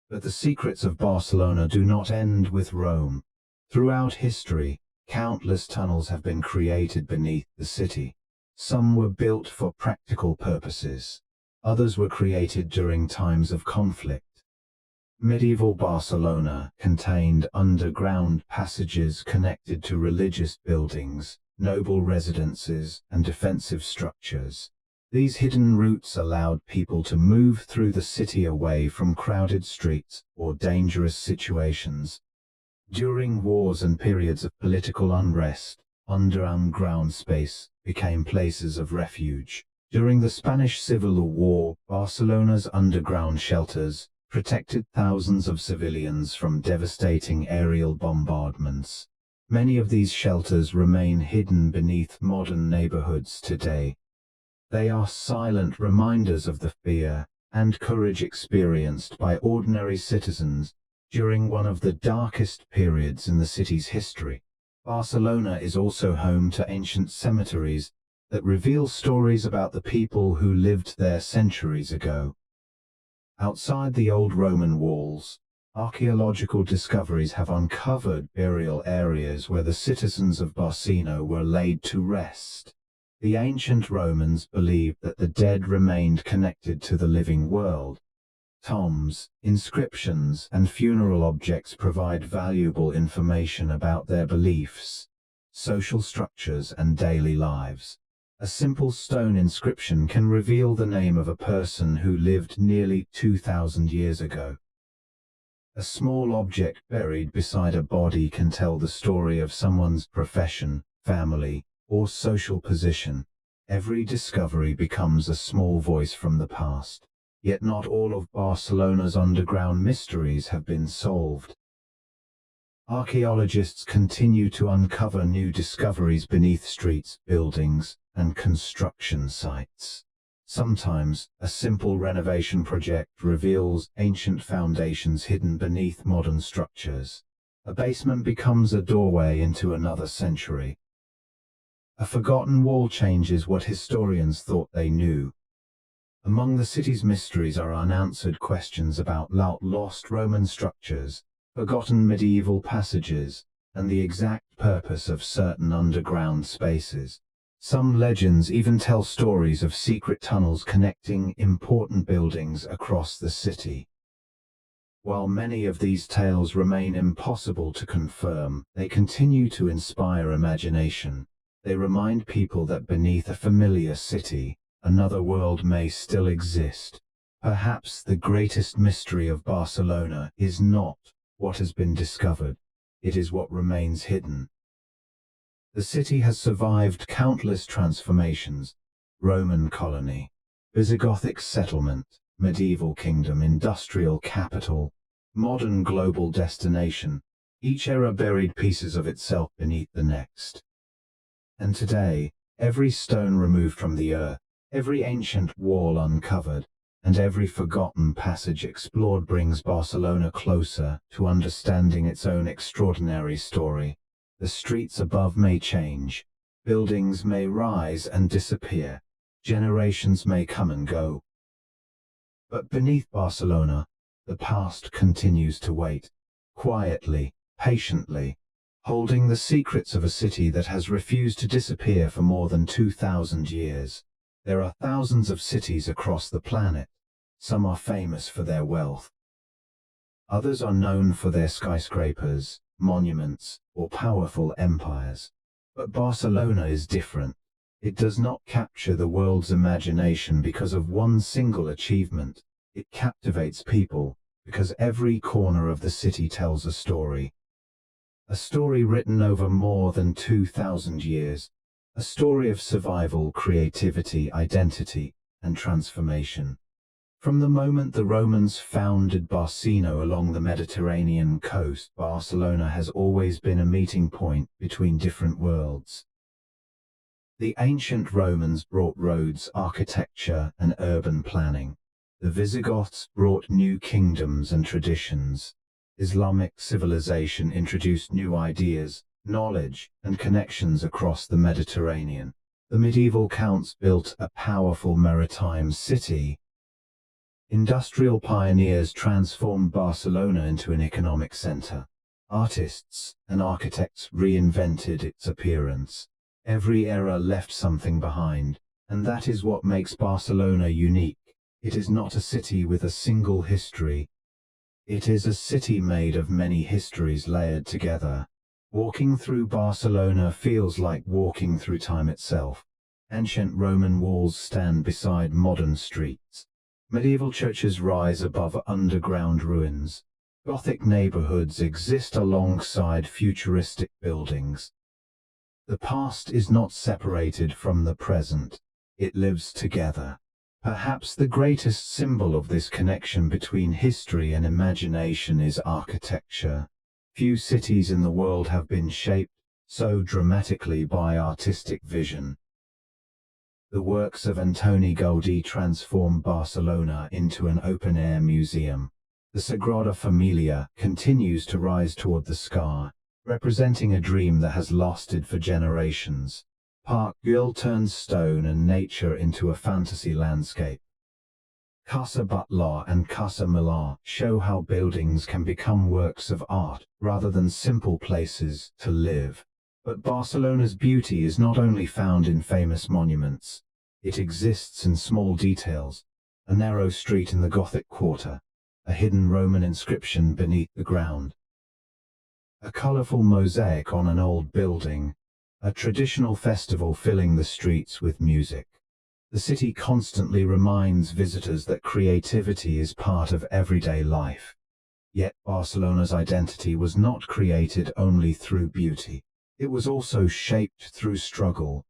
But the secrets of Barcelona do not end with Rome. Throughout history, countless tunnels have been created beneath the city. Some were built for practical purposes. Others were created during times of conflict. Medieval Barcelona contained underground passages connected to religious buildings, noble residences, and defensive structures. These hidden routes allowed people to move through the city away from crowded streets or dangerous situations. During wars and periods of political unrest, underground space became places of refuge. During the Spanish Civil War, Barcelona's underground shelters protected thousands of civilians from devastating aerial bombardments. Many of these shelters remain hidden beneath modern neighborhoods today. They are silent reminders of the fear and courage experienced by ordinary citizens during one of the darkest periods in the city's history. Barcelona is also home to ancient cemeteries that reveal stories about the people who lived there centuries ago. Outside the old Roman walls, archaeological discoveries have uncovered burial areas where the citizens of Barcino were laid to rest. The ancient Romans believed that the dead remained connected to the living world. Tombs, inscriptions, and funeral objects provide valuable information about their beliefs, social structures, and daily lives. A simple stone inscription can reveal the name of a person who lived nearly 2,000 years ago. A small object buried beside a body can tell the story of someone's profession, family, or social position. Every discovery becomes a small voice from the past. Yet not all of Barcelona's underground mysteries have been solved. Archaeologists continue to uncover new discoveries beneath streets, buildings, and construction sites. Sometimes, a simple renovation project reveals ancient foundations hidden beneath modern structures. A basement becomes a doorway into another century. A forgotten wall changes what historians thought they knew. Among the city's mysteries are unanswered questions about lost Roman structures, forgotten medieval passages, and the exact purpose of certain underground spaces. Some legends even tell stories of secret tunnels connecting important buildings across the city. While many of these tales remain impossible to confirm, they continue to inspire imagination. They remind people that beneath a familiar city, another world may still exist. Perhaps the greatest mystery of Barcelona is not what has been discovered, it is what remains hidden. The city has survived countless transformations: Roman colony, Visigothic settlement, medieval kingdom, industrial capital, modern global destination. Each era buried pieces of itself beneath the next. And today, every stone removed from the earth, every ancient wall uncovered, and every forgotten passage explored brings Barcelona closer to understanding its own extraordinary story. The streets above may change, buildings may rise and disappear, generations may come and go. But beneath Barcelona, the past continues to wait, quietly, patiently, holding the secrets of a city that has refused to disappear for more than 2,000 years. There are thousands of cities across the planet. Some are famous for their wealth. Others are known for their skyscrapers, monuments, or powerful empires. But Barcelona is different. It does not capture the world's imagination because of one single achievement. It captivates people because every corner of the city tells a story. A story written over more than 2,000 years. A story of survival, creativity, identity, and transformation. From the moment the Romans founded Barcino along the Mediterranean coast, Barcelona has always been a meeting point between different worlds. The ancient Romans brought roads, architecture, and urban planning. The Visigoths brought new kingdoms and traditions. Islamic civilization introduced new ideas, knowledge, and connections across the Mediterranean. The medieval counts built a powerful maritime city. Industrial pioneers transformed Barcelona into an economic center. Artists and architects reinvented its appearance. Every era left something behind, and that is what makes Barcelona unique. It is not a city with a single history. It is a city made of many histories layered together. Walking through Barcelona feels like walking through time itself. Ancient Roman walls stand beside modern streets. Medieval churches rise above underground ruins. Gothic neighborhoods exist alongside futuristic buildings. The past is not separated from the present, it lives together. Perhaps the greatest symbol of this connection between history and imagination is architecture. Few cities in the world have been shaped so dramatically by artistic vision. The works of Antoni Gaudí transformed Barcelona into an open-air museum. The Sagrada Familia continues to rise toward the sky, representing a dream that has lasted for generations. Park Güell turns stone and nature into a fantasy landscape. Casa Batlló and Casa Milà show how buildings can become works of art rather than simple places to live. But Barcelona's beauty is not only found in famous monuments. It exists in small details: a narrow street in the Gothic Quarter, a hidden Roman inscription beneath the ground, a colorful mosaic on an old building, a traditional festival filling the streets with music. The city constantly reminds visitors that creativity is part of everyday life. Yet Barcelona's identity was not created only through beauty. It was also shaped through struggle.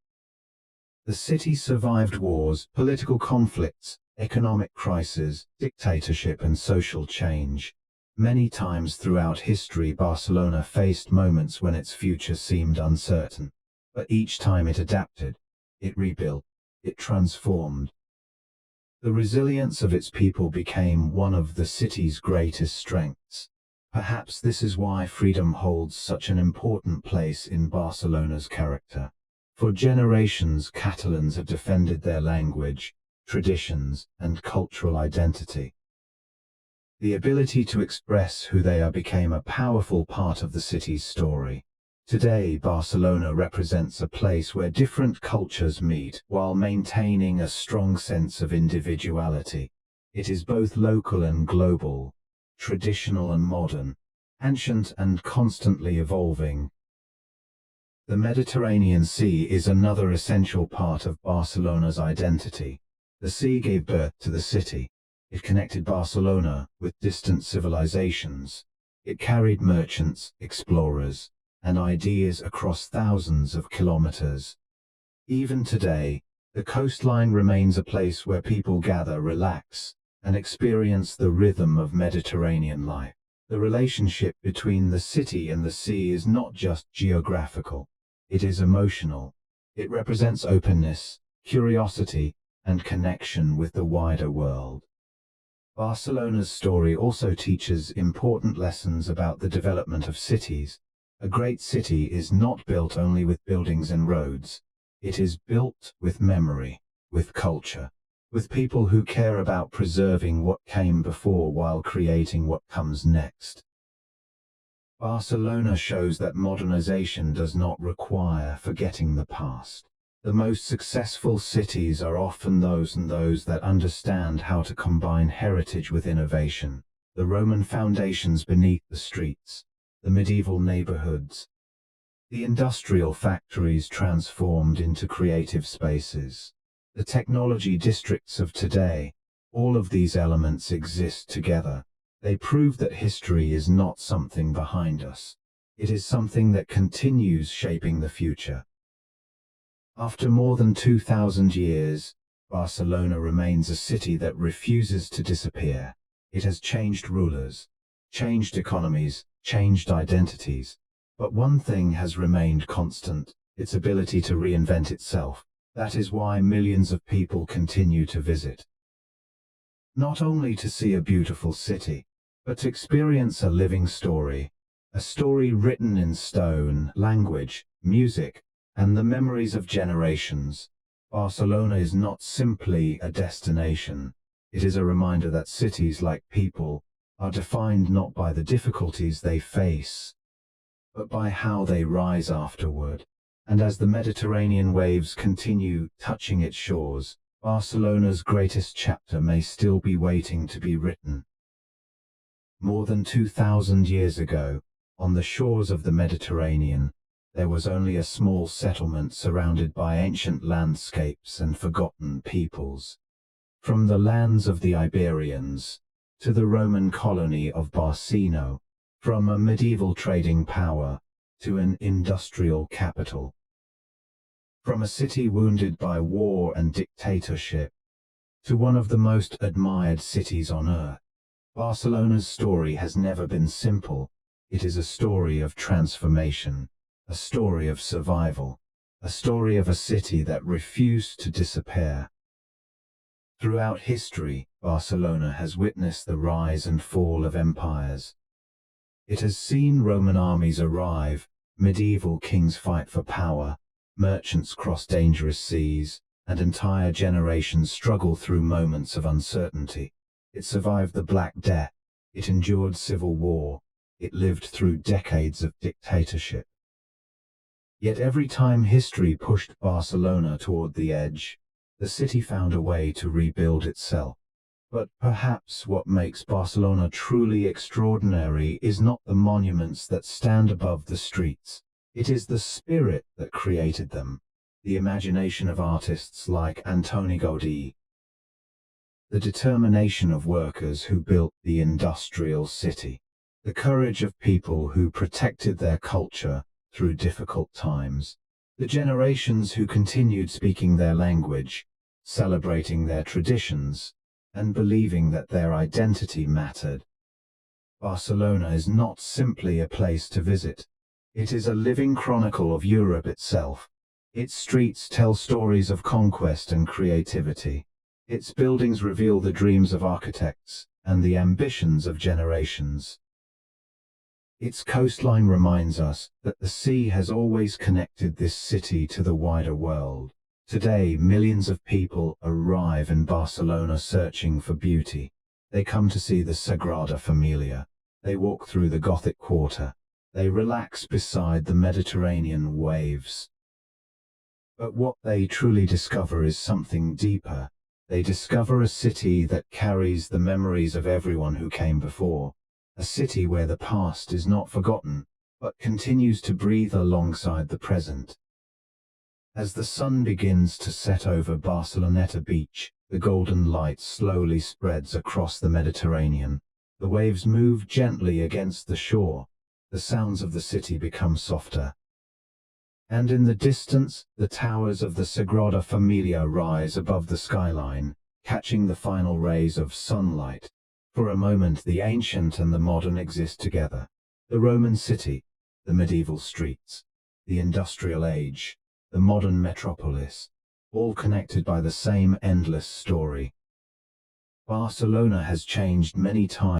The city survived wars, political conflicts, economic crises, dictatorship and social change. Many times throughout history, Barcelona faced moments when its future seemed uncertain. But each time it adapted, it rebuilt, it transformed. The resilience of its people became one of the city's greatest strengths. Perhaps this is why freedom holds such an important place in Barcelona's character. For generations, Catalans have defended their language, traditions, and cultural identity. The ability to express who they are became a powerful part of the city's story. Today, Barcelona represents a place where different cultures meet while maintaining a strong sense of individuality. It is both local and global, traditional and modern, ancient and constantly evolving. The Mediterranean Sea is another essential part of Barcelona's identity. The sea gave birth to the city. It connected Barcelona with distant civilizations. It carried merchants, explorers, and ideas across thousands of kilometers. Even today, the coastline remains a place where people gather, relax, and experience the rhythm of Mediterranean life. The relationship between the city and the sea is not just geographical. It is emotional. It represents openness, curiosity, and connection with the wider world. Barcelona's story also teaches important lessons about the development of cities. A great city is not built only with buildings and roads. It is built with memory, with culture, with people who care about preserving what came before while creating what comes next. Barcelona shows that modernization does not require forgetting the past. The most successful cities are often those that understand how to combine heritage with innovation. The Roman foundations beneath the streets, the medieval neighborhoods, the industrial factories transformed into creative spaces, the technology districts of today. All of these elements exist together. They prove that history is not something behind us. It is something that continues shaping the future. After more than 2,000 years, Barcelona remains a city that refuses to disappear. It has changed rulers, changed economies, changed identities. But one thing has remained constant: its ability to reinvent itself. That is why millions of people continue to visit. Not only to see a beautiful city, but to experience a living story. A story written in stone, language, music, and the memories of generations. Barcelona is not simply a destination. It is a reminder that cities, like people, are defined not by the difficulties they face, but by how they rise afterward. And as the Mediterranean waves continue touching its shores, Barcelona's greatest chapter may still be waiting to be written. More than 2,000 years ago, on the shores of the Mediterranean, there was only a small settlement surrounded by ancient landscapes and forgotten peoples. From the lands of the Iberians to the Roman colony of Barcino, from a medieval trading power to an industrial capital. From a city wounded by war and dictatorship to one of the most admired cities on earth, Barcelona's story has never been simple. It is a story of transformation, a story of survival, a story of a city that refused to disappear. Throughout history, Barcelona has witnessed the rise and fall of empires. It has seen Roman armies arrive, medieval kings fight for power, merchants cross dangerous seas, and entire generations struggle through moments of uncertainty. It survived the Black Death, it endured civil war, it lived through decades of dictatorship. Yet every time history pushed Barcelona toward the edge, the city found a way to rebuild itself. But perhaps what makes Barcelona truly extraordinary is not the monuments that stand above the streets. It is the spirit that created them, the imagination of artists like Antoni Gaudí, the determination of workers who built the industrial city, the courage of people who protected their culture through difficult times, the generations who continued speaking their language, celebrating their traditions, and believing that their identity mattered. Barcelona is not simply a place to visit. It is a living chronicle of Europe itself. Its streets tell stories of conquest and creativity. Its buildings reveal the dreams of architects and the ambitions of generations. Its coastline reminds us that the sea has always connected this city to the wider world. Today, millions of people arrive in Barcelona searching for beauty. They come to see the Sagrada Familia. They walk through the Gothic Quarter. They relax beside the Mediterranean waves. But what they truly discover is something deeper. They discover a city that carries the memories of everyone who came before. A city where the past is not forgotten, but continues to breathe alongside the present. As the sun begins to set over Barceloneta beach, the golden light slowly spreads across the Mediterranean. The waves move gently against the shore. The sounds of the city become softer. And in the distance, the towers of the Sagrada Familia rise above the skyline, catching the final rays of sunlight. For a moment, the ancient and the modern exist together. The Roman city, the medieval streets, the industrial age, the modern metropolis, all connected by the same endless story. Barcelona has changed many times.